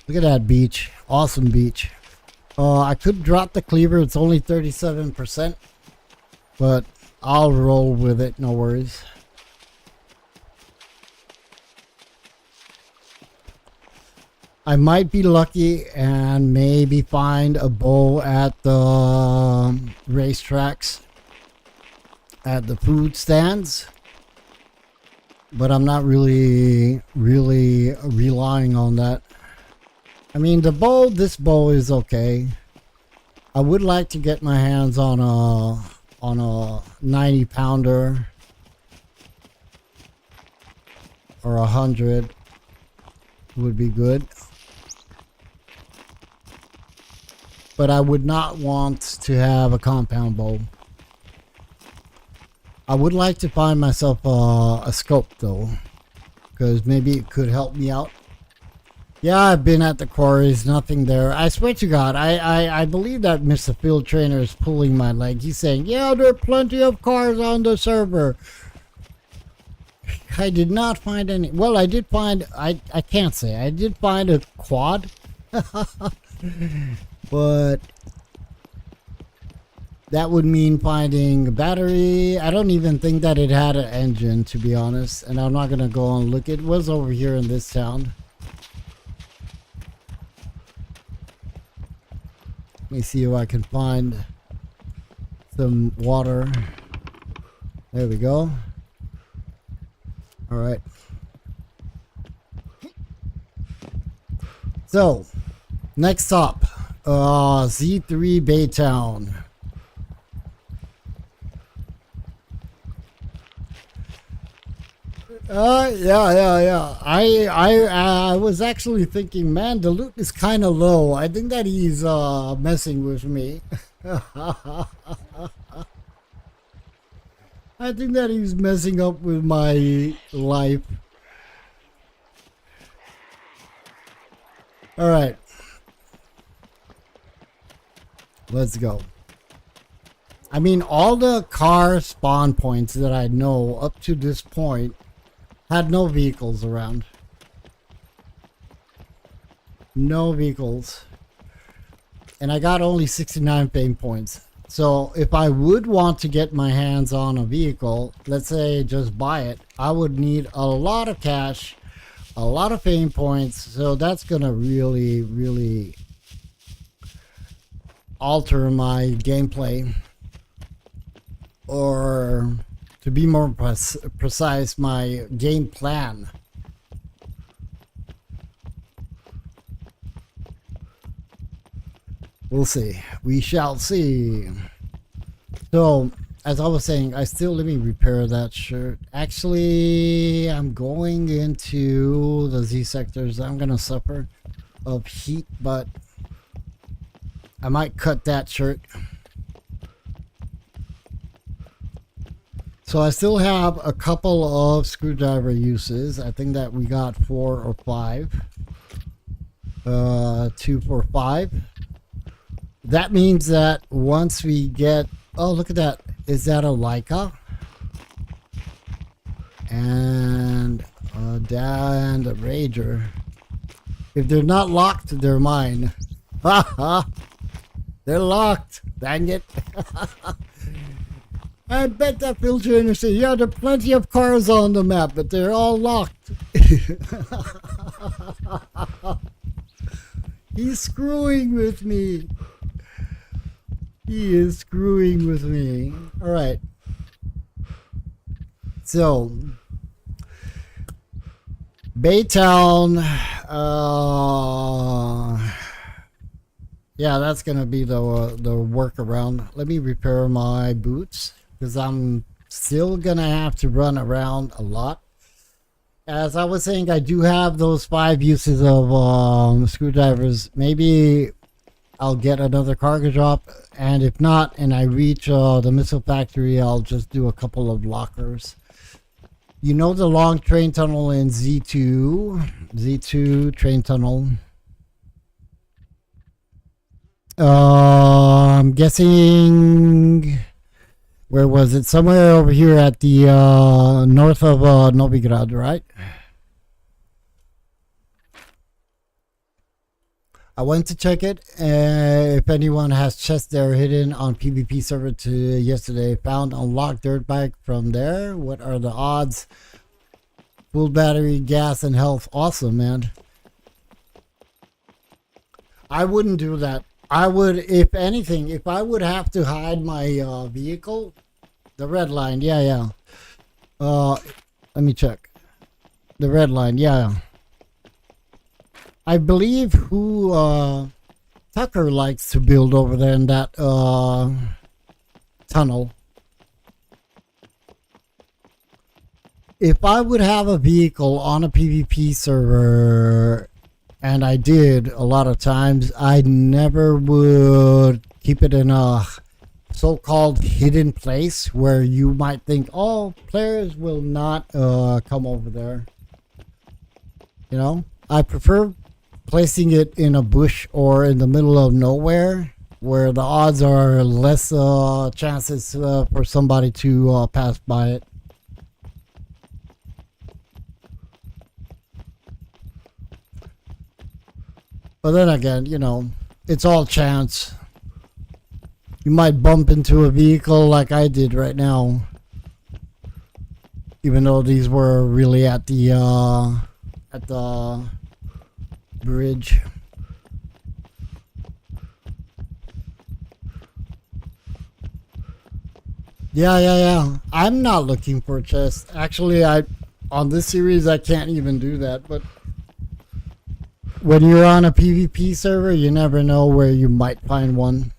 Look at that beach. Awesome beach. I could drop the cleaver. It's only 37%. But I'll roll with it. No worries. I might be lucky and maybe find a bow at the racetracks. At the food stands. But I'm not really relying on that. I mean, this bow is okay. I would like to get my hands on a 90 pounder or 100 would be good. But I would not want to have a compound bow. I would like to find myself a scope though, because maybe it could help me out. Yeah, I've been at the quarries, nothing there. I swear to God, I believe that Mr. Field Trainer is pulling my leg. He's saying, yeah, there are plenty of cars on the server. I did not find any. Well, I did find, I can't say. I did find a quad. But that would mean finding a battery. I don't even think that it had an engine, to be honest. And I'm not going to go and look. It was over here in this town. Let me see if I can find some water. There we go. All right. So, next stop. Z3 Baytown. Yeah. I was actually thinking, man, the loot is kind of low. I think that he's messing with me. I think that he's messing up with my life. All right. Let's go. I mean, all the car spawn points that I know up to this point had no vehicles around. No vehicles. And I got only 69 fame points. So if I would want to get my hands on a vehicle, let's say just buy it, I would need a lot of cash a lot of fame points, so that's gonna really alter my gameplay, or to be more precise, my game plan. We'll see. We shall see. So, as I was saying, let me repair that shirt. Actually, I'm going into the Z sectors. I'm going to suffer of heat, but I might cut that shirt. So I still have a couple of screwdriver uses. I think that we got 4 or 5. 2, 4, 5. That means that once we get... Oh, look at that. Is that a Leica? And a Rager. If they're not locked, they're mine. Haha. They're locked. Dang it. I bet that filter in say, yeah, there are plenty of cars on the map, but they're all locked. He's screwing with me. He is screwing with me. All right. So, Baytown. Yeah, that's gonna be the workaround. Let me repair my boots because I'm still gonna have to run around a lot. As I was saying, I do have those 5 uses of screwdrivers. Maybe I'll get another cargo drop, and if not, and I reach the missile factory, I'll just do a couple of lockers. You know the long train tunnel in Z2 train tunnel. I'm guessing, where was it? Somewhere over here at the north of Novigrad, right? I went to check it. If anyone has chests there hidden on PvP server to yesterday, found unlocked dirt bike from there. What are the odds? Full battery, gas, and health. Awesome, man. I wouldn't do that. I would, if anything, if I would have to hide my vehicle, the red line, yeah. Let me check. The red line, yeah. I believe who Tucker likes to build over there in that tunnel. If I would have a vehicle on a PvP server, and I did a lot of times, I never would keep it in a so-called hidden place where you might think, oh, players will not come over there. You know, I prefer placing it in a bush or in the middle of nowhere where the odds are less chances for somebody to pass by it. But then again, you know, it's all chance. You might bump into a vehicle like I did right now. Even though these were really at the bridge. Yeah. I'm not looking for a chest. Actually, on this series I can't even do that, but when you're on a PvP server, you never know where you might find one.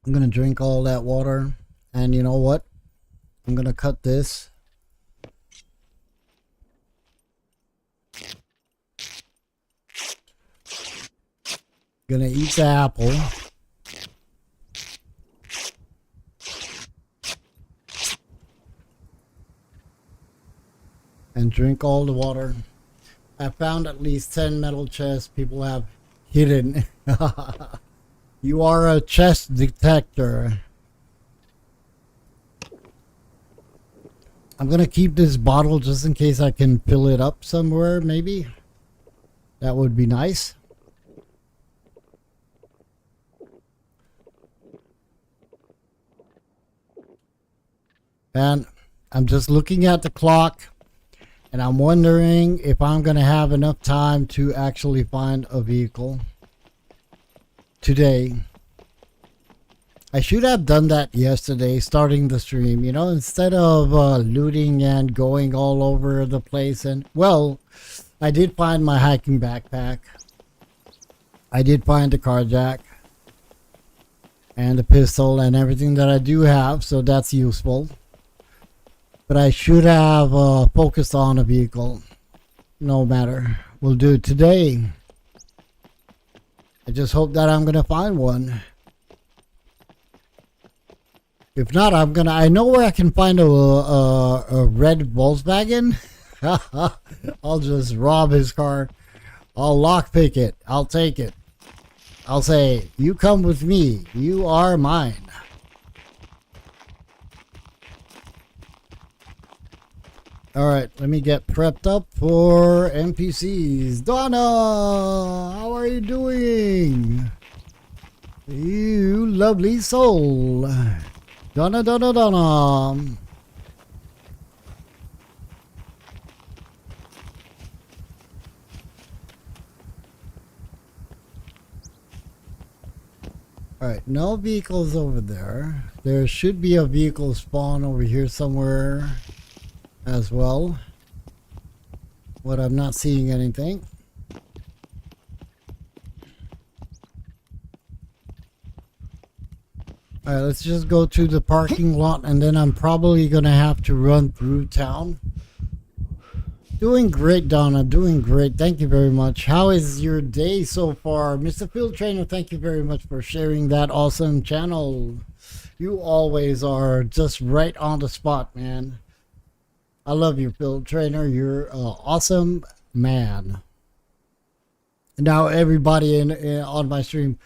I'm gonna drink all that water, and you know what? I'm gonna cut this. Gonna eat the apple. And drink all the water. I found at least 10 metal chests people have hidden. You are a chest detector. I'm gonna keep this bottle just in case I can fill it up somewhere, maybe. That would be nice. And I'm just looking at the clock, and I'm wondering if I'm gonna have enough time to actually find a vehicle today. I should have done that yesterday, starting the stream, you know, instead of looting and going all over the place. And, well, I did find my hiking backpack. I did find the car jack and the pistol and everything that I do have, so that's useful. But I should have focused on a vehicle. No matter. We'll do it today. I just hope that I'm going to find one. If not, I know where I can find a red Volkswagen. I'll just rob his car. I'll lockpick it. I'll take it. I'll say, you come with me. You are mine. Alright, let me get prepped up for NPCs. Donna! How are you doing? You lovely soul. Donna. Alright, no vehicles over there. There should be a vehicle spawn over here somewhere as well. But I'm not seeing anything. Alright, let's just go to the parking lot, and then I'm probably gonna have to run through town. Doing great, Donna. Doing great. Thank you very much. How is your day so far? Mr. Field Trainer, thank you very much for sharing that awesome channel. You always are just right on the spot, man. I love you, Field Trainer. You're an awesome man. Now everybody on my stream,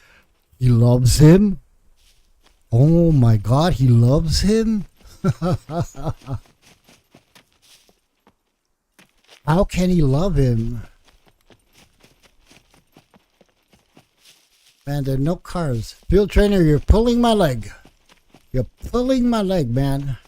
he loves him. Oh my God, he loves him? How can he love him? Man, there are no cars. Field Trainer, you're pulling my leg. You're pulling my leg, man.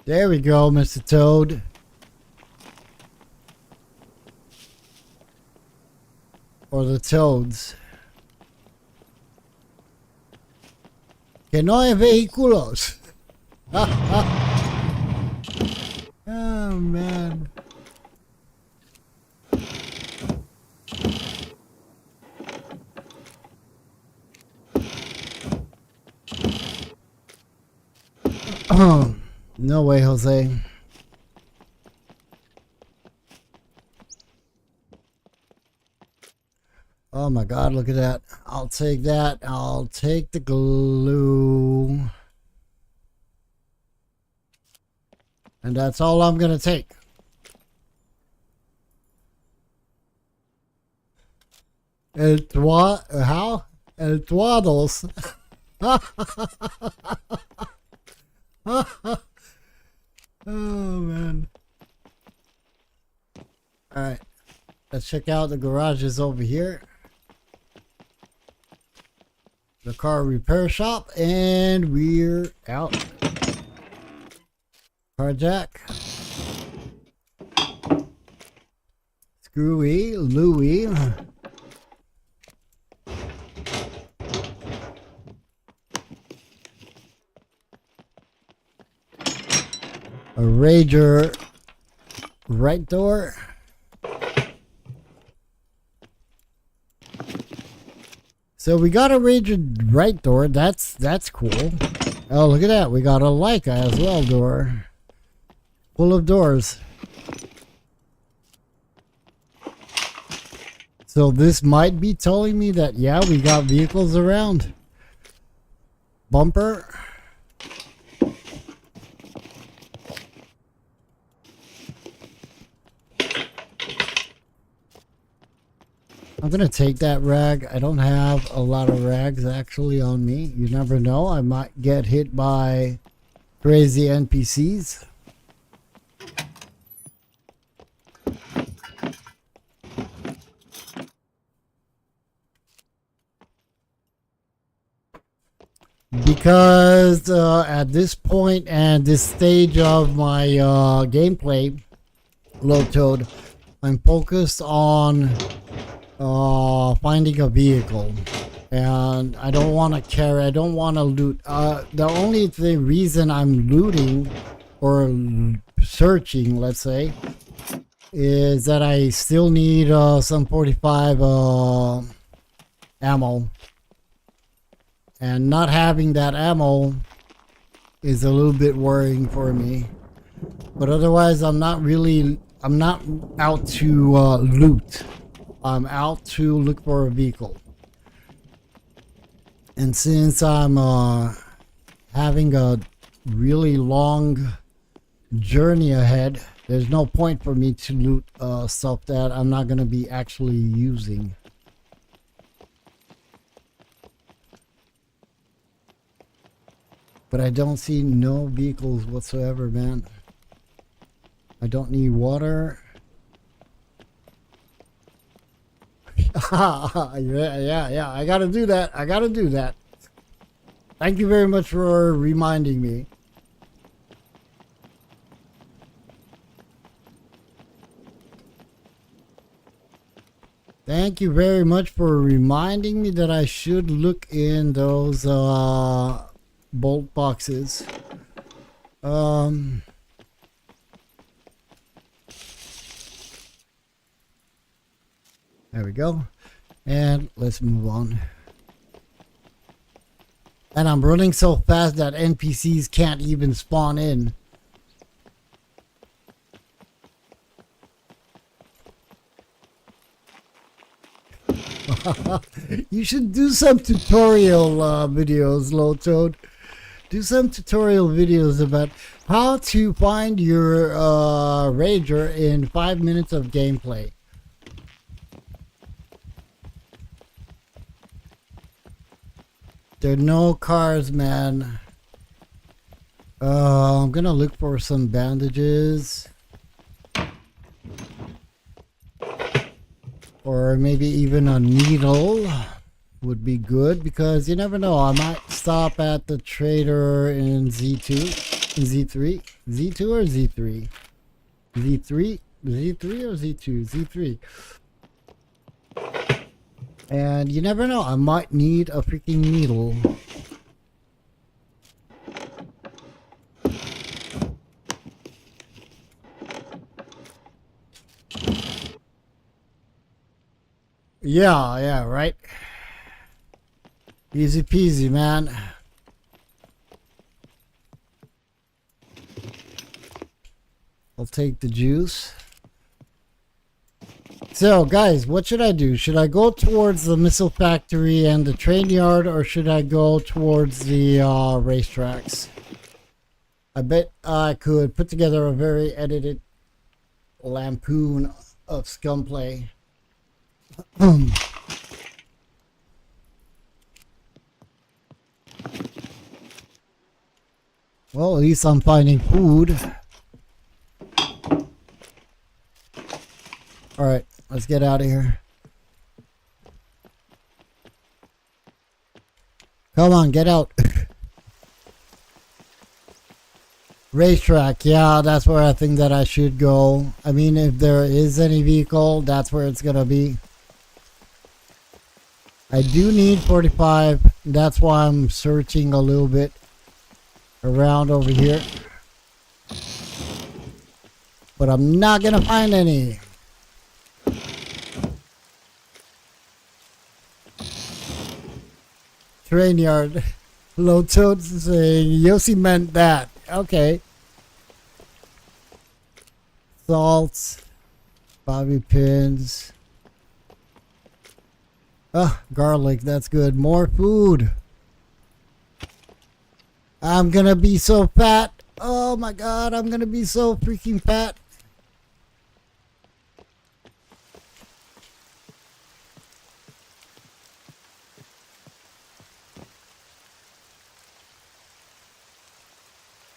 There we go, Mr. Toad. Or the Toads. Que no hay vehículos. Oh, man. No way, Jose. Oh my God, look at that. I'll take that. I'll take the glue. And that's all I'm going to take. How? El Tuados. Oh man. Alright. Let's check out the garages over here. The car repair shop, and we're out. Car jack. Screwy, Louie. A Rager right door. So we got a Rager right door. That's cool. Oh, look at that. We got a Leica as well door. Full of doors. So this might be telling me that, yeah, we got vehicles around. bumper. I'm gonna take that rag. I don't have a lot of rags actually on me. You never know. I might get hit by crazy NPCs. Because at this point and this stage of my gameplay, Low Toad, I'm focused on finding a vehicle, and I don't want to carry. I don't want to loot. The only reason I'm looting or searching, let's say, is that I still need some 45 ammo, and not having that ammo is a little bit worrying for me. But otherwise, I'm not out to loot. I'm out to look for a vehicle. And since I'm having a really long journey ahead, there's no point for me to loot stuff that I'm not going to be actually using. But I don't see no vehicles whatsoever, man. I don't need water. Yeah, I gotta do that. Thank you very much for reminding me. Thank you very much for reminding me that I should look in those bolt boxes. There we go. And let's move on. And I'm running so fast that NPCs can't even spawn in. You should do some tutorial videos, Low Toad. Do some tutorial videos about how to find your Rager in 5 minutes of gameplay. There are no cars, man. I'm gonna look for some bandages. Or maybe even a needle would be good, because you never know. I might stop at the trader in Z2, Z3, Z2 or Z3, Z3, Z3 or Z2, Z3. And you never know, I might need a freaking needle. Yeah, right. Easy peasy, man. I'll take the juice. So, guys, what should I do? Should I go towards the missile factory and the train yard, or should I go towards the racetracks? I bet I could put together a very edited lampoon of scum play. Well, at least I'm finding food. Alright, let's get out of here. Come on, get out. Racetrack, yeah, that's where I think that I should go. I mean, if there is any vehicle, that's where it's gonna be. I do need 45. That's why I'm searching a little bit around over here. But I'm not gonna find any. Train yard. Low Toad saying Yossi meant that. Okay. Salts. Bobby pins. Ah, garlic. That's good. More food. I'm gonna be so fat. Oh my god, I'm gonna be so freaking fat.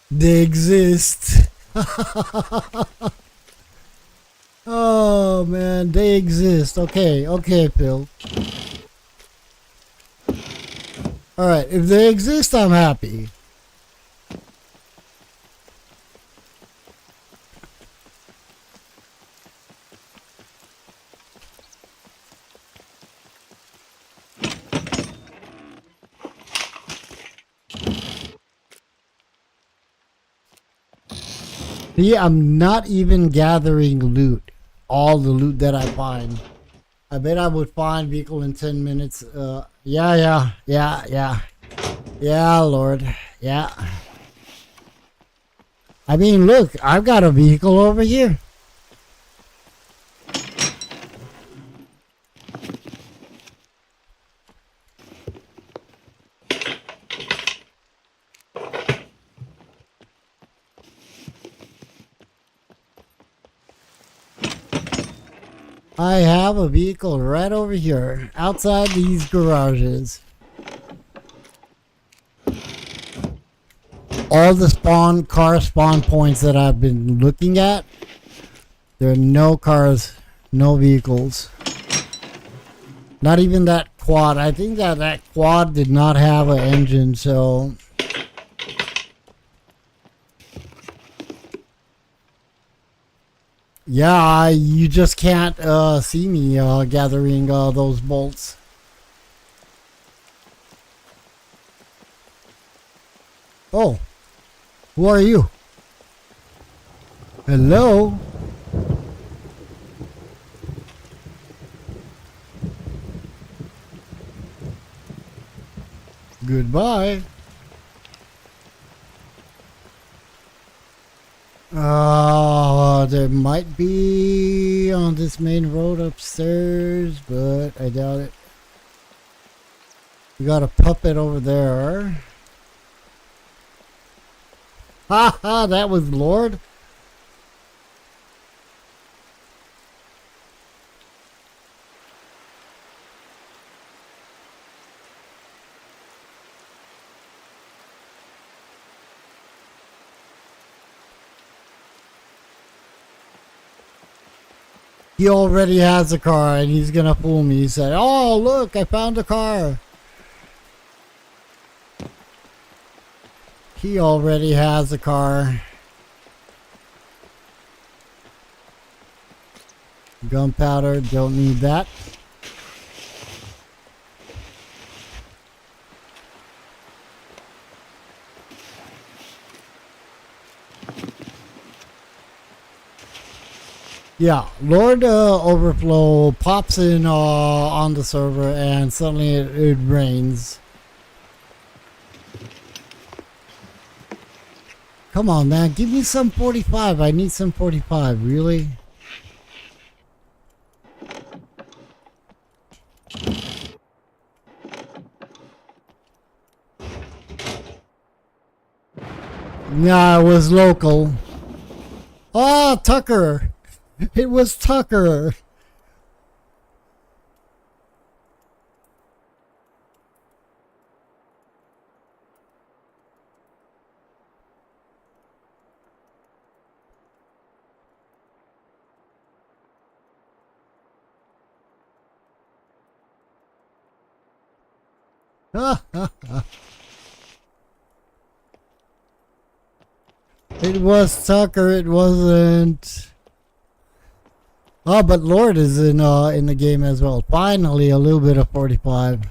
They exist. Oh man, they exist. Okay, okay, Phil. Alright, if they exist, I'm happy. See, I'm not even gathering loot. All the loot that I find. I bet I would find vehicle in 10 minutes. Yeah, Lord. Yeah. I mean, look, I've got a vehicle over here. I have a vehicle right over here, outside these garages. All the car spawn points that I've been looking at, there are no cars, no vehicles. Not even that quad. I think that quad did not have an engine, so... Yeah, you just can't see me gathering those bolts. Oh, who are you? Hello? Goodbye. There might be on this main road upstairs, but I doubt it. We got a puppet over there. Ha ha, that was Lord. He already has a car and he's gonna fool me. He said, oh look, I found a car. He already has a car. Gunpowder, don't need that. Yeah, Lord Overflow pops in on the server and suddenly it rains. Come on, man, give me some 45. I need some 45, really? Nah, it was local. Oh, Tucker. It was Tucker. It was Tucker, it wasn't. Oh, but Lord is in the game as well. Finally, a little bit of 45.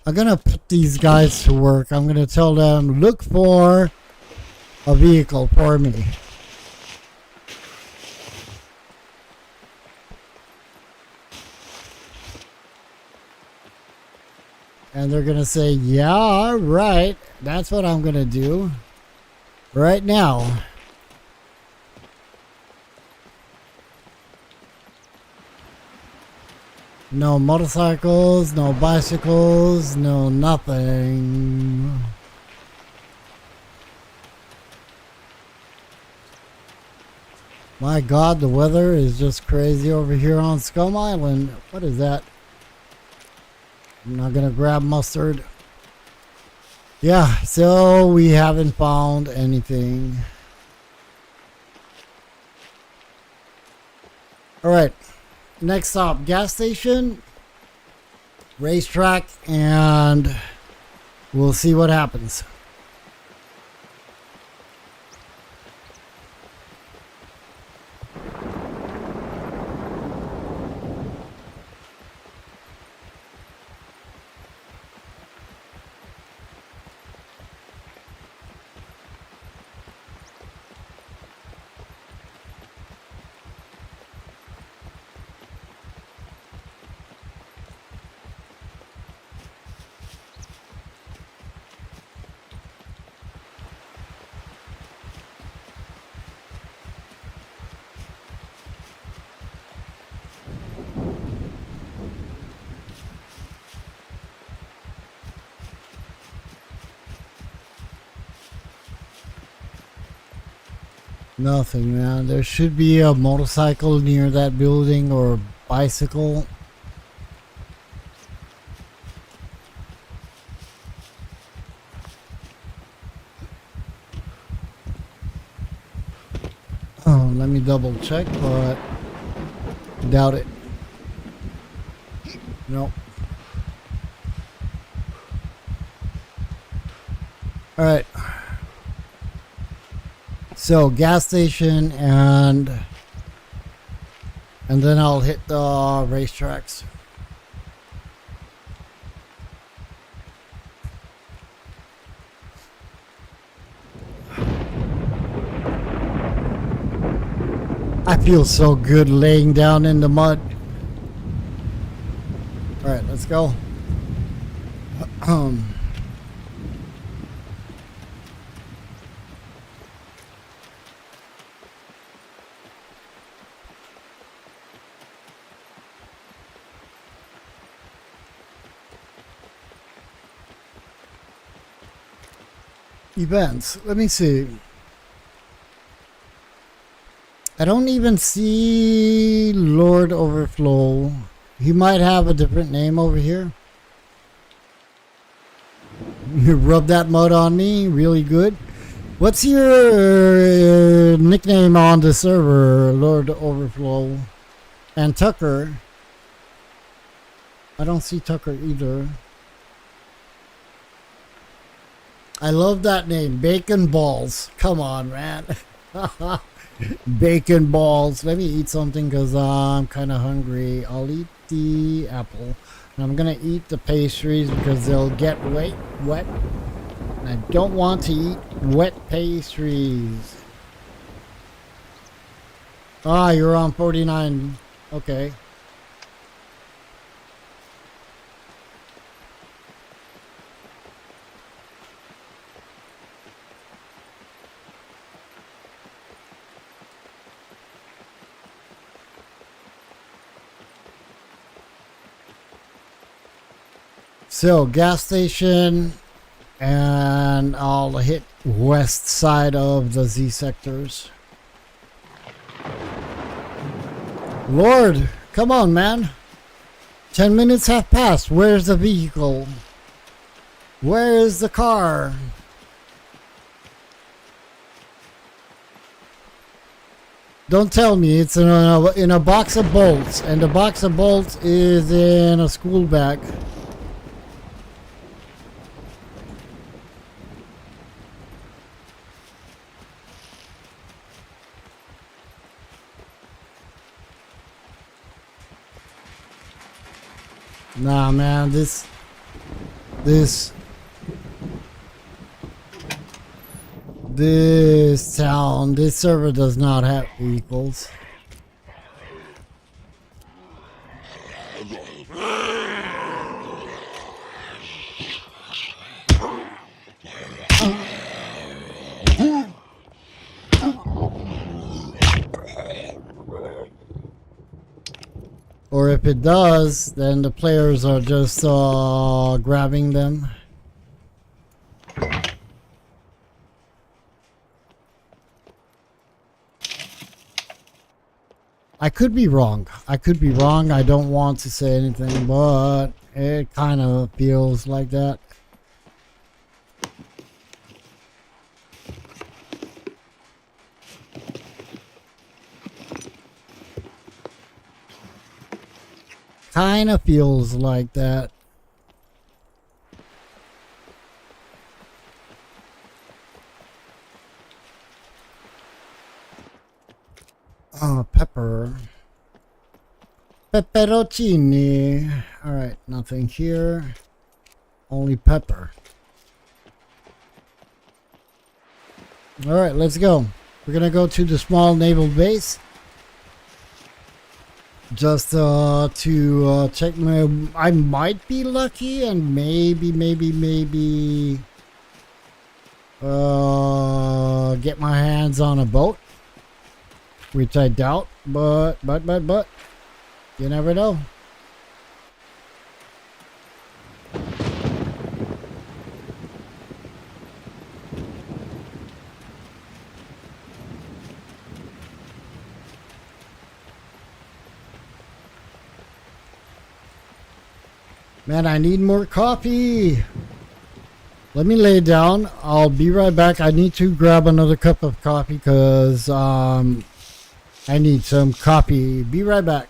I'm gonna put these guys to work. I'm gonna tell them, look for a vehicle for me. And they're gonna say, yeah, all right. That's what I'm gonna do right now. No motorcycles, no bicycles, no nothing. My God, the weather is just crazy over here on SCUM Island. What is that? I'm not gonna grab mustard. Yeah, so we haven't found anything. Alright, next stop, gas station, racetrack, and we'll see what happens. Nothing, man. There should be a motorcycle near that building or a bicycle. Oh, let me double check, but doubt it. Nope. Alright. So gas station and then I'll hit the racetracks. I feel so good laying down in the mud. All right, let's go. Events. Let me see. I don't even see Lord Overflow. He might have a different name over here. You rub that mud on me. Really good. What's your nickname on the server, Lord Overflow? And Tucker. I don't see Tucker either. I love that name, Bacon Balls. Come on, man. Bacon Balls. Let me eat something because I'm kind of hungry. I'll eat the apple. And I'm going to eat the pastries because they'll get wet. And I don't want to eat wet pastries. Ah, you're on 49. Okay. So gas station, and I'll hit west side of the Z sectors. Lord, come on, man. 10 minutes have passed. Where's the vehicle? Where is the car? Don't tell me it's in a box of bolts, and the box of bolts is in a school bag. Nah, man, this town, this server does not have vehicles. Or if it does, then the players are just grabbing them. I could be wrong. I could be wrong. I don't want to say anything, but it kind of feels like that. Kind of feels like that. Oh, pepper. Pepperoncini. Alright, nothing here. Only pepper. Alright, let's go. We're gonna go to the small naval base. Just to check my... I might be lucky and maybe get my hands on a boat. Which I doubt, but, you never know. Man, I need more coffee. Let me lay down. I'll be right back. I need to grab another cup of coffee because, I need some coffee. Be right back.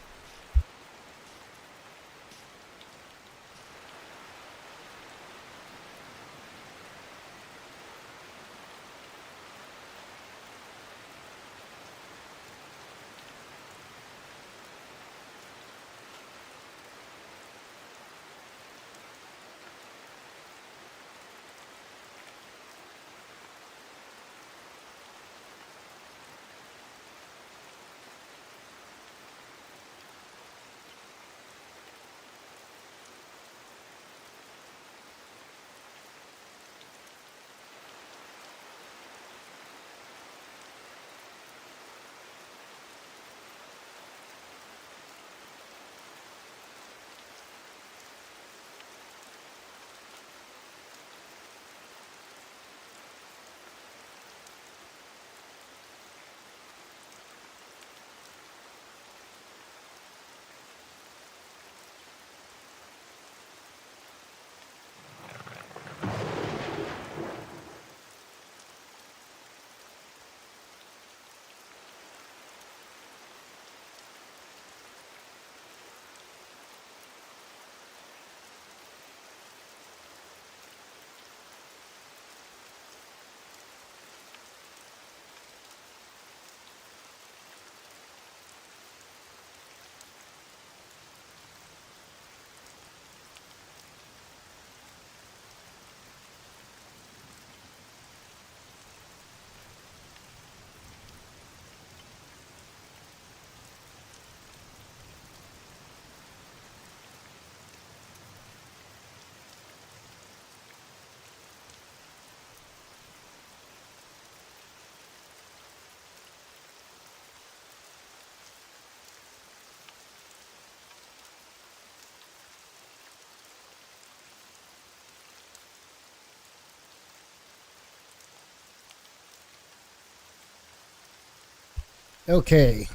Okay.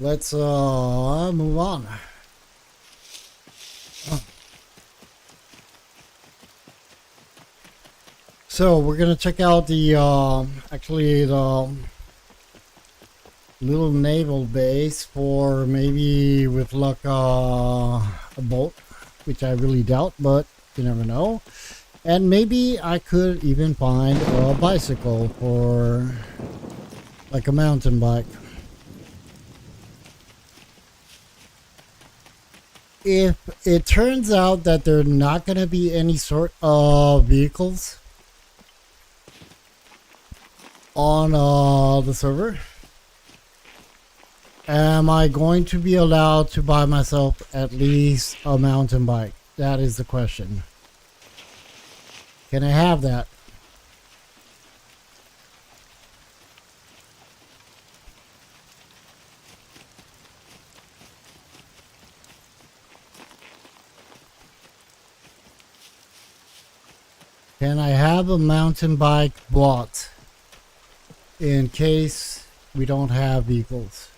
Let's move on. So we're gonna check out the actually the little naval base for maybe with luck a boat, which I really doubt, but you never know. And maybe I could even find a bicycle for like a mountain bike. If it turns out that there are not going to be any sort of vehicles on the server, am I going to be allowed to buy myself at least a mountain bike? That is the question. Can I have that? have a mountain bike bought in case we don't have vehicles.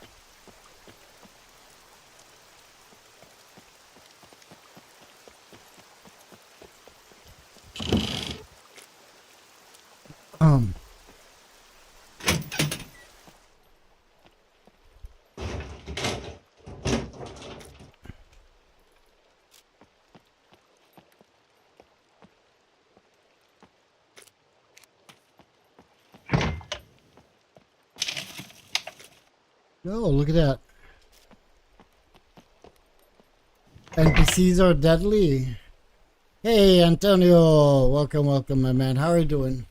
Oh, look at that. NPCs are deadly. Hey, Antonio. Welcome, welcome, my man. How are you doing?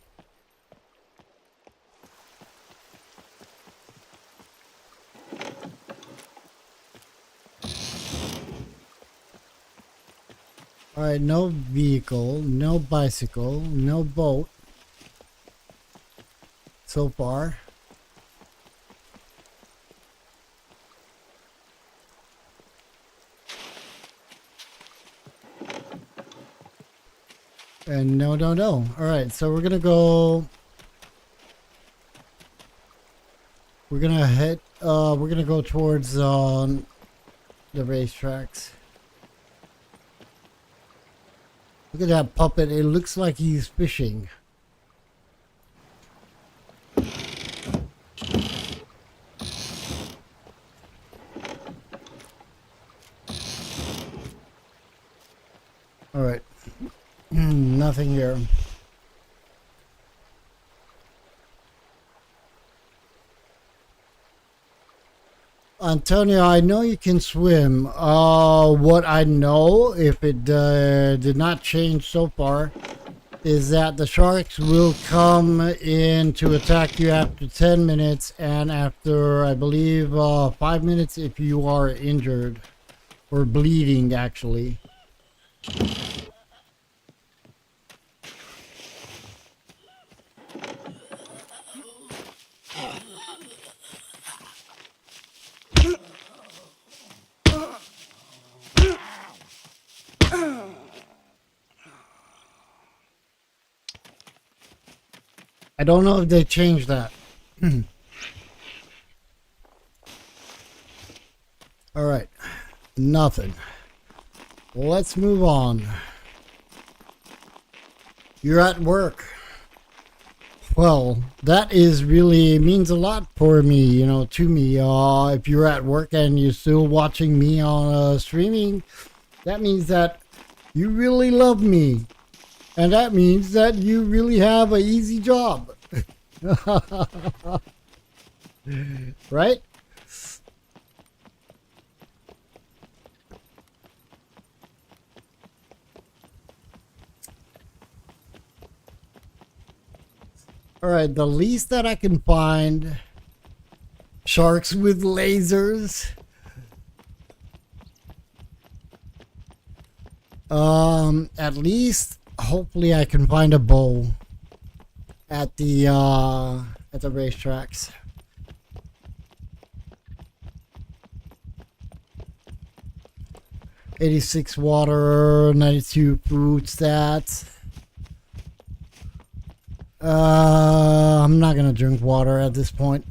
Alright, no vehicle, no bicycle, no boat. So far. And no. Alright, so we're gonna go. We're gonna go towards the racetracks. Look at that puppet. It looks like he's fishing. Alright. Nothing here. Antonio, I know you can swim. What I know, if it did not change so far, is that the sharks will come in to attack you after 10 minutes and after, I believe, 5 minutes if you are injured or bleeding, actually. I don't know if they changed that. All right. Nothing. Let's move on. You're at work. Well, that is really means a lot for me, you know, to me. If you're at work and you're still watching me on streaming, that means that you really love me. And that means that you really have an easy job. Right? Alright, the least that I can find, sharks with lasers. At least hopefully I can find a bow at the racetracks. '86 water, 92 food stats. I'm not gonna drink water at this point.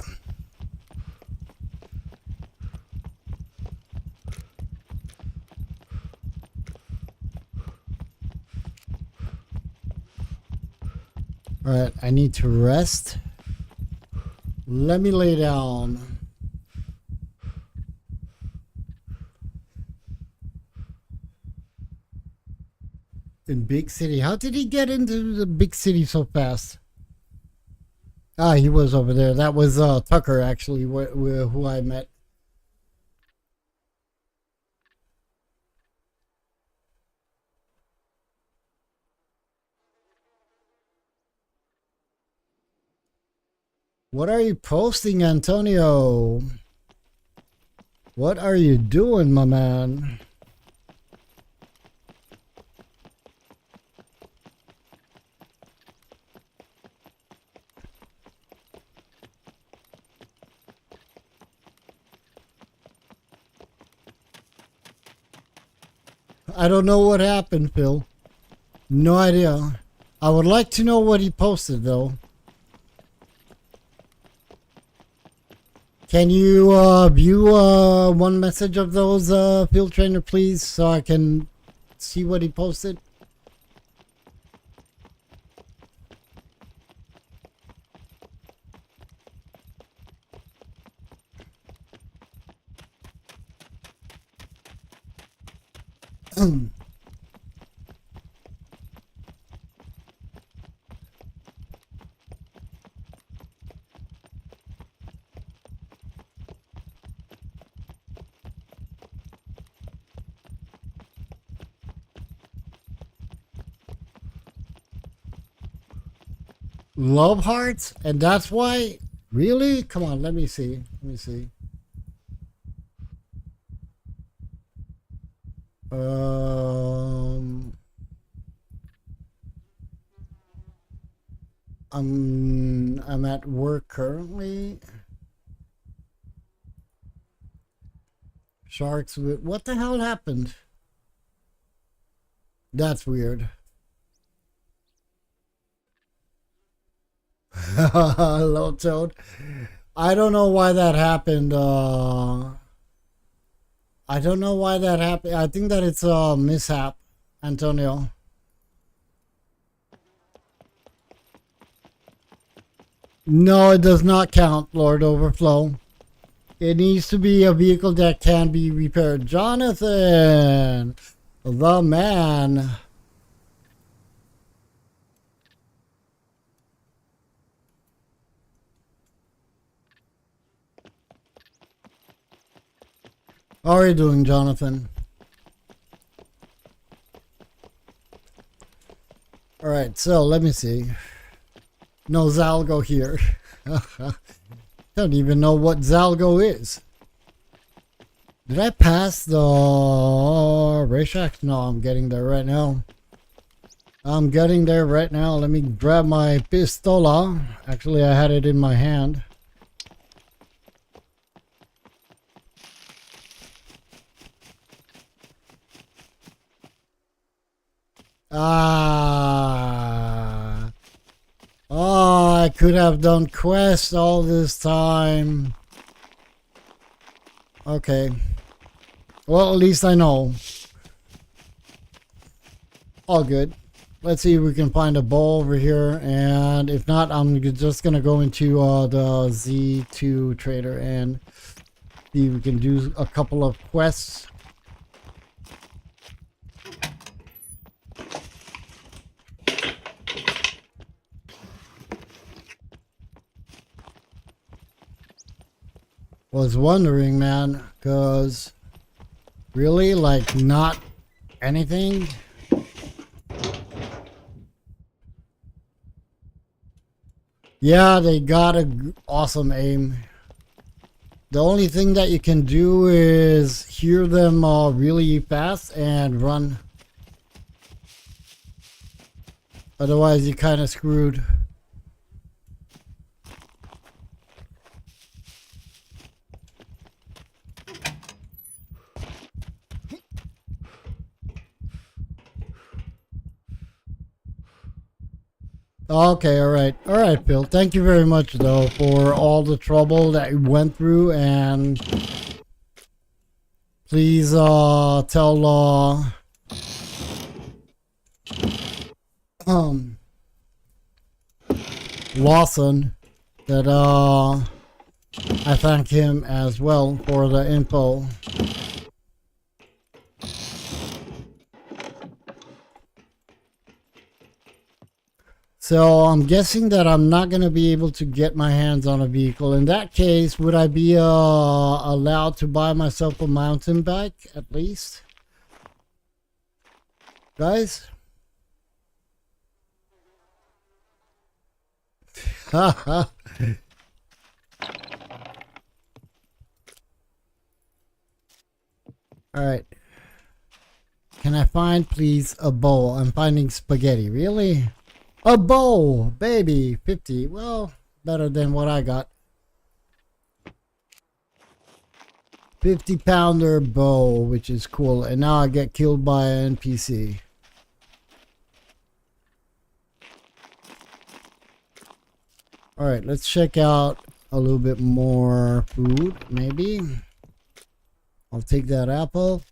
Alright, I need to rest. Let me lay down. In big city. How did he get into the big city so fast? Ah, he was over there. That was Tucker, actually, who I met. What are you posting, Antonio? What are you doing, my man? I don't know what happened, Phil. No idea. I would like to know what he posted though. Can you view one message of those, field trainer, please, so I can see what he posted? Love hearts, and that's why. Really? Come on, let me see. Let me see. I'm at work currently. Sharks with what the hell happened? That's weird. Hello, Toad. I don't know why that happened. I don't know why that happened. I think that it's a mishap, Antonio. No, it does not count, Lord Overflow. It needs to be a vehicle that can be repaired. Jonathan, the man. How are you doing, Jonathan? All right, so let me see. No Zalgo here. Don't even know what Zalgo is. Did I pass the racetrack? No, I'm getting there right now. I'm getting there right now. Let me grab my pistola. Actually, I had it in my hand. Oh, I could have done quests all this time. Okay. Well, at least I know. All good. Let's see if we can find a bowl over here. And if not, I'm just going to go into the Z2 trader and see if we can do a couple of quests. Was wondering, man, because really, like, not anything. Yeah, they got a awesome aim. The only thing that you can do is hear them really fast and run. Otherwise, you're kind of screwed. Okay, all right, Phil. Thank you very much, though, for all the trouble that you went through, and please tell Lawson that I thank him as well for the info. So I'm guessing that I'm not going to be able to get my hands on a vehicle. In that case, would I be allowed to buy myself a mountain bike at least? Guys? Haha. Alright. Can I find, please, a bowl? I'm finding spaghetti. Really? A bowl, baby, 50. Well, better than what I got. 50-pounder bowl, which is cool. And now I get killed by an NPC. All right, let's check out a little bit more food, maybe. I'll take that apple.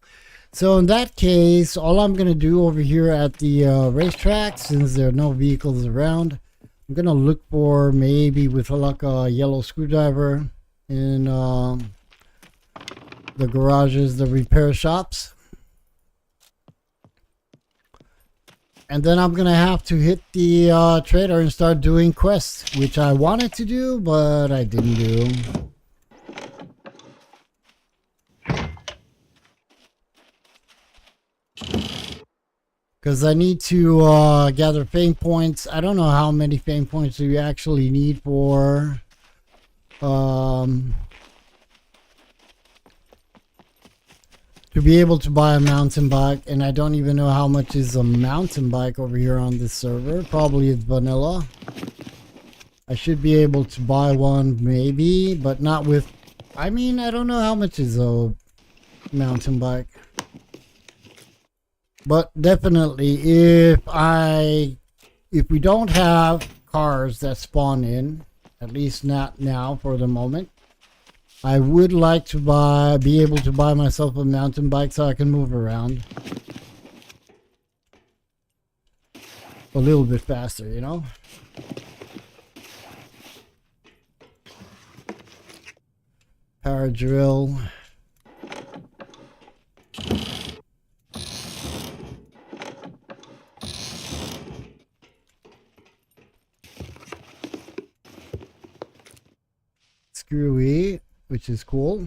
So in that case, all I'm going to do over here at the racetrack, since there are no vehicles around, I'm going to look for maybe with luck a yellow screwdriver in the garages, the repair shops. And then I'm going to have to hit the trader and start doing quests, which I wanted to do, but I didn't do. Because I need to gather fame points. I don't know how many fame points you actually need for to be able to buy a mountain bike, and I don't even know how much is a mountain bike over here on this server. Probably it's vanilla. I should be able to buy one maybe, but not with, I mean, I don't know how much is a mountain bike. But definitely if we don't have cars that spawn in, at least not now for the moment, I would like to be able to buy myself a mountain bike so I can move around a little bit faster, you know? Power drill. Screwy, which is cool.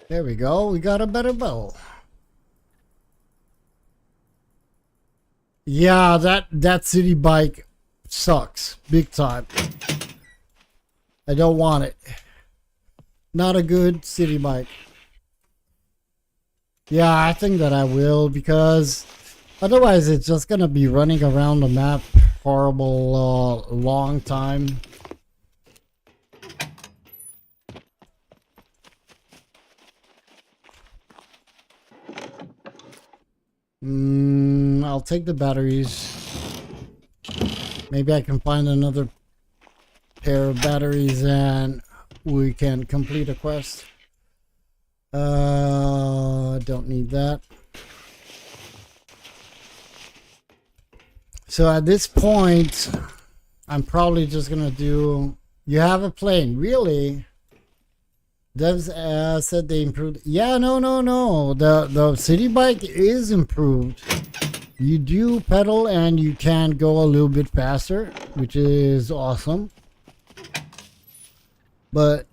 There we go. We got a better bow. Yeah, that city bike sucks big time. I don't want it. Not a good city bike. Yeah, I think that I will, because otherwise it's just gonna be running around the map horrible long time. I'll take the batteries. Maybe I can find another pair of batteries and we can complete a quest. Don't need that. So at this point, I'm probably just gonna do. You have a plane, really? Devs said they improved. Yeah, no. The city bike is improved. You do pedal and you can go a little bit faster, which is awesome. But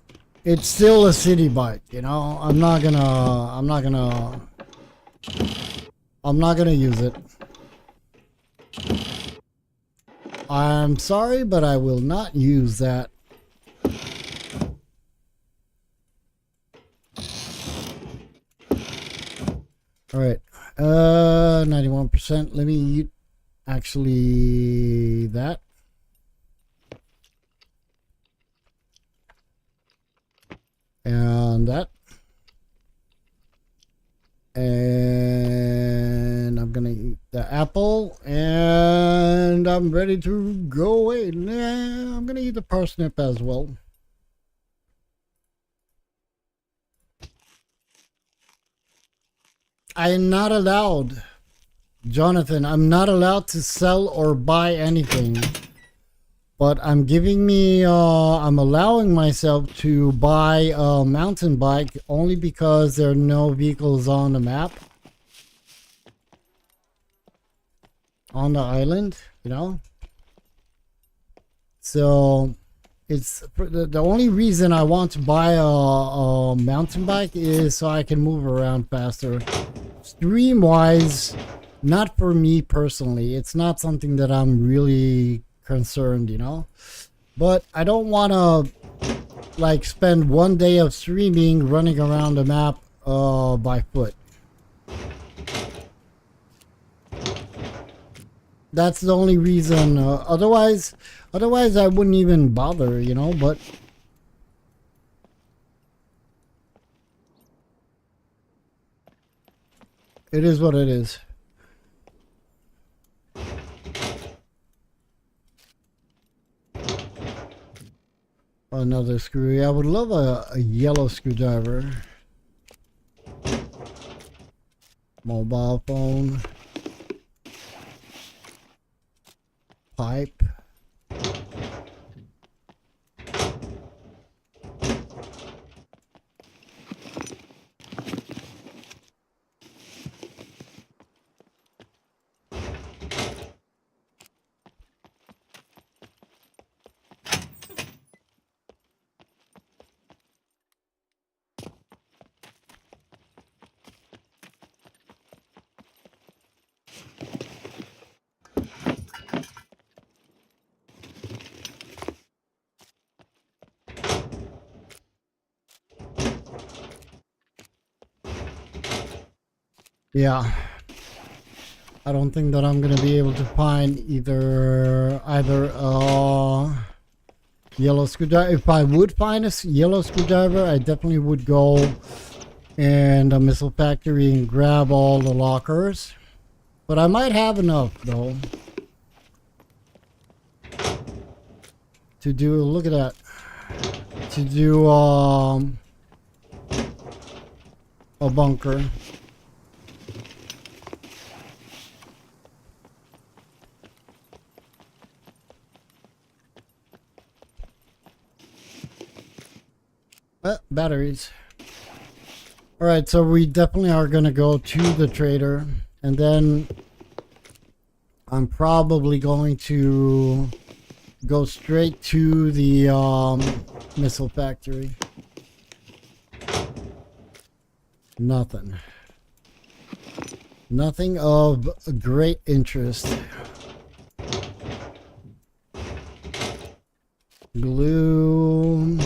it's still a city bike, you know. I'm not gonna use it. I'm sorry, but I will not use that. All right, 91%. Let me actually that. And that. And I'm gonna eat the apple, and I'm ready to go away. Nah, I'm gonna eat the parsnip as well. I am not allowed, Jonathan, I'm not allowed to sell or buy anything. But I'm I'm allowing myself to buy a mountain bike only because there are no vehicles on the map. On the island, you know? So, it's the only reason I want to buy a mountain bike is so I can move around faster. Stream-wise, not for me personally. It's not something that I'm really concerned, you know, but I don't want to like spend one day of streaming running around the map by foot. That's the only reason. Otherwise I wouldn't even bother, you know, but it is what it is. Another screw. I would love a yellow screwdriver. Mobile phone. Pipe. Yeah. I don't think that I'm gonna be able to find either yellow screwdriver. If I would find a yellow screwdriver, I definitely would go in the missile factory and grab all the lockers. But I might have enough though to do, look at that, to do a bunker. Batteries. Alright, so we definitely are going to go to the trader. And then I'm probably going to go straight to the missile factory. Nothing. Nothing of great interest. Glue.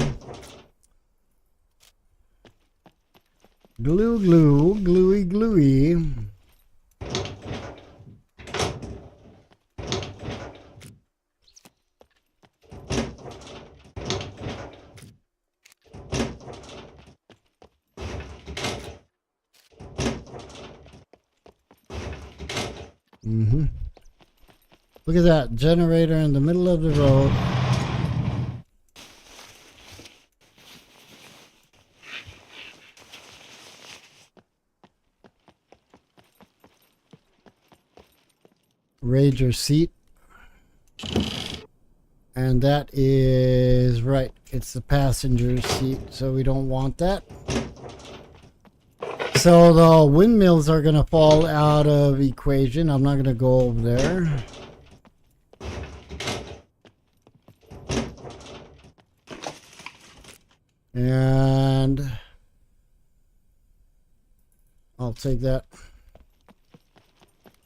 Glue, glue, gluey, gluey. Look at that generator in the middle of the road. Ranger seat, and that is right, it's the passenger seat, so we don't want that. So the windmills are gonna fall out of equation. I'm not gonna go over there. And I'll take that.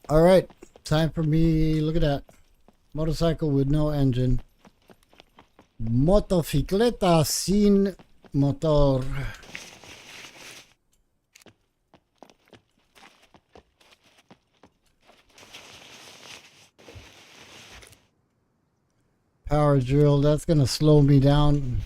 All right. Time for me, look at that. Motorcycle with no engine. Motocicleta sin motor. Power drill, that's gonna slow me down.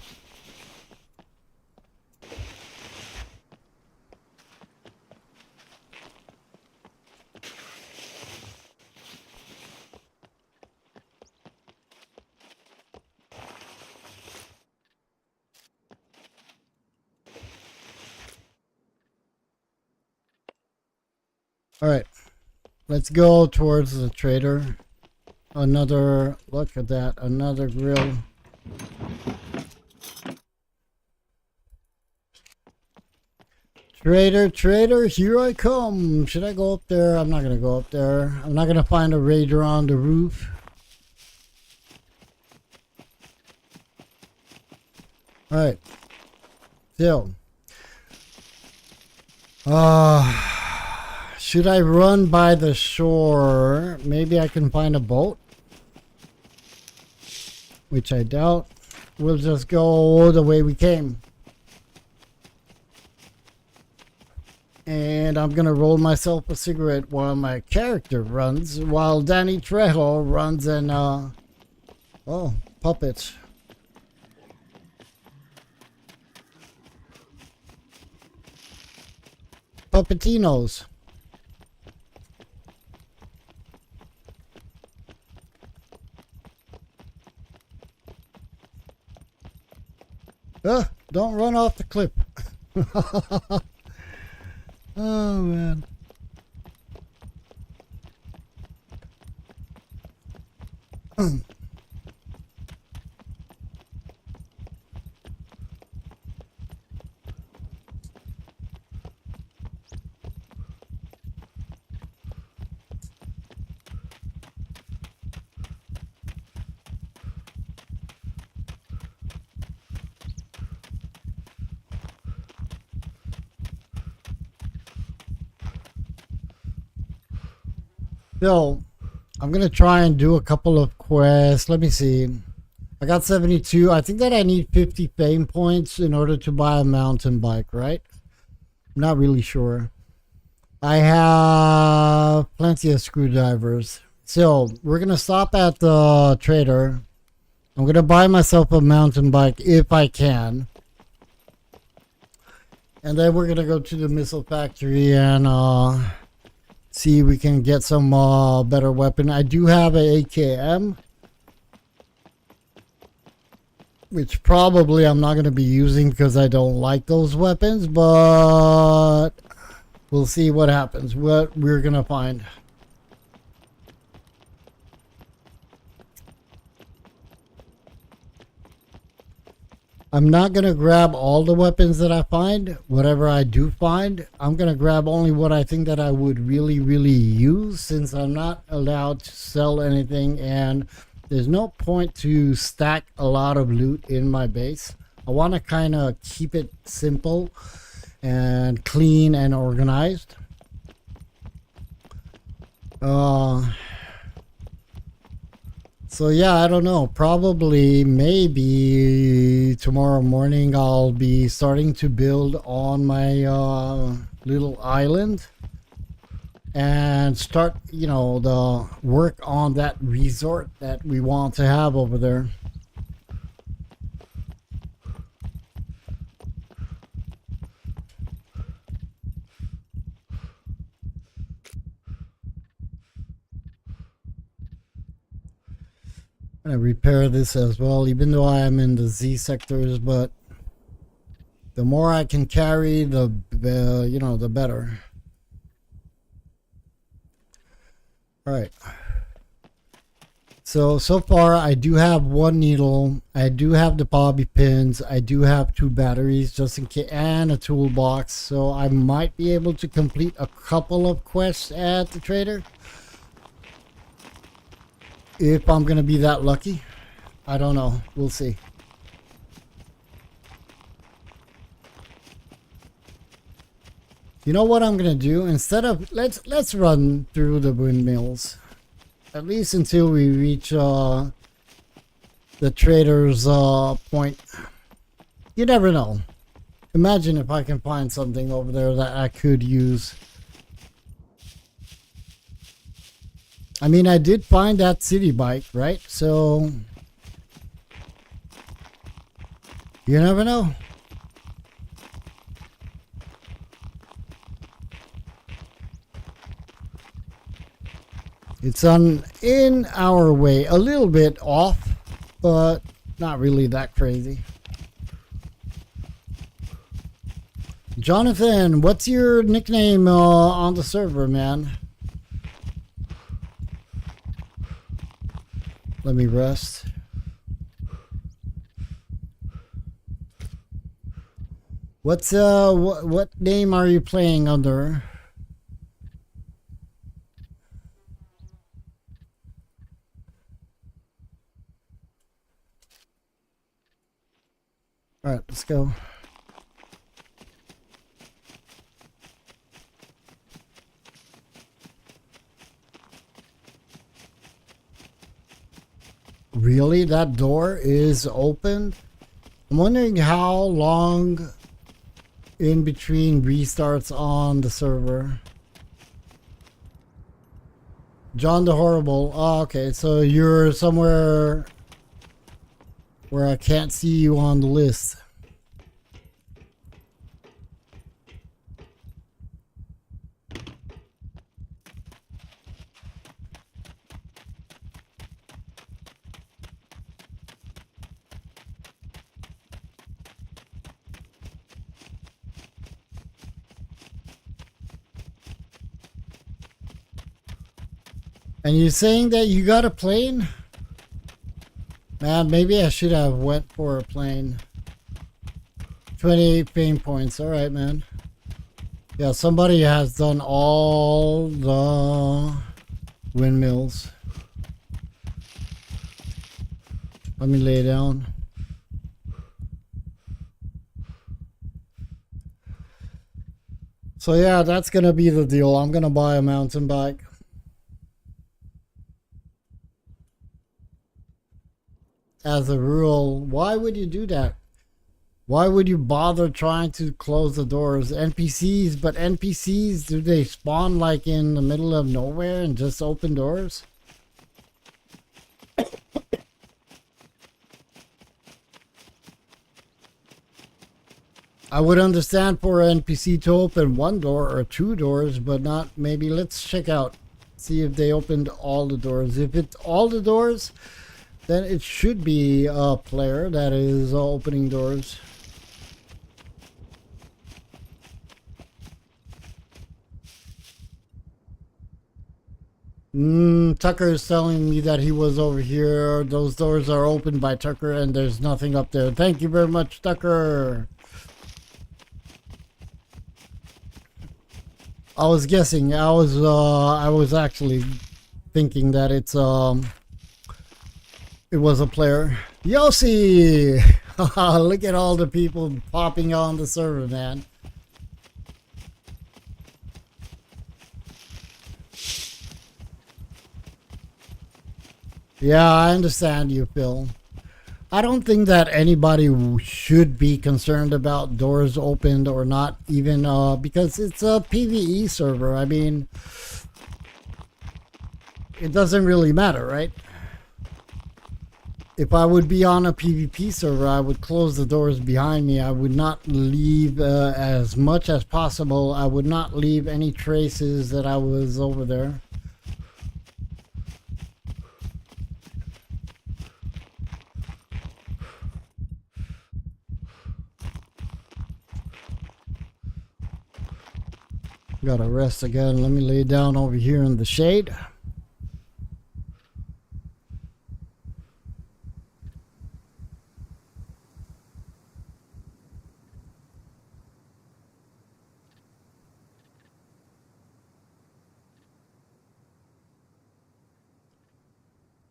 All right, let's go towards the trader. Another, look at that, another grill. Trader, trader, here I come. Should I go up there? I'm not going to go up there. I'm not going to find a raider on the roof. All right. So. Should I run by the shore? Maybe I can find a boat. Which I doubt. We'll just go the way we came. And I'm gonna roll myself a cigarette while my character runs, while Danny Trejo runs and oh, puppets. Puppetinos. Don't run off the cliff. Oh man. So, I'm going to try and do a couple of quests. Let me see. I got 72. I think that I need 50 fame points in order to buy a mountain bike, right? I'm not really sure. I have plenty of screwdrivers. So, we're going to stop at the trader. I'm going to buy myself a mountain bike if I can. And then we're going to go to the missile factory and see if we can get some better weapon. I do have a AKM, which probably I'm not going to be using because I don't like those weapons, but we'll see what happens, what we're going to find. I'm not going to grab all the weapons that I find. Whatever I do find, I'm going to grab only what I think that I would really use, since I'm not allowed to sell anything and there's no point to stack a lot of loot in my base. I want to kind of keep it simple and clean and organized. So yeah, I don't know. Probably, maybe tomorrow morning I'll be starting to build on my little island and start, you know, the work on that resort that we want to have over there. I'm gonna repair this as well, even though I am in the Z sectors, but the more I can carry, the you know, the better. All right. So far I do have one needle, I do have the bobby pins, I do have 2 batteries just in case, and a toolbox, so I might be able to complete a couple of quests at the trader. If I'm gonna be that lucky, I don't know. We'll see. You know what I'm gonna do? Instead of let's run through the windmills, at least until we reach the trader's point. You never know. Imagine if I can find something over there that I could use. I mean, I did find that city bike, right? So, you never know. It's in our way, a little bit off, but not really that crazy. Jonathan, what's your nickname on the server, man? Let me rest. What's what name are you playing under? All right, let's go. Really? That door is open? I'm wondering how long in between restarts on the server. John the Horrible. Oh, okay, so you're somewhere where I can't see you on the list. And you're saying that you got a plane? Man, maybe I should have went for a plane. 28 fame points. All right, man. Yeah, somebody has done all the windmills. Let me lay down. So yeah, that's gonna be the deal. I'm gonna buy a mountain bike. As a rule, why would you do that? Why would you bother trying to close the doors? NPCs, but NPCs, do they spawn like in the middle of nowhere and just open doors? I would understand for an NPC to open one door or two doors, but not maybe. Let's check out, see if they opened all the doors. If it's all the doors, then it should be a player that is opening doors. Tucker is telling me that he was over here. Those doors are opened by Tucker and there's nothing up there. Thank you very much, Tucker. I was guessing. I was actually thinking that it was a player. Yossi! Look at all the people popping on the server, man. Yeah, I understand you, Phil. I don't think that anybody should be concerned about doors opened or not, even because it's a PvE server. I mean, it doesn't really matter, right? If I would be on a PvP server, I would close the doors behind me. I would not leave as much as possible. I would not leave any traces that I was over there. Gotta rest again. Let me lay down over here in the shade.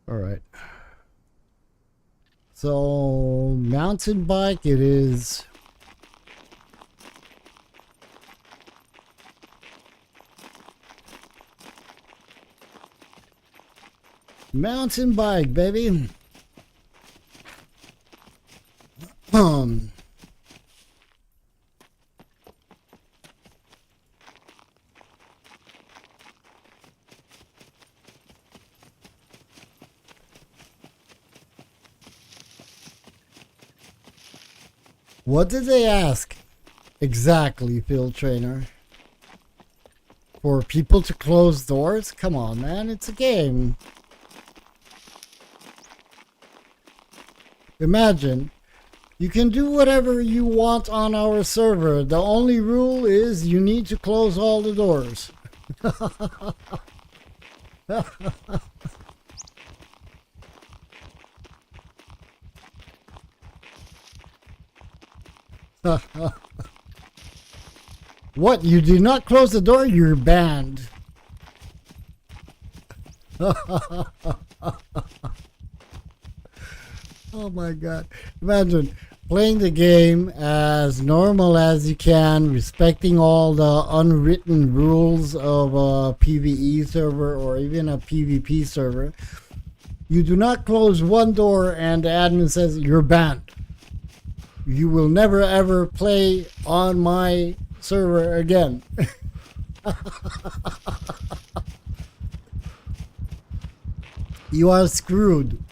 All right. So mountain bike it is. Mountain bike, baby. What did they ask exactly, Field Trainer? For people to close doors? Come on, man, it's a game. Imagine, you can do whatever you want on our server. The only rule is you need to close all the doors. What? You do not close the door? You're banned. Oh my god. Imagine playing the game as normal as you can, respecting all the unwritten rules of a PvE server or even a PvP server. You do not close one door and the admin says you're banned. You will never ever play on my server again. You are screwed.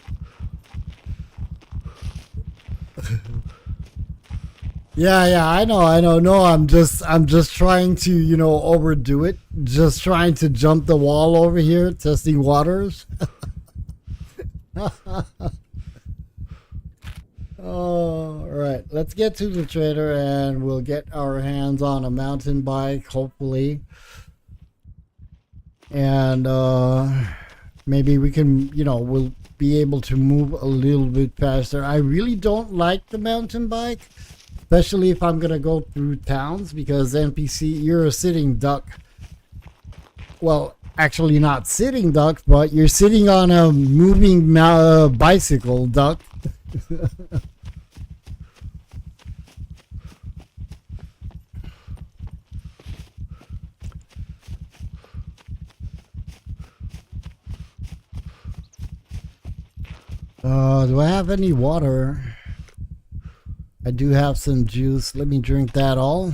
Yeah, I know. No, I'm just trying to, overdo it. Just trying to jump the wall over here, testing waters. All right, let's get to the trader and we'll get our hands on a mountain bike, hopefully. And maybe we can, we'll be able to move a little bit faster. I really don't like the mountain bike, especially if I'm going to go through towns, because NPC, you're a sitting duck. Well, actually not sitting duck, but you're sitting on a moving bicycle duck. Do I have any water? I do have some juice. Let me drink that all.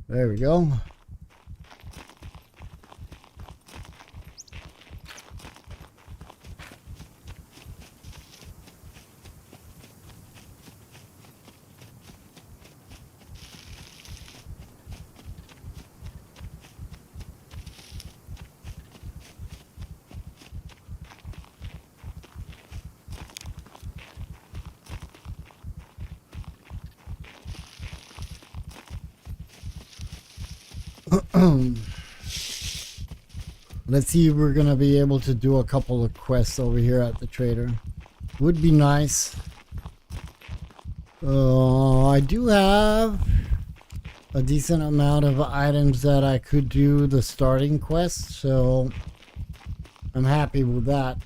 There we go. Let's see if we're gonna be able to do a couple of quests over here at the trader. Would be nice. I do have a decent amount of items that I could do the starting quest, so I'm happy with that.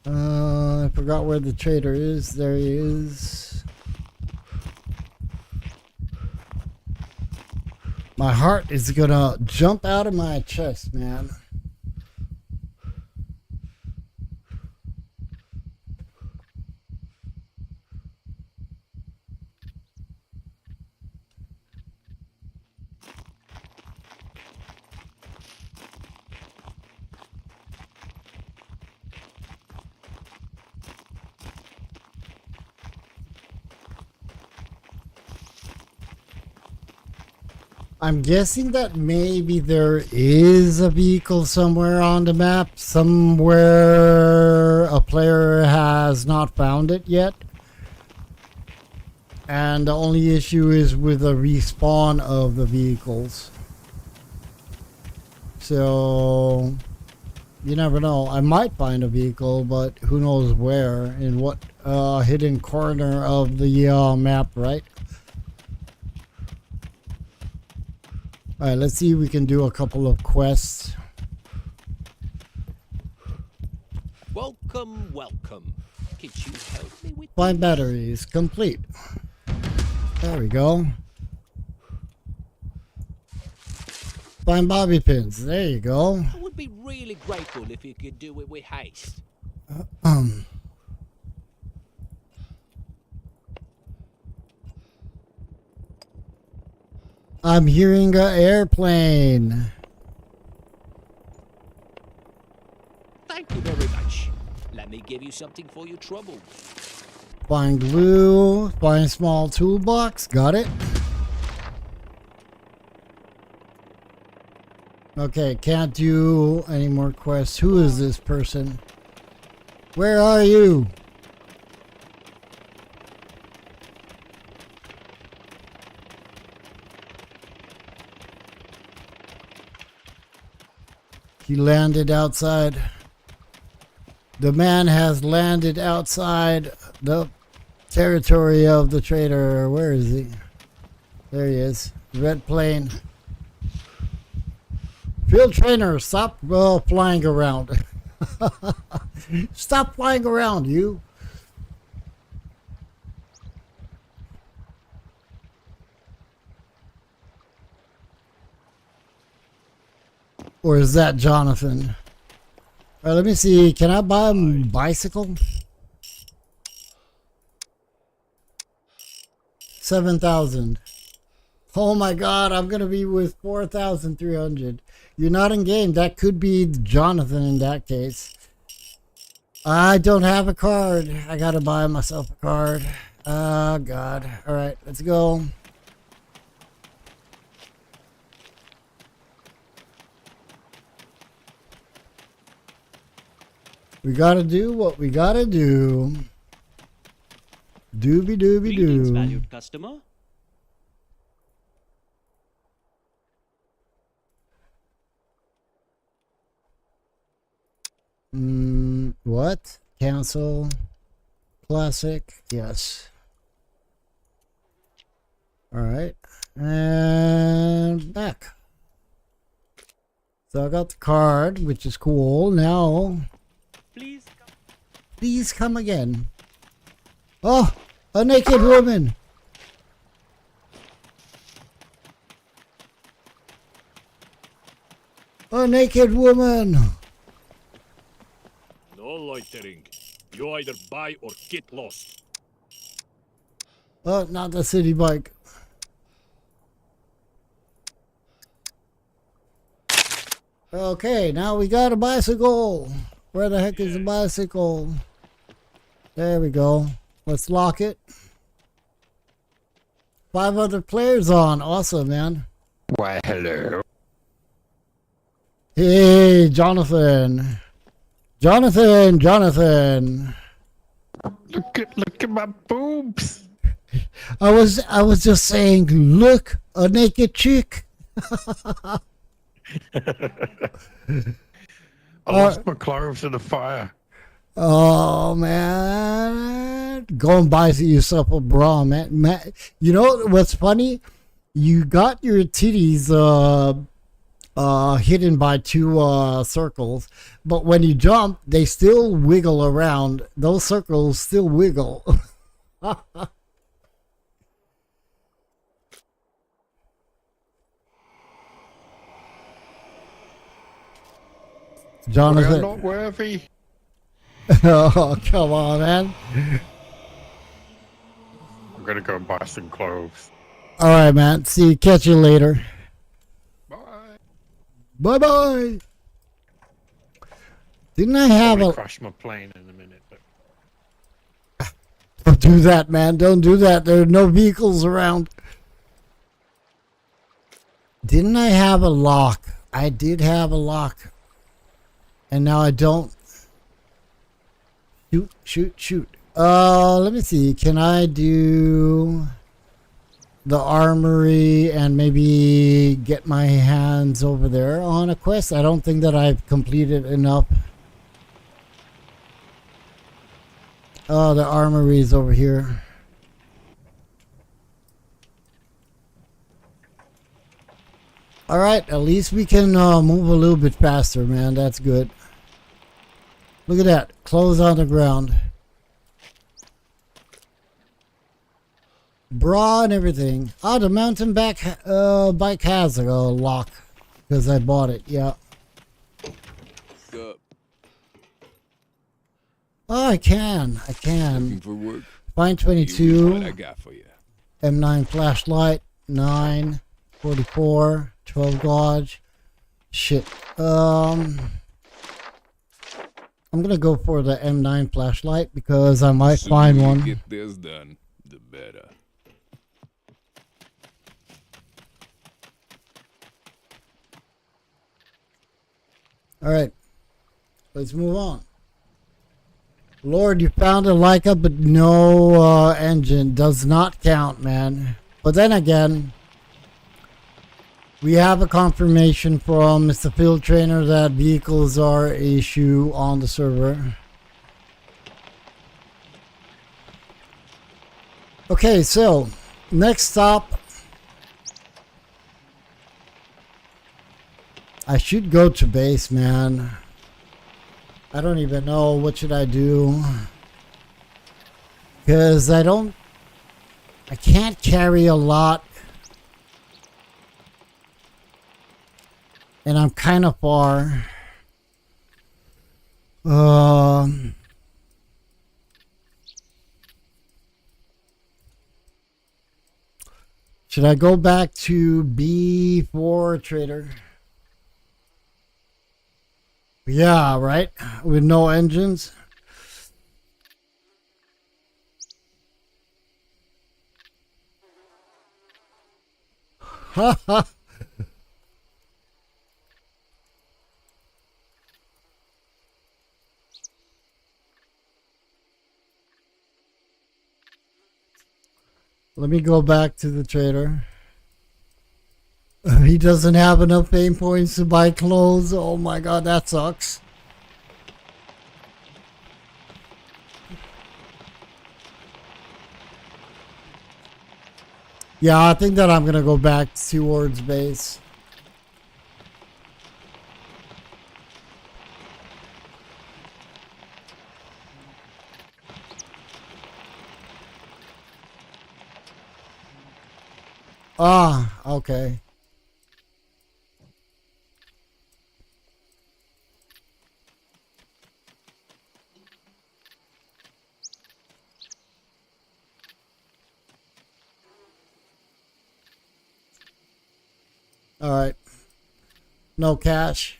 I forgot where the trader is. There he is. My heart is gonna jump out of my chest, man. I'm guessing that maybe there is a vehicle somewhere on the map, somewhere a player has not found it yet. And the only issue is with the respawn of the vehicles. So, you never know. I might find a vehicle, but who knows where, in what hidden corner of the map, right? Alright, let's see if we can do a couple of quests. Welcome, welcome. Could you help me with Find batteries. Complete. There we go. Find bobby pins. There you go. I would be really grateful if you could do it with haste. I'm hearing an airplane. Thank you very much. Let me give you something for your trouble. Find glue. Find small toolbox. Got it. Okay, can't do any more quests. Who is this person? Where are you? He landed outside. The man has landed outside the territory of the trader. Where is he? There he is. Red plane. Field trainer, stop flying around. Stop flying around, you. Or is that Jonathan? All right, let me see. Can I buy a bicycle? 7,000. Oh my God, I'm gonna be with 4,300. You're not in game. That could be Jonathan in that case. I don't have a card. I gotta buy myself a card. Oh God. All right, let's go. We gotta do what we gotta do. Doobie doobie Greetings, doo. valued customer. What? Cancel. Classic. Yes. All right. And back. So I got the card, which is cool. Now, please come again. Oh, a naked woman. A naked woman. No loitering. You either buy or get lost. Oh, not the city bike. Okay, now we got a bicycle. Where the heck is the bicycle? There we go. Let's lock it. 5 other players on. Awesome, man. Why, hello. Hey, Jonathan. Jonathan. Look at my boobs. I was just saying, look, a naked chick. I lost my clothes in the fire. Oh man, go and buy yourself a bra, man. You know what's funny? You got your titties hidden by 2 circles, but when you jump, they still wiggle around. Those circles still wiggle. Jonathan. We're not worthy. Oh, come on, man. I'm gonna go buy some clothes. All right, man. See, catch you later. Bye. Bye-bye. Didn't I have Probably a... crash my plane in a minute, but Don't do that, man. Don't do that. There are no vehicles around. Didn't I have a lock? I did have a lock. And now I don't. Shoot. Let me see. Can I do the armory and maybe get my hands over there on a quest? I don't think that I've completed enough. Oh, the armory is over here. All right, at least we can move a little bit faster, man. That's good. Look at that. Clothes on the ground. Bra and everything. Oh, the mountain bike has a lock because I bought it. Yeah. What's up? Oh, I can. Looking for work? Find Here's 22. what I got for you. M9 flashlight. 9. 44. 12 gauge. Shit. I'm gonna go for the M9 flashlight because I might find Sooner one. you get this done, the better. All right, let's move on. Lord, you found a Leica, but no engine. Does not count, man. But then again, we have a confirmation from Mr. Field Trainer that vehicles are an issue on the server. Okay, so next stop. I should go to base, man. I don't even know what should I do. Because I can't carry a lot. And I'm kind of far. Should I go back to B4 trader? Yeah, right? With no engines. Haha. Let me go back to the trader. He doesn't have enough fame points to buy clothes. Oh my god, that sucks. Yeah, I think that I'm gonna go back towards base. Ah, okay. All right. No cash.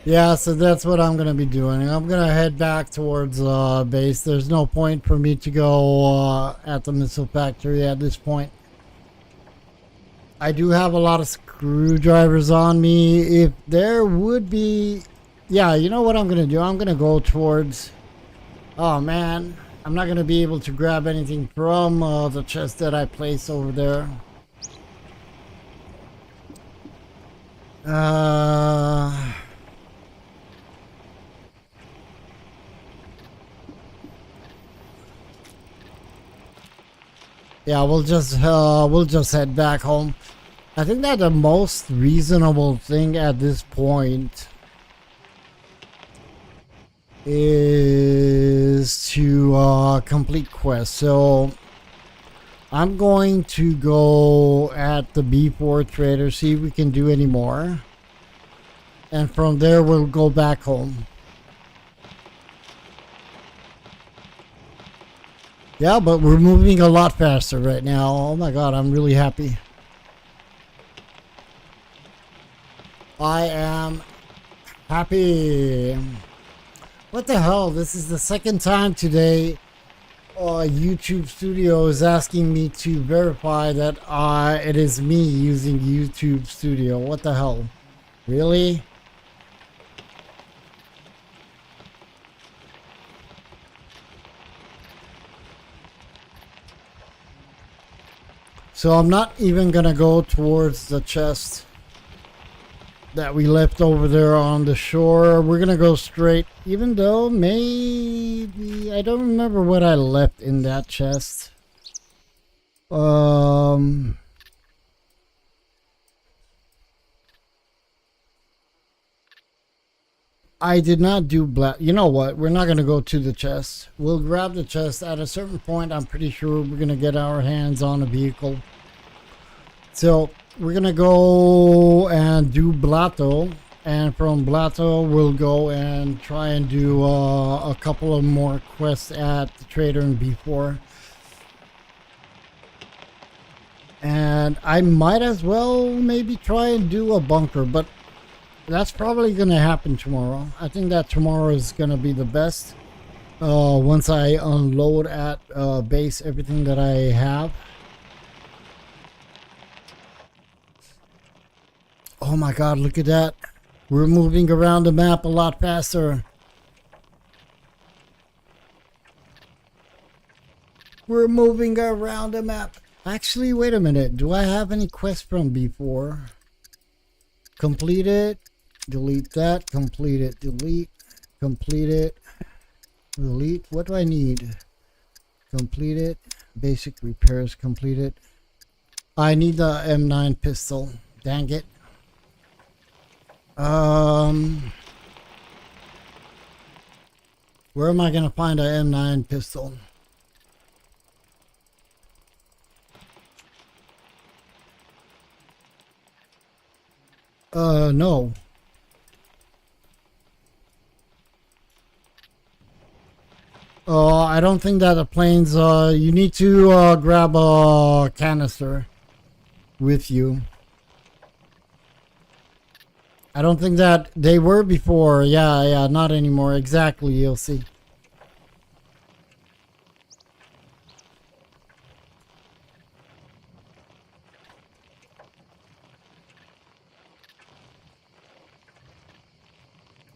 Yeah, so that's what I'm going to be doing. I'm going to head back towards base. There's no point for me to go at the missile factory at this point. I do have a lot of screwdrivers on me. If there would be... Yeah, you know what I'm going to do? I'm going to go towards... Oh, man. I'm not going to be able to grab anything from the chest that I placed over there. Yeah, we'll just head back home. I think that the most reasonable thing at this point is to complete quests. So I'm going to go at the B4 trader, see if we can do any more, and from there we'll go back home. Yeah, but we're moving a lot faster right now. Oh my god, I'm really happy. I am happy. What the hell? This is the second time today YouTube Studio is asking me to verify that it is me using YouTube Studio. What the hell? Really? So I'm not even gonna go towards the chest that we left over there on the shore. We're gonna go straight, even though maybe I don't remember what I left in that chest. I did not do black. You know what? We're not gonna go to the chest. We'll grab the chest at a certain point. I'm pretty sure we're gonna get our hands on a vehicle. So we're gonna go and do Blato, and from Blato we'll go and try and do a couple of more quests at the trader and B4. And I might as well maybe try and do a bunker, but that's probably gonna happen tomorrow. I think that tomorrow is gonna be the best. Once I unload at base everything that I have. Oh my god, look at that. We're moving around the map a lot faster. We're moving around the map. Actually, wait a minute. Do I have any quests from before? Complete it. Delete that. Complete it. Delete. Complete it. Delete. What do I need? Completed. Basic repairs completed. I need the M9 pistol. Dang it. Where am I gonna find a M9 pistol? No. I don't think that the planes, you need to, grab a canister with you. I don't think that they were before. Yeah, not anymore. Exactly, you'll see.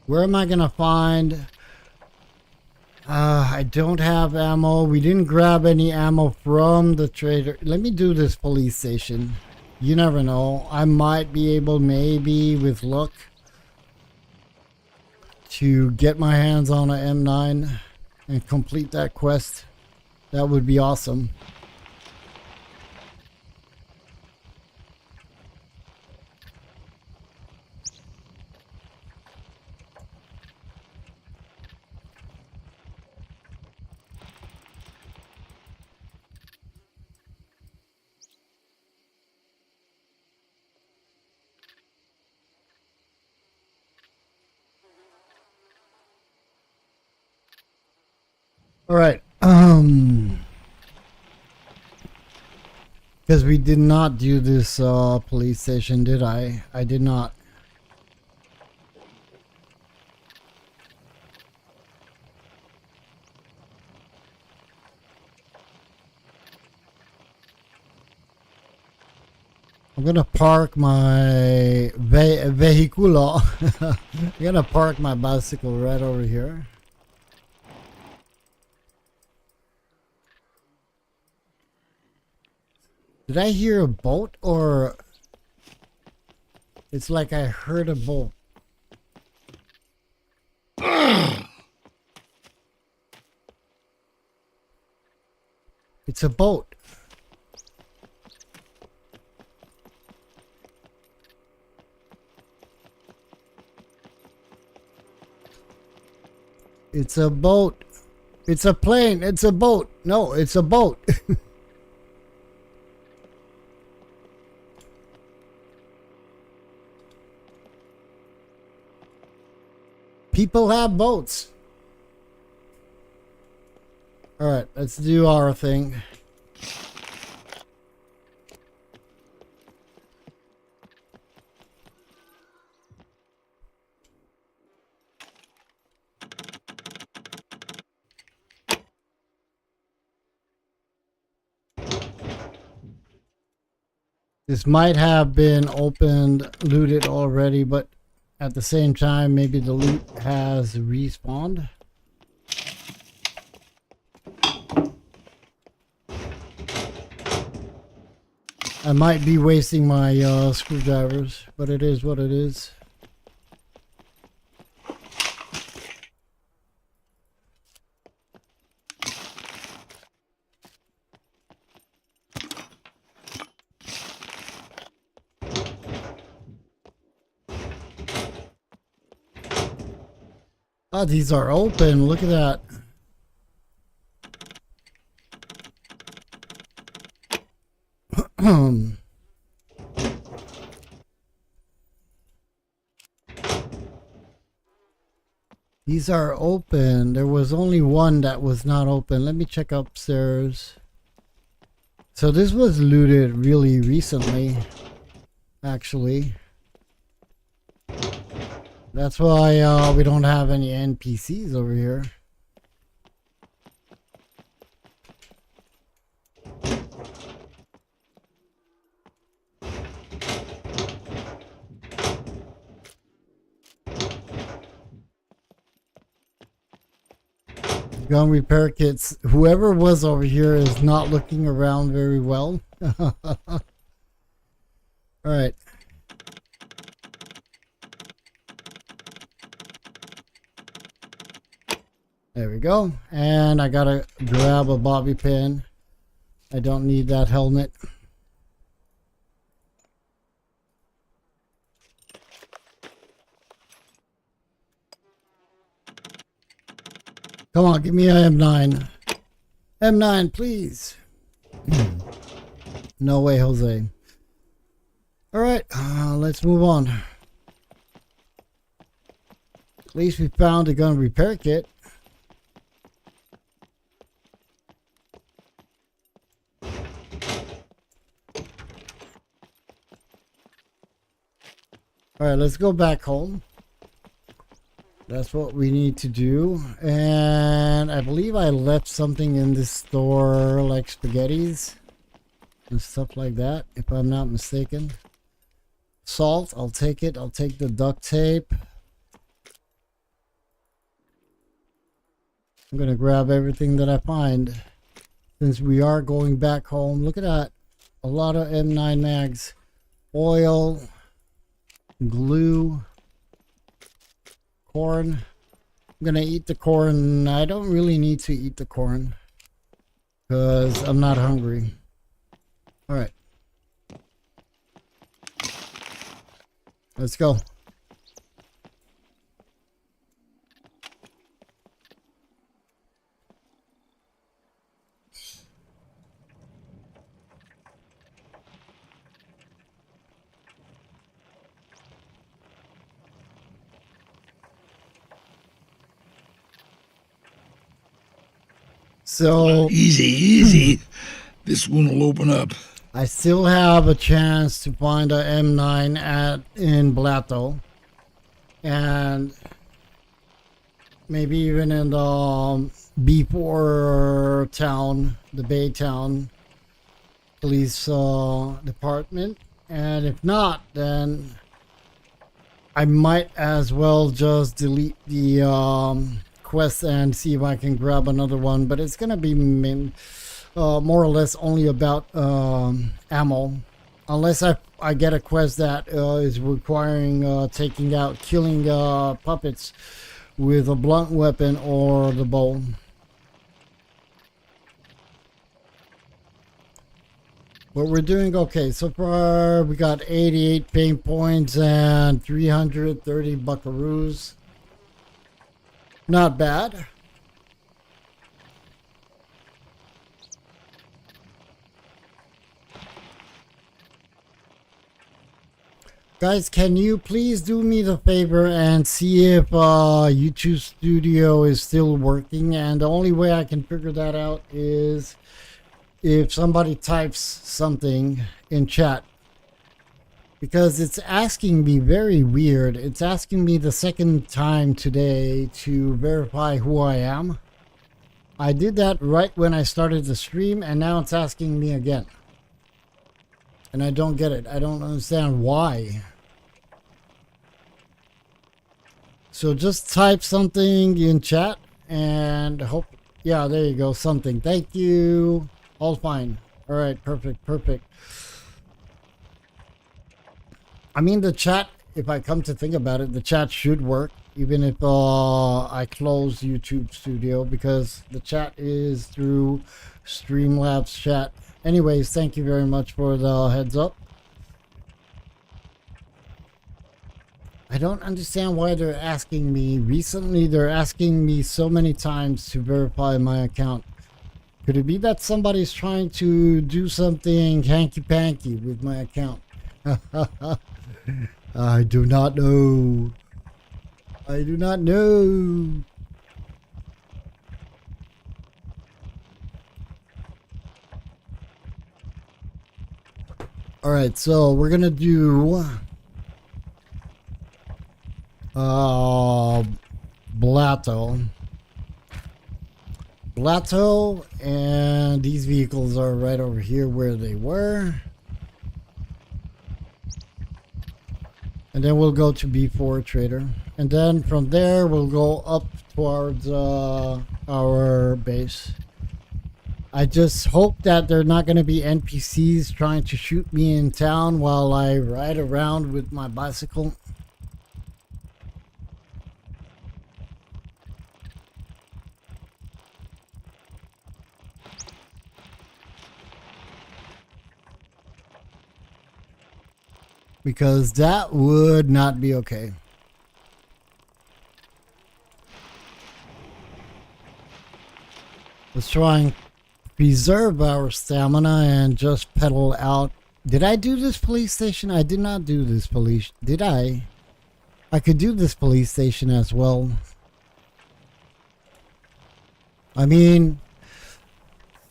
Where am I gonna find? I don't have ammo. We didn't grab any ammo from the trader. Let me do this police station. You never know. I might be able, maybe with luck, to get my hands on a M9 and complete that quest. That would be awesome. All right. Because we did not do this police station, did I? I did not. I'm gonna park my vehiculo. I'm gonna park my bicycle right over here. Did I hear a boat, or it's like I heard a boat? It's a boat. It's a boat. It's a plane. It's a boat. No, it's a boat. People have boats. All right, let's do our thing. This might have been opened, looted already, but at the same time, maybe the loot has respawned. I might be wasting my screwdrivers, but it is what it is. Oh, these are open. Look at that. These are open. There was only one that was not open. Let me check upstairs. So this was looted really recently, actually. That's why we don't have any NPCs over here. Gun repair kits. Whoever was over here is not looking around very well. All right. There we go. And I gotta grab a bobby pin. I don't need that helmet. Come on, give me a M9. M9, please. No way, Jose. All right, let's move on. At least we found a gun repair kit. All right, let's go back home. That's what we need to do. And I believe I left something in this store like spaghettis and stuff like that, if I'm not mistaken. Salt, I'll take it. I'll take the duct tape. I'm going to grab everything that I find since we are going back home. Look at that. A lot of M9 mags. Oil, glue, corn. I'm gonna eat the corn. I don't really need to eat the corn because I'm not hungry. All right, let's go. So Easy. This wound will open up. I still have a chance to find a M9 in Blato, and maybe even in the B4 town, the Bay Town Police Department. And if not, then I might as well just delete the quest and see if I can grab another one, but it's gonna be more or less only about ammo, unless I get a quest that is requiring killing puppets with a blunt weapon or the bow. But we're doing okay so far. We got 88 pain points and 330 buckaroos. Not bad. Guys, can you please do me the favor and see if YouTube Studio is still working? And the only way I can figure that out is if somebody types something in chat. Because it's asking me very weird. It's asking me the second time today to verify who I am. I did that right when I started the stream, and now it's asking me again. And I don't get it. I don't understand why. So just type something in chat and hope. Yeah, there you go. Something. Thank you. All fine. All right. Perfect. I mean, the chat, if I come to think about it, the chat should work, even if I close YouTube Studio, because the chat is through Streamlabs chat. Anyways, thank you very much for the heads up. I don't understand why they're asking me. Recently, they're asking me so many times to verify my account. Could it be that somebody's trying to do something hanky-panky with my account? I do not know. I do not know. All right, so we're gonna do Blato, and these vehicles are right over here where they were. And then we'll go to B4 Trader. And then from there, we'll go up towards our base. I just hope that there are not going to be NPCs trying to shoot me in town while I ride around with my bicycle. because that would not be okay. Let's try and preserve our stamina and just pedal out. Did I do this police station? I did not do this police. Did I? I could do this police station as well. I mean,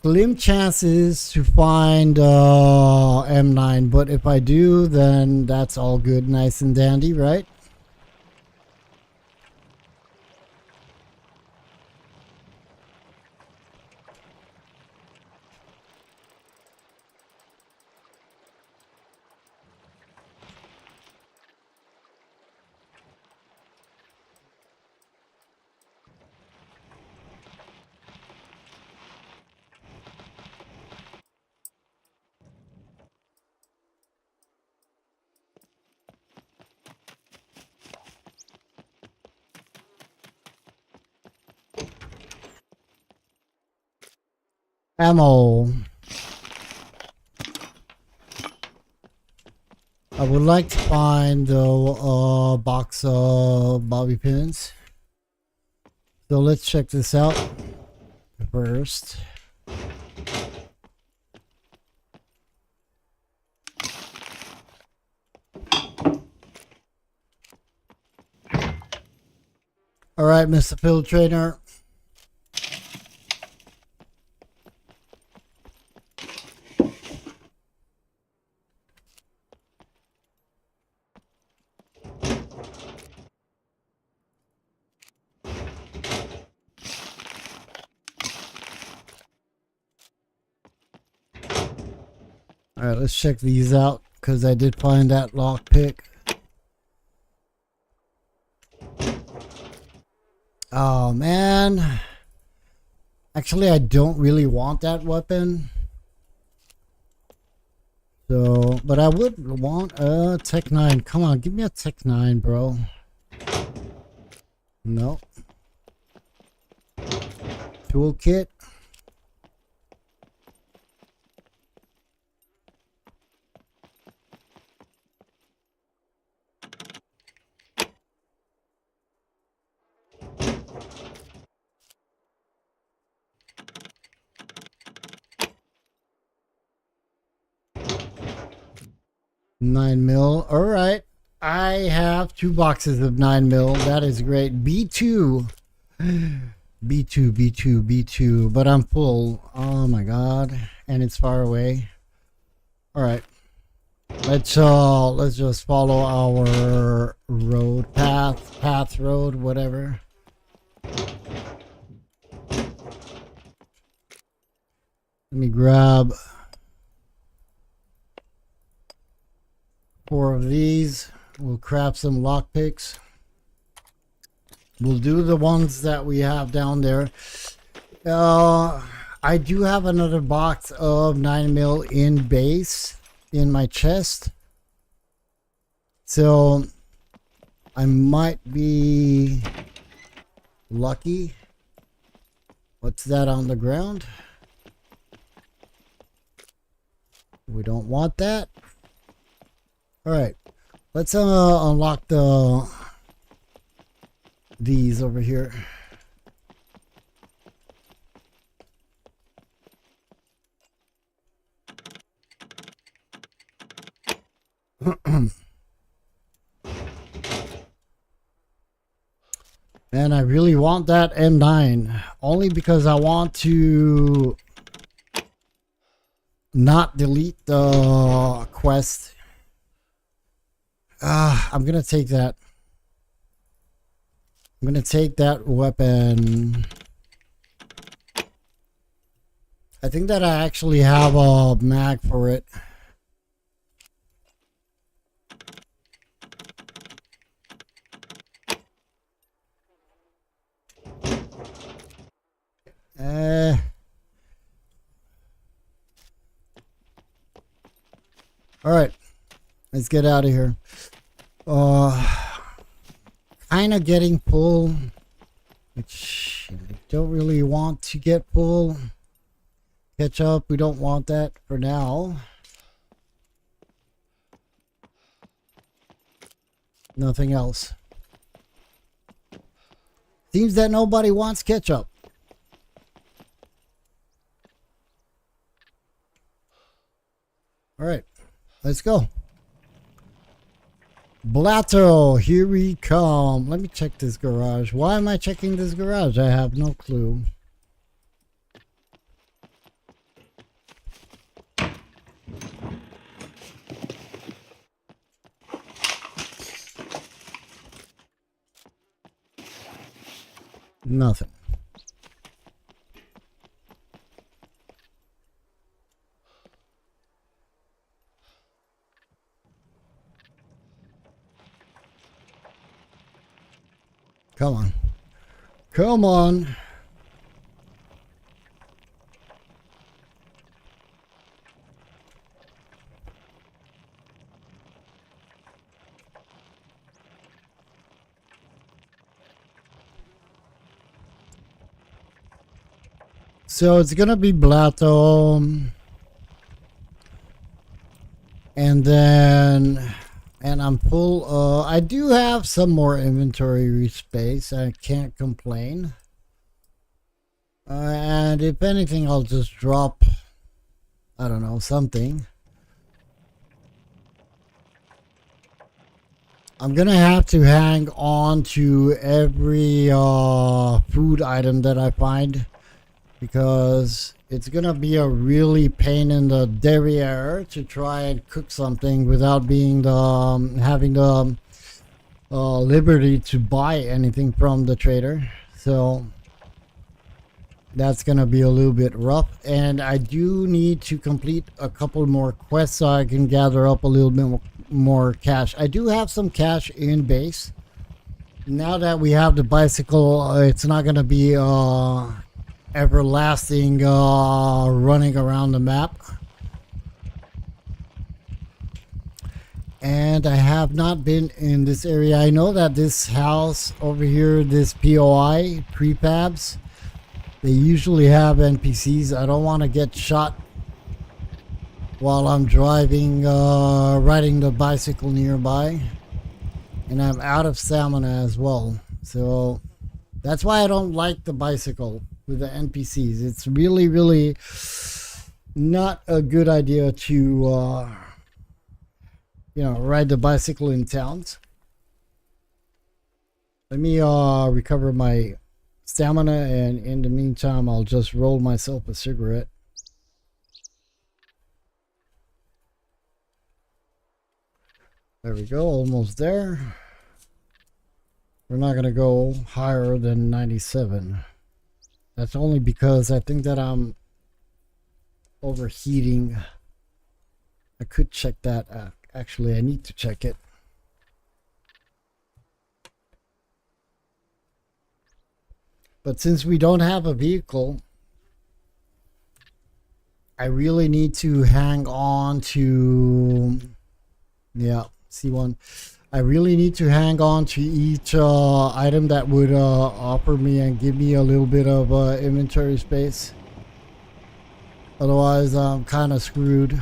slim chances to find M9, but if I do, then that's all good, nice and dandy, right? Ammo. I would like to find the box of bobby pins. So let's check this out first. All right, Mr. Field Trainer. All right, let's check these out because I did find that lockpick. Oh man, actually I don't really want that weapon. So, but I would want a Tech 9. Come on, give me a Tech 9, bro. No. Toolkit. Nine mil. All right. I have 2 boxes of 9 mil. That is great. B2. B2. But I'm full. Oh my god. And it's far away. All right. Let's just follow our road path road, whatever. Let me grab 4 of these. We'll craft some lockpicks. We'll do the ones that we have down there. I do have another box of 9mm in base in my chest. So I might be lucky. What's that on the ground? We don't want that. All right, let's unlock these over here. Man, I really want that M9 only because I want to not delete the quest. I'm gonna take that. I'm gonna take that weapon. I think that I actually have a mag for it. All right, let's get out of here. Kind of getting full, which I don't really want to get full. Catch up, we don't want that for now. Nothing else. Seems that nobody wants ketchup. All right, let's go. Blato, here we come. Let me check this garage. Why am I checking this garage? I have no clue. Nothing. Come on. Come on. So it's gonna be Blato, and then, and I'm full. I do have some more inventory space. I can't complain. And if anything, I'll just drop, I don't know, something. I'm gonna have to hang on to every food item that I find, because it's gonna be a really pain in the derriere to try and cook something without being the having the liberty to buy anything from the trader. So that's gonna be a little bit rough, and I do need to complete a couple more quests so I can gather up a little bit more cash. I do have some cash in base. Now that we have the bicycle, it's not gonna be everlasting running around the map. And I have not been in this area. I know that this house over here, this POI prefabs, they usually have NPCs. I don't want to get shot while I'm driving, riding the bicycle nearby, and I'm out of stamina as well. So that's why I don't like the bicycle with the NPCs. It's really, really not a good idea to, ride the bicycle in towns. Let me recover my stamina, and in the meantime, I'll just roll myself a cigarette. There we go, almost there. We're not gonna go higher than 97. That's only because I think that I'm overheating. I could check that. Actually, I need to check it. But since we don't have a vehicle, I really need to hang on to, yeah, C1. I really need to hang on to each item that would offer me and give me a little bit of inventory space. Otherwise, I'm kind of screwed.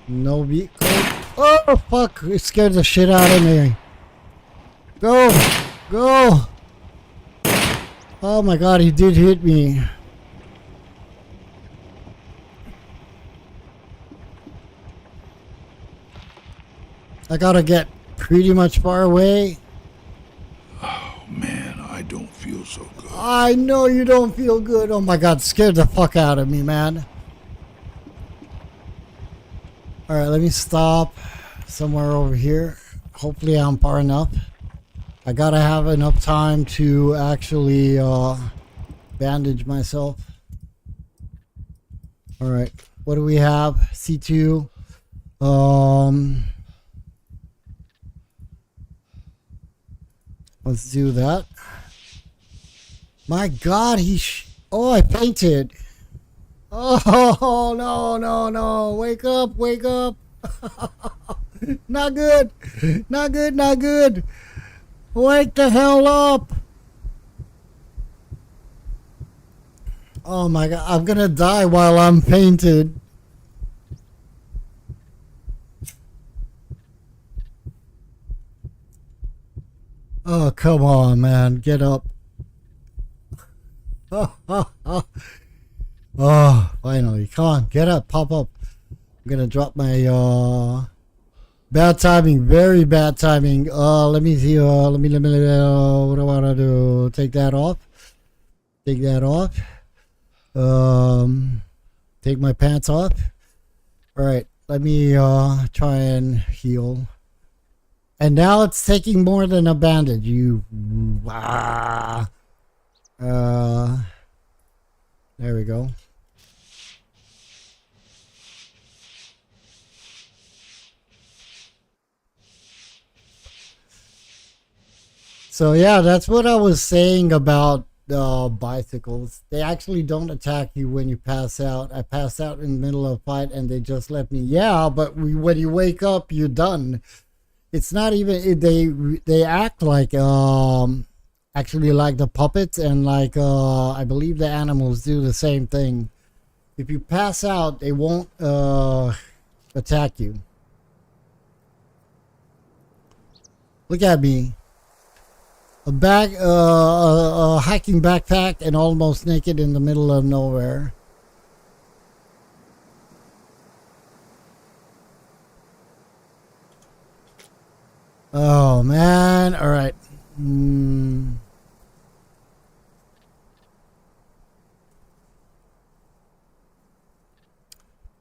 No vehicle. Oh fuck! It scared the shit out of me. Go! Go! Oh my god, he did hit me. I gotta get pretty much far away. Oh man, I don't feel so good. I know you don't feel good. Oh my god, scared the fuck out of me, man. Alright, let me stop somewhere over here. Hopefully I'm far enough. I gotta have enough time to actually bandage myself. Alright, what do we have? C2. Let's do that. My god, oh, I fainted. Oh, no, no, no. Wake up, wake up. Not good. Not good, not good. Wake the hell up. Oh my god, I'm gonna die while I'm painted. Oh, come on, man. Get up. Oh, finally. Come on, get up, pop up. I'm gonna drop my bad timing, very bad timing. Let me see. Let me what do I wanna do? Take that off. Take that off. Take my pants off. Alright, let me try and heal. And now it's taking more than a bandage. There we go. So yeah, that's what I was saying about bicycles. They actually don't attack you when you pass out. I passed out in the middle of a fight and they just left me. Yeah, but when you wake up, you're done. It's not even, they act like actually like the puppets, and like I believe the animals do the same thing. If you pass out, they won't attack you. Look at me. A hiking backpack and almost naked in the middle of nowhere. Oh man, all right.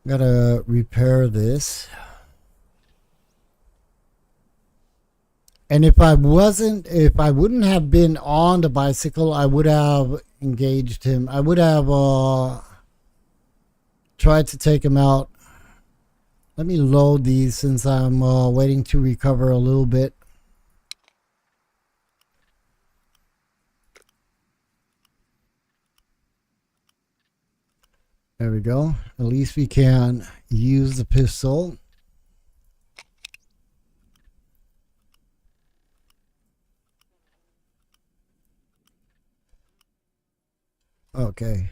Gotta repair this. And if I wouldn't have been on the bicycle, I would have engaged him. I would have tried to take him out. Let me load these since I'm waiting to recover a little bit. There we go. At least we can use the pistol. Okay.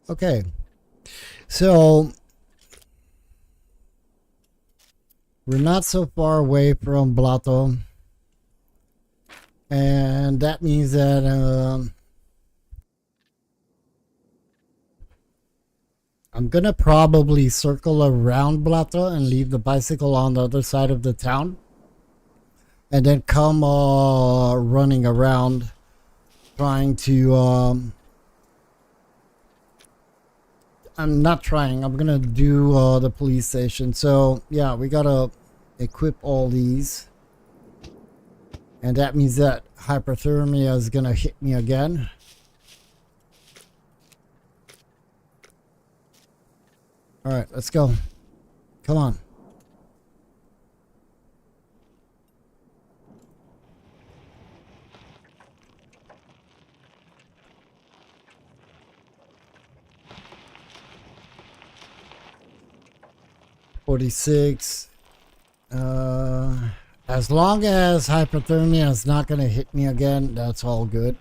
Okay. So we're not so far away from Blato. And that means that I'm gonna probably circle around Blato and leave the bicycle on the other side of the town. And then come running around trying to I'm not trying, I'm gonna do the police station. So yeah, we gotta equip all these, and that means that hypothermia is gonna hit me again. All right, let's go. Come on. $46. As long as hypothermia is not going to hit me again, that's all good.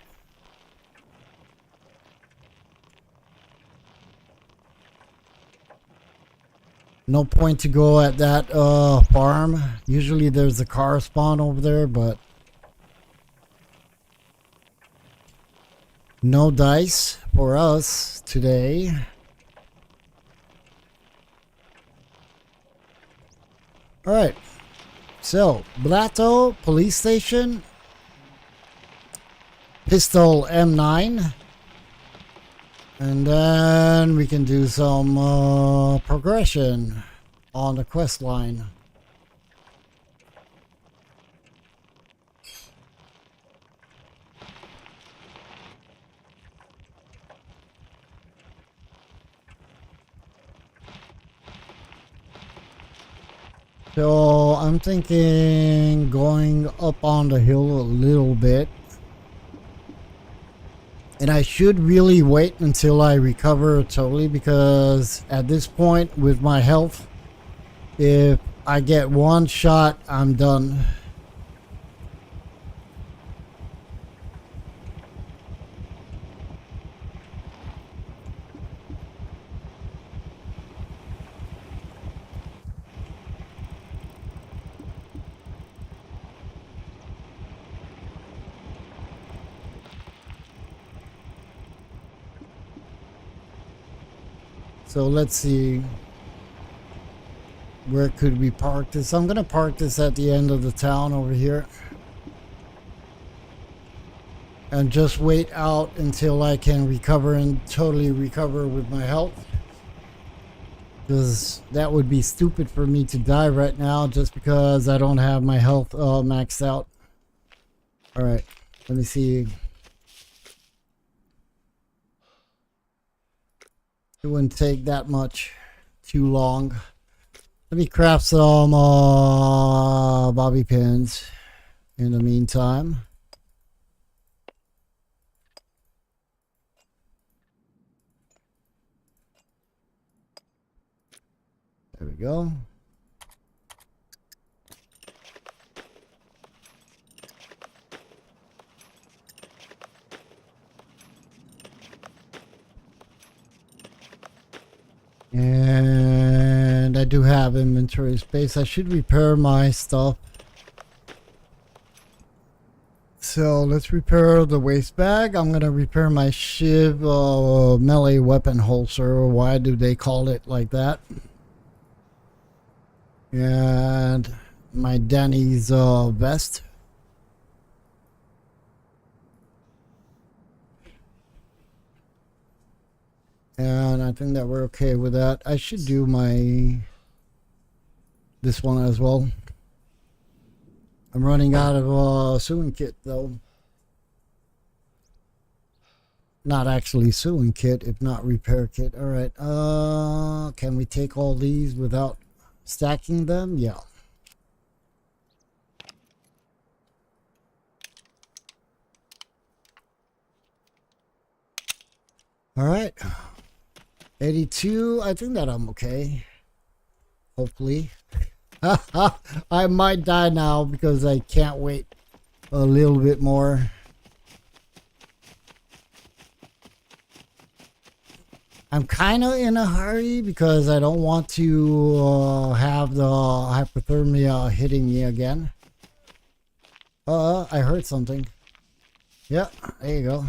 No point to go at that farm. Usually there's a car spawn over there, but no dice for us today. All right, so Blato police station, pistol M9, and then we can do some progression on the quest line. So I'm thinking going up on the hill a little bit. And I should really wait until I recover totally, because at this point with my health, if I get one shot, I'm done. So let's see, where could we park this? I'm gonna park this at the end of the town over here and just wait out until I can recover and totally recover with my health, because that would be stupid for me to die right now just because I don't have my health maxed out. All right, let me see. It wouldn't take that much too long. Let me craft some bobby pins in the meantime. There we go. And I do have inventory space. I should repair my stuff. So let's repair the waste bag. I'm going to repair my Shiv melee weapon holster. Why do they call it like that? And my Danny's vest. And I think that we're okay with that. I should do this one as well. I'm running out of sewing kit though. Not actually sewing kit, if not repair kit. All right. Can we take all these without stacking them? Yeah. All right. 82. I think that I'm okay. Hopefully. I might die now because I can't wait a little bit more. I'm kind of in a hurry because I don't want to have the hypothermia hitting me again. I heard something. Yeah, there you go.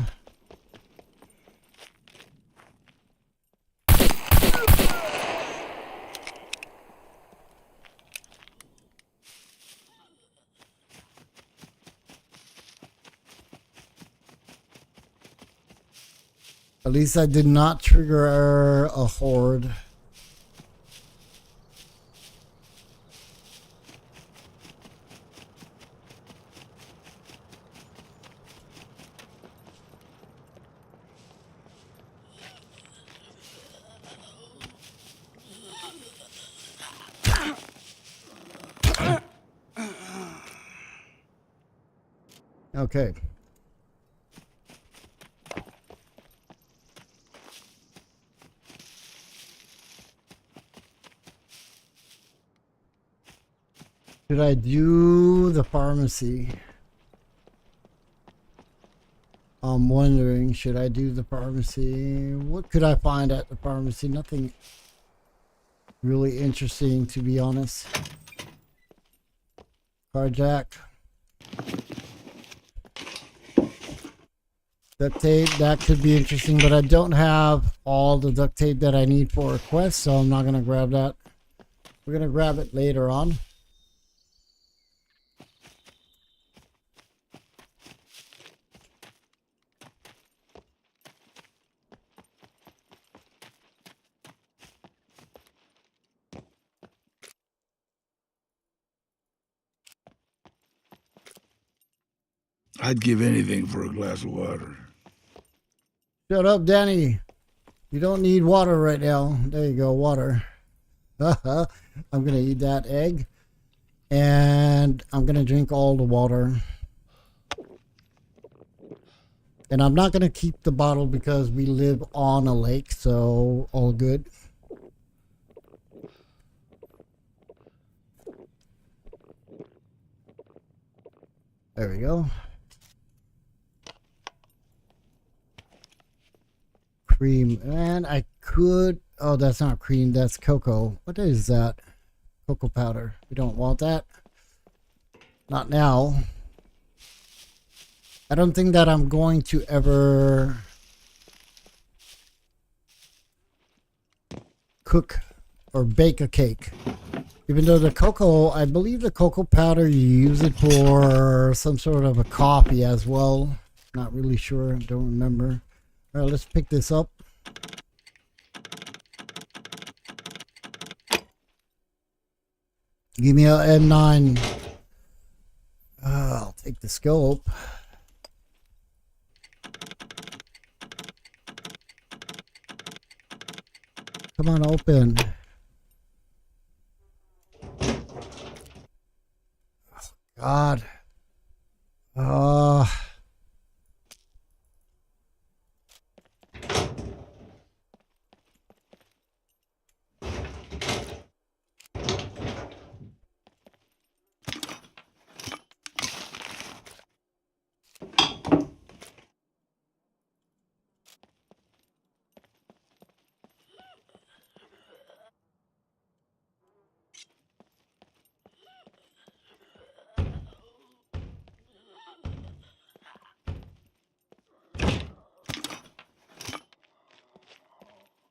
At least I did not trigger a horde. Okay. Should I do the pharmacy? I'm wondering, should I do the pharmacy? What could I find at the pharmacy? Nothing really interesting, to be honest. Carjack. Duct tape, that could be interesting, but I don't have all the duct tape that I need for a quest, so I'm not going to grab that. We're going to grab it later on. I'd give anything for a glass of water. Shut up, Danny. You don't need water right now. There you go, water. I'm going to eat that egg. And I'm going to drink all the water. And I'm not going to keep the bottle because we live on a lake, so all good. There we go. Cream. And I could... Oh, that's not cream. That's cocoa. What is that? Cocoa powder. We don't want that. Not now. I don't think that I'm going to ever cook or bake a cake. Even though the cocoa, I believe the cocoa powder, you use it for some sort of a coffee as well. Not really sure. Don't remember. All right, let's pick this up. Give me a M9. I'll take the scope. Come on, open. Oh, God.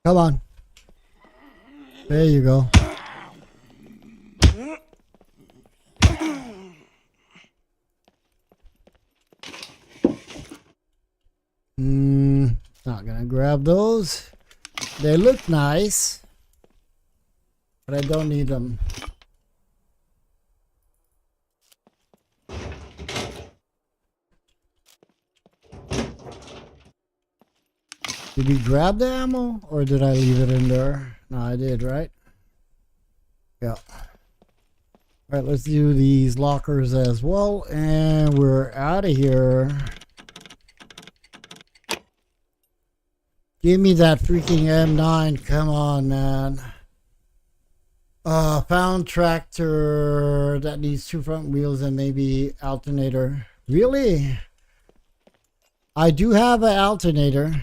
Come on. There you go. Not gonna grab those. They look nice, but I don't need them. Did we grab the ammo or did I leave it in there? No, I did, right? Yeah. Alright, let's do these lockers as well. And we're out of here. Give me that freaking M9. Come on, man. Found tractor that needs 2 front wheels and maybe alternator. Really? I do have an alternator.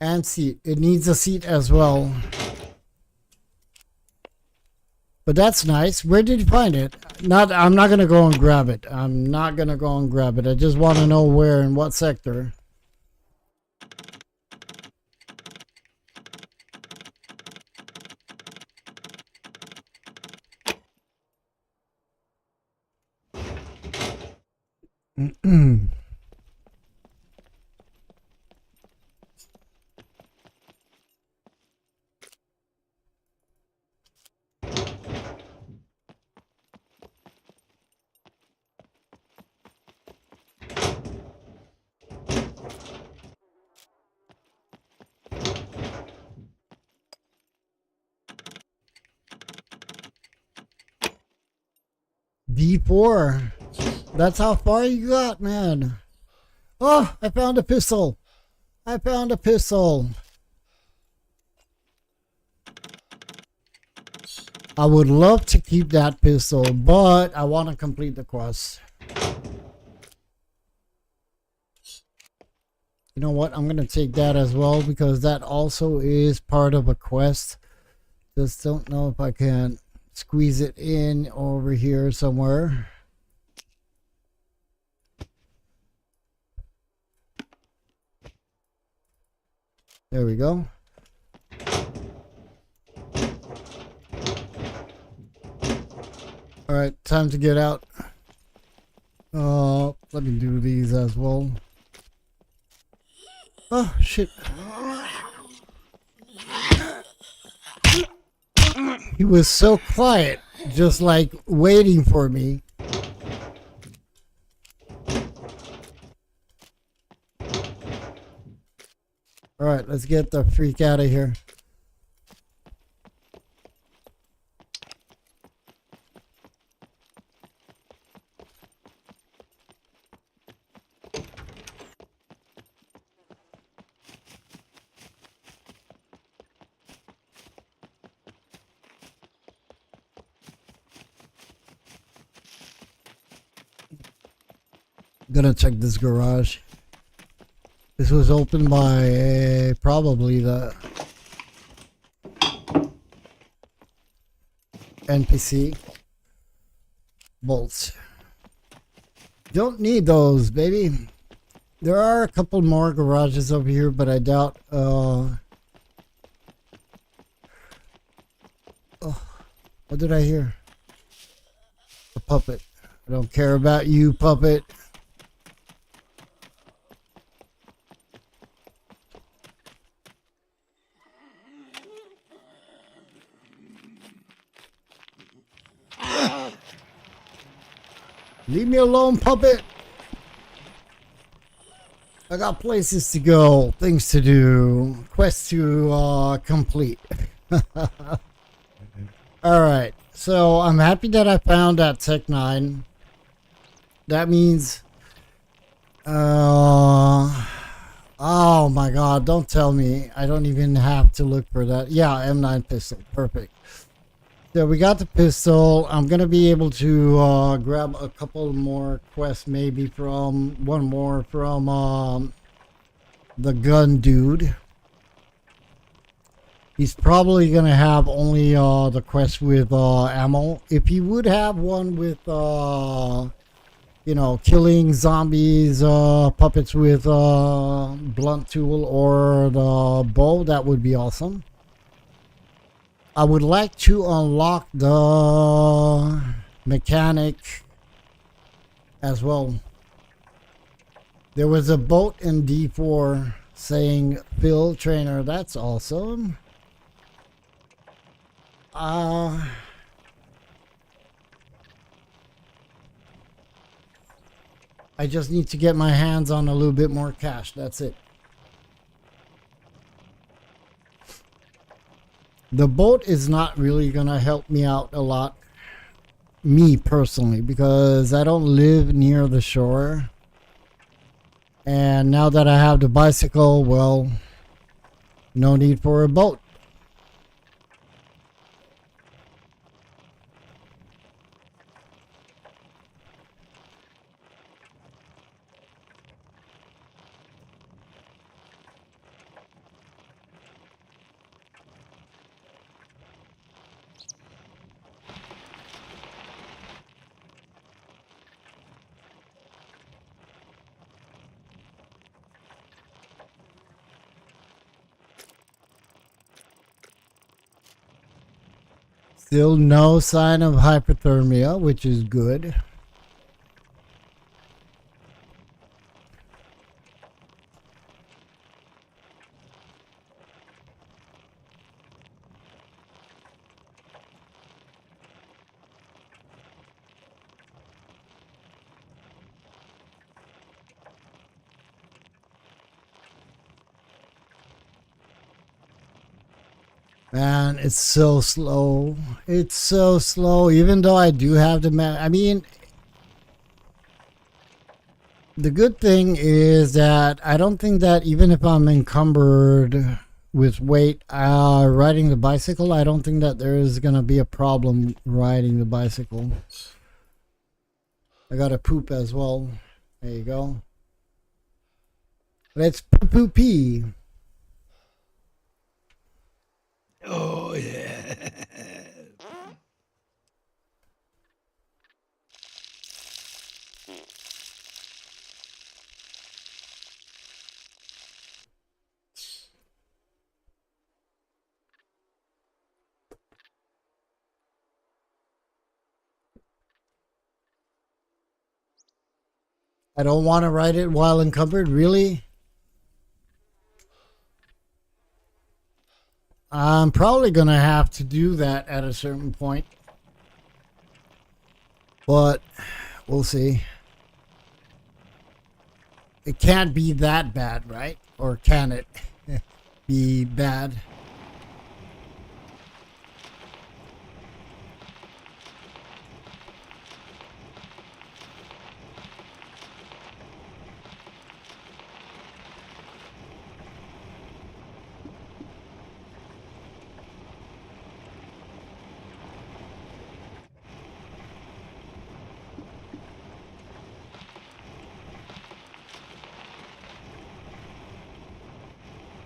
And seat. It needs a seat as well. But that's nice. Where did you find it? I'm not gonna go and grab it. I'm not gonna go and grab it. I just want to know where and what sector. D4. That's how far you got, man. Oh, I found a pistol. I found a pistol. I would love to keep that pistol, but I want to complete the quest. You know what? I'm going to take that as well because that also is part of a quest. Just don't know if I can squeeze it in over here somewhere. There we go. All right, time to get out. Let me do these as well. Oh, shit. He was so quiet, just like waiting for me. All right, let's get the freak out of here. Gonna check this garage. This was opened by probably the NPC. Bolts. Don't need those, baby. There are a couple more garages over here, but I doubt. Oh, what did I hear? A puppet. I don't care about you, puppet. Leave me alone, puppet. I got places to go, things to do, quests to complete. Alright, so I'm happy that I found that Tech 9. That means... oh my god, don't tell me. I don't even have to look for that. Yeah, M9 pistol, perfect. So we got the pistol. I'm going to be able to grab a couple more quests, maybe from one more from the gun dude. He's probably going to have only the quest with ammo. If he would have one with, you know, killing zombies, puppets with blunt tool or the bow, that would be awesome. I would like to unlock the mechanic as well. There was a boat in D4 saying Phil Trainer. That's awesome. I just need to get my hands on a little bit more cash. That's it. The boat is not really going to help me out a lot, me personally, because I don't live near the shore. And now that I have the bicycle, well, no need for a boat. Still no sign of hypothermia, which is good. Man, it's so slow. It's so slow, even though I do have the map. I mean, the good thing is that I don't think that even if I'm encumbered with weight, riding the bicycle, I don't think that there is going to be a problem riding the bicycle. I got to poop as well. There you go. Let's pee. Oh, yeah. I don't want to ride it while encumbered, really? I'm probably going to have to do that at a certain point. But we'll see. It can't be that bad, right? Or can it be bad?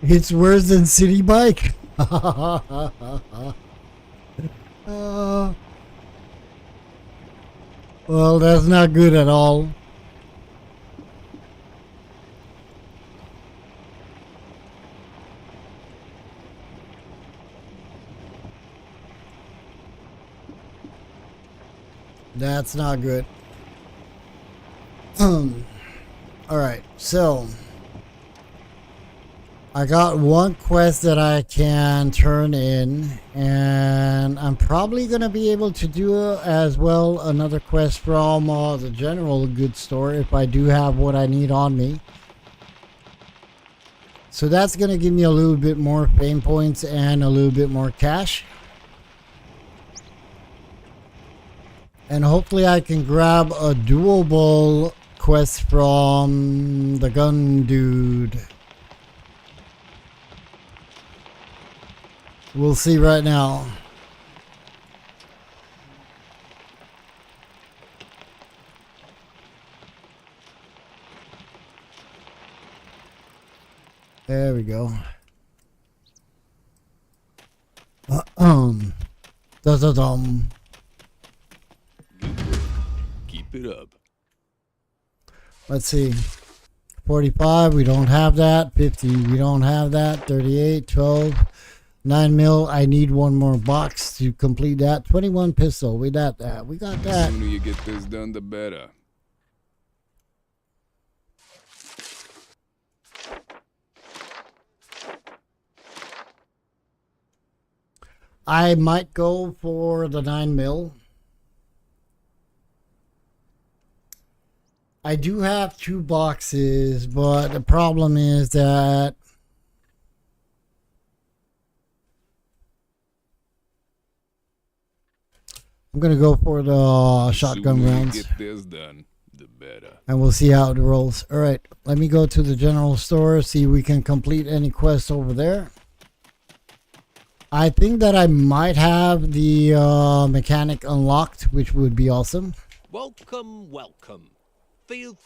It's worse than City Bike. Well, that's not good at all. That's not good. All right, so I got one quest that I can turn in, and I'm probably gonna be able to do as well another quest from the general goods store if I do have what I need on me. So that's gonna give me a little bit more fame points and a little bit more cash. And hopefully I can grab a doable quest from the gun dude. We'll see right now. There we go. Da-da-dum. Keep it up. Let's see. 45, we don't have that. 50, we don't have that. 38, 12, 9 mil. I need one more box to complete that. 21 pistol. We got that. We got The that. sooner you get this done, the better. I might go for the 9 mil. I do have 2 boxes, but the problem is that I'm going to go for the shotgun Sooner rounds. you get this done, the better. And we'll see how it rolls. All right, let me go to the general store, see if we can complete any quests over there. I think that I might have the mechanic unlocked, which would be awesome. Welcome, welcome. Could you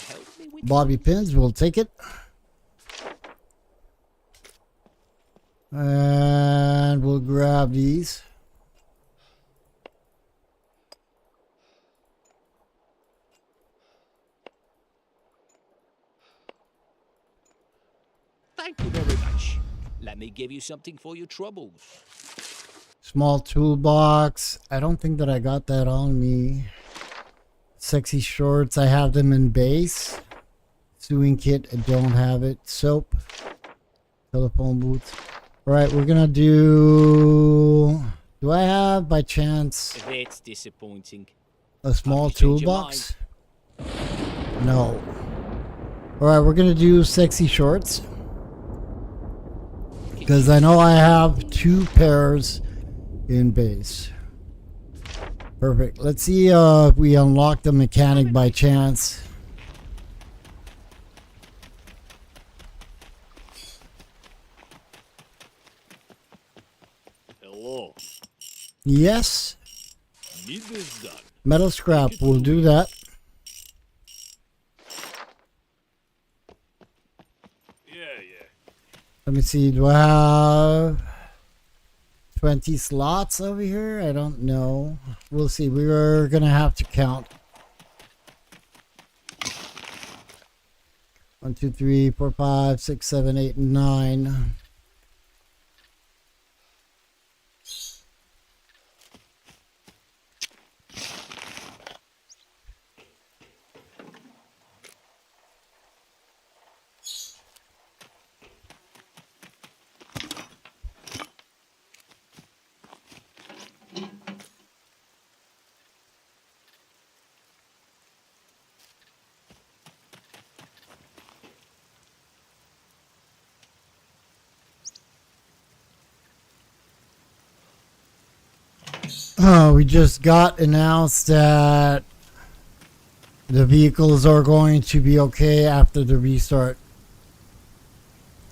help me with Bobby pins, we'll take it. And we'll grab these. Thank you very much. Let me give you something for your troubles. Small toolbox. I don't think that I got that on me. Sexy shorts. I have them in base. Sewing kit. I don't have it. Soap. Telephone booth. All right, we're gonna do. Do I have by chance That's disappointing. a small Have you changed your toolbox? No. All right, we're gonna do sexy shorts because I know I have 2 pairs in base. Perfect. Let's see if we unlock the mechanic by chance. Hello. Yes. Need this done. Metal scrap. We'll do that. Yeah. Let me see. Do I have 20 slots over here? I don't know. We'll see. We're going to have to count. 1, 2, 3, 4, 5, 6, 7, 8, 9. We just got announced that the vehicles are going to be okay after the restart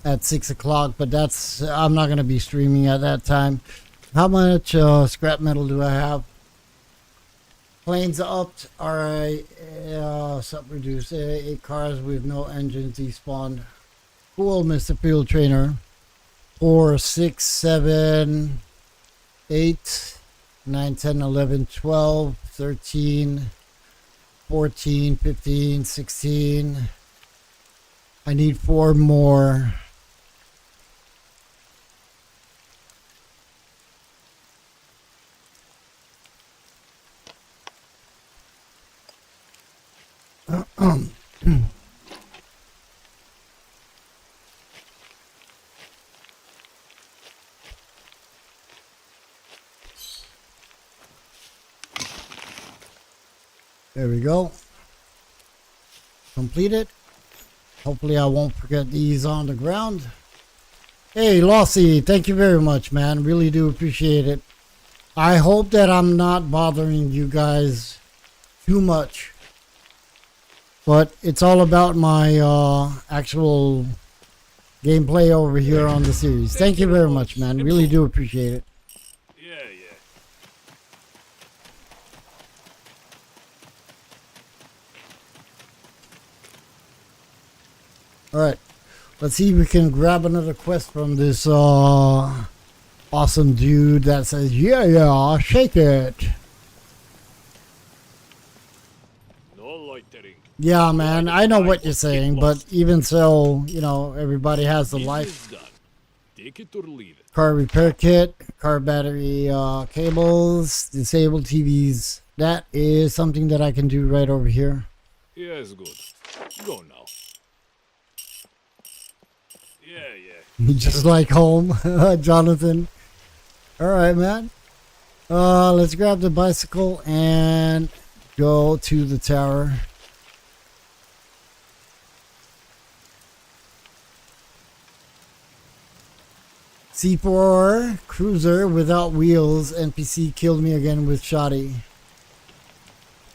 at 6 o'clock, but that's, I'm not going to be streaming at that time. How much scrap metal do I have? Planes upped. Alright, sub reduced. 8 cars with no engines despawned. Cool, Mr. Field Trainer. 4, 6, 7, 8, 9, 10, 11, 12, 13, 14, 15, 16. I need 4 more. There we go. Completed. Hopefully I won't forget these on the ground. Hey, Lossie, thank you very much, man. Really do appreciate it. I hope that I'm not bothering you guys too much. But it's all about my actual gameplay over here on the series. Thank you very much, man. Really do appreciate it. Yeah, yeah. Alright. Let's see if we can grab another quest from this awesome dude that says, yeah, shake it. No loitering. Yeah, man, I know what you're saying, but even so, you know, everybody has the life. Business done. Take it or leave it. Car repair kit, car battery cables, disable TVs. That is something that I can do right over here. Yes, good. Go now. Yeah, yeah. Just like home, Jonathan. Alright, man. Let's grab the bicycle and go to the tower. C4 cruiser without wheels. NPC killed me again with shoddy.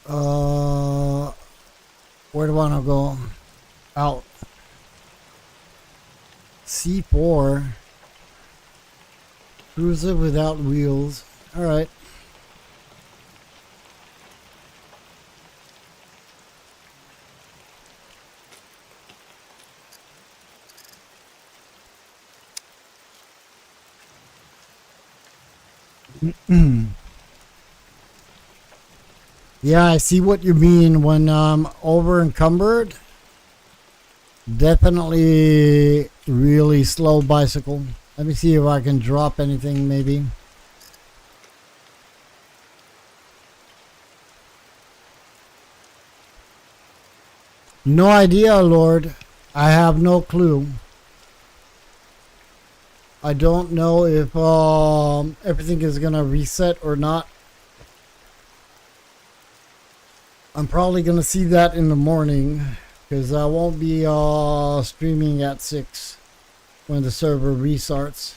Where do I want to go? Out. C4 cruiser without wheels. All right. Yeah, I see what you mean when over encumbered. Definitely really slow bicycle. Let me see if I can drop anything maybe. No idea, Lord. I have no clue. I don't know if everything is gonna reset or not. I'm probably gonna see that in the morning because I won't be streaming at 6 when the server restarts.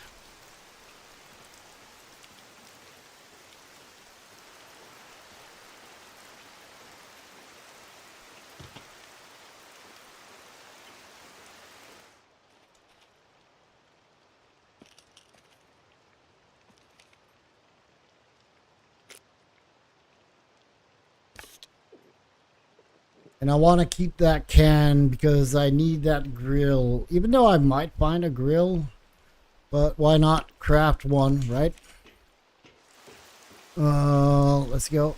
And I want to keep that can because I need that grill. Even though I might find a grill. But why not craft one, right? Let's go.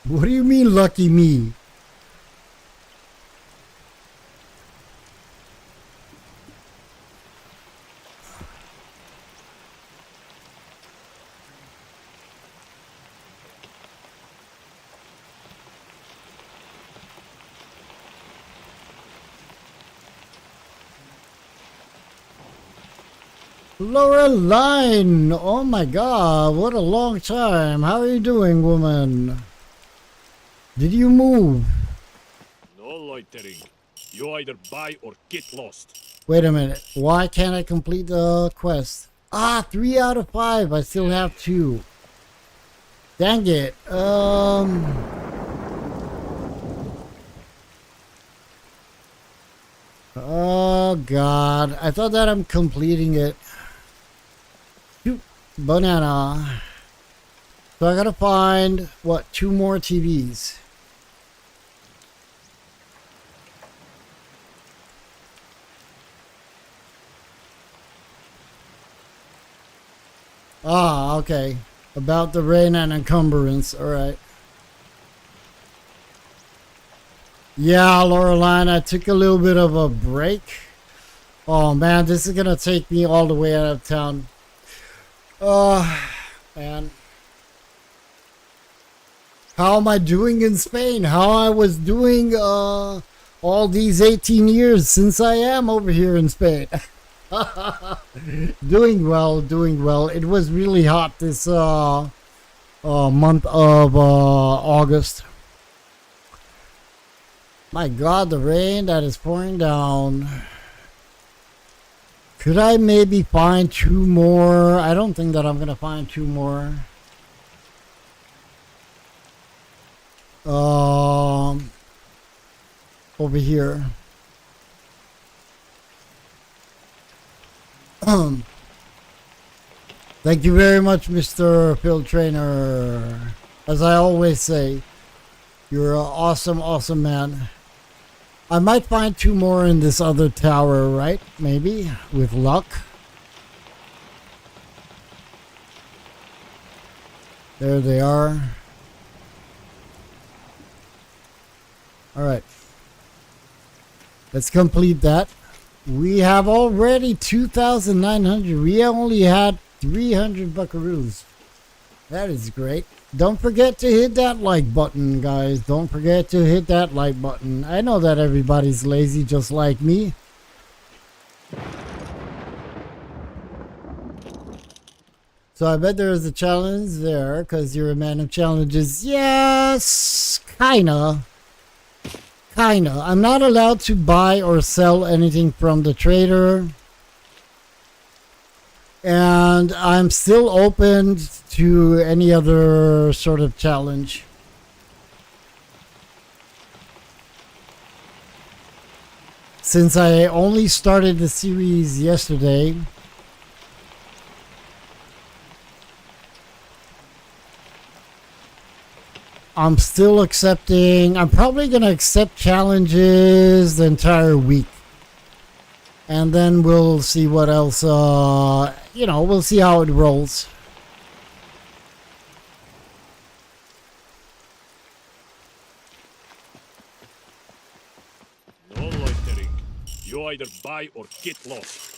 What do you mean, lucky me? Loreline! Oh my god, what a long time. How are you doing, woman? Did you move? No loitering. You either buy or get lost. Wait a minute. Why can't I complete the quest? Ah, 3 out of 5. I still have 2. Dang it. Oh god. I thought that I'm completing it. Shoot. Banana. So I gotta find, what, 2 more TVs. Ah, okay. About the rain and encumbrance. Alright. Yeah, Laureline, I took a little bit of a break. Oh man, this is gonna take me all the way out of town. Man. How am I doing in Spain? How I was doing all these 18 years since I am over here in Spain. Doing well, doing well. It was really hot this month of August. My God, the rain that is pouring down. Could I maybe find 2 more? I don't think that I'm gonna find 2 more. Over here. Thank you very much, Mr. Field Trainer. As I always say, you're an awesome, awesome man. I might find 2 more in this other tower, right? Maybe, with luck. There they are. Alright. Let's complete that. We have already 2,900. We only had 300 buckaroos. That is great. Don't forget to hit that like button, guys. Don't forget to hit that like button. I know that everybody's lazy just like me. So I bet there is a challenge there because you're a man of challenges. Yes, kinda. Kinda. I'm not allowed to buy or sell anything from the trader. And I'm still open to any other sort of challenge. Since I only started the series yesterday, I'm still accepting. I'm probably going to accept challenges the entire week. And then we'll see what else, we'll see how it rolls. No loitering. You either buy or get lost.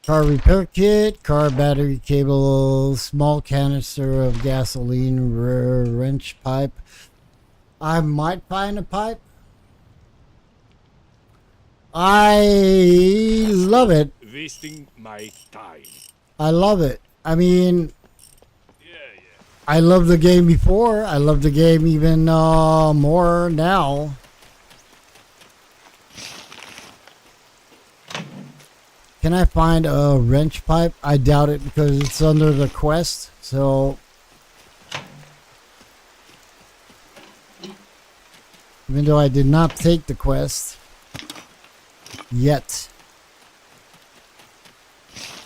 Car repair kit, car battery cable, small canister of gasoline, wrench pipe. I might find a pipe. I love it. Wasting my time. I love it. I mean, Yeah. I loved the game before. I love the game even more now. Can I find a wrench pipe? I doubt it because it's under the quest. So, even though I did not take the quest yet,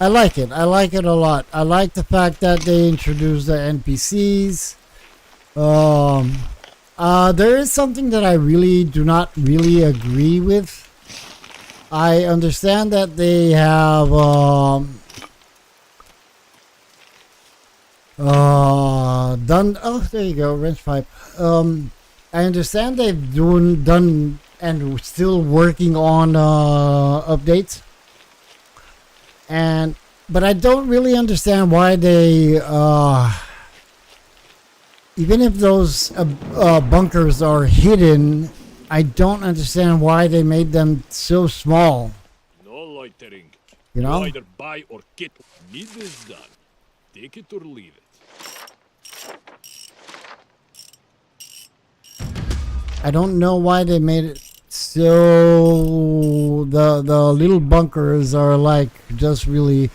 I like it. I like it a lot. I like the fact that they introduced the NPCs. There is something that I really do not really agree with. I understand that they have done. Oh, there you go, wrench pipe. I understand they've done and still working on updates. But I don't really understand why they, even if those bunkers are hidden, I don't understand why they made them so small. No loitering. You know? You either buy or get. Need is done. Take it or leave it. I don't know why they made it so the little bunkers are like just really,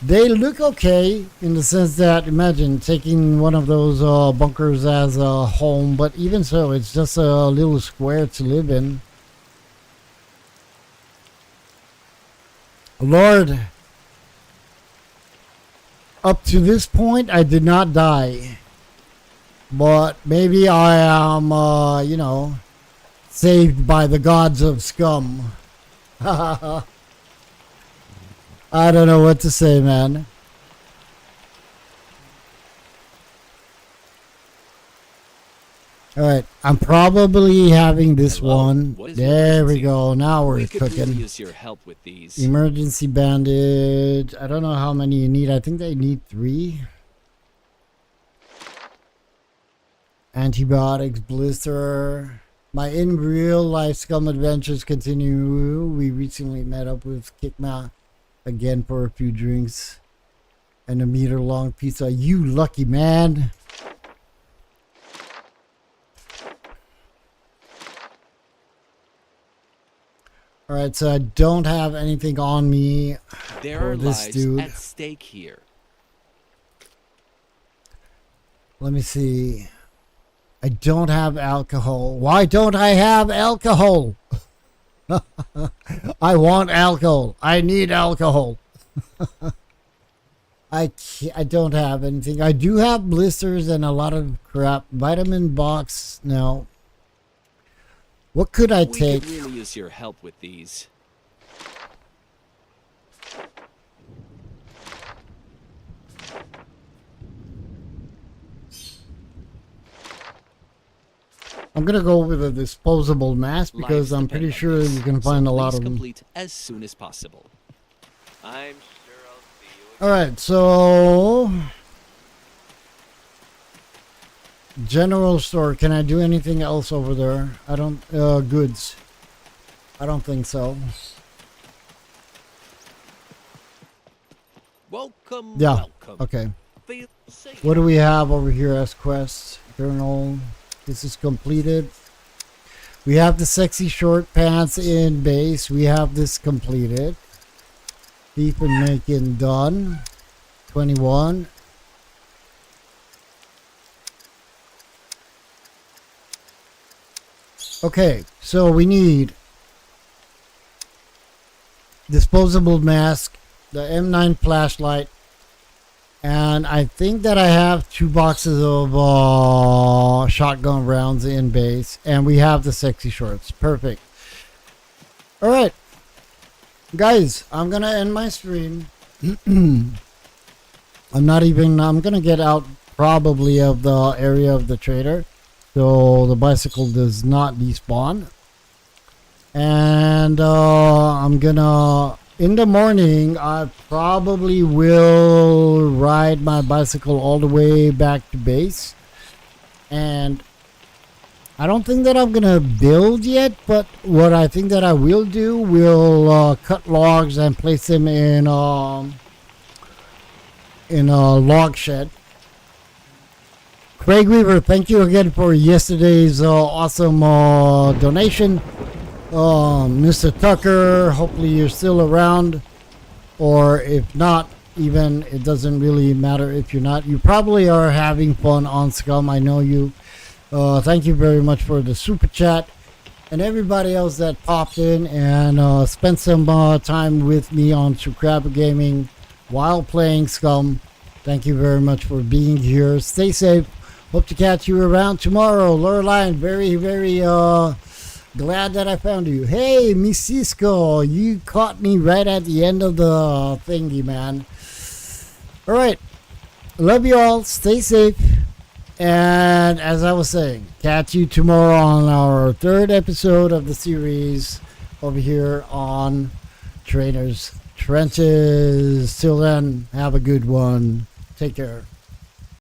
they look okay in the sense that imagine taking one of those bunkers as a home, but even so it's just a little square to live in. Lord, up to this point I did not die. But maybe I am, you know, saved by the gods of scum. I don't know what to say, man. All right, I'm probably having this Hello? one. What is your There we emergency? go. Now we're We could really cooking. use your help with these. Emergency bandage. I don't know how many you need. I think they need 3. Antibiotics, blister. My in real life scum adventures continue. We recently met up with Kikma again for a few drinks and a meter long pizza. You lucky man. Alright, so I don't have anything on me There for are this lives dude. at stake here. Let me see. I don't have alcohol. Why don't I have alcohol? I want alcohol. I need alcohol. I don't have anything. I do have blisters and a lot of crap. Vitamin box. No. What could I We take? could really use your help with these. I'm gonna go with a disposable mask because Lives I'm depend pretty on sure this, you can so find a lot please of them. complete as soon as possible. I'm sure I'll see you. All right, so general store. Can I do anything else over there? I don't. Goods. I don't think so. Welcome. Yeah. Welcome. Okay. Feel safe. What do we have over here as quests? Journal. This is completed. We have the sexy short pants in base. We have this completed. Thief and making done. 21. Okay, so we need disposable mask, the M9 flashlight, and I think that I have 2 boxes of shotgun rounds in base, and we have the sexy shorts. Perfect. All right, guys, I'm gonna end my stream. I'm gonna get out probably of the area of the trader, so the bicycle does not despawn. And I'm gonna, in the morning, I probably will ride my bicycle all the way back to base. And I don't think that I'm gonna build yet, but what I think that I will do will cut logs and place them in a log shed. Craig Weaver, thank you again for yesterday's awesome donation. Mr. Tucker, hopefully you're still around, or if not, even it doesn't really matter if you're not. You probably are having fun on Scum. I know you. Thank you very much for the super chat, and everybody else that popped in and spent some time with me on Subscriber Gaming while playing Scum. Thank you very much for being here. Stay safe. Hope to catch you around tomorrow. Loreline, very, very glad that I found you. Hey, Miss Cisco, you caught me right at the end of the thingy, man. All right. Love you all. Stay safe. And as I was saying, catch you tomorrow on our 3rd episode of the series over here on Trainers Trenches. Till then, have a good one. Take care.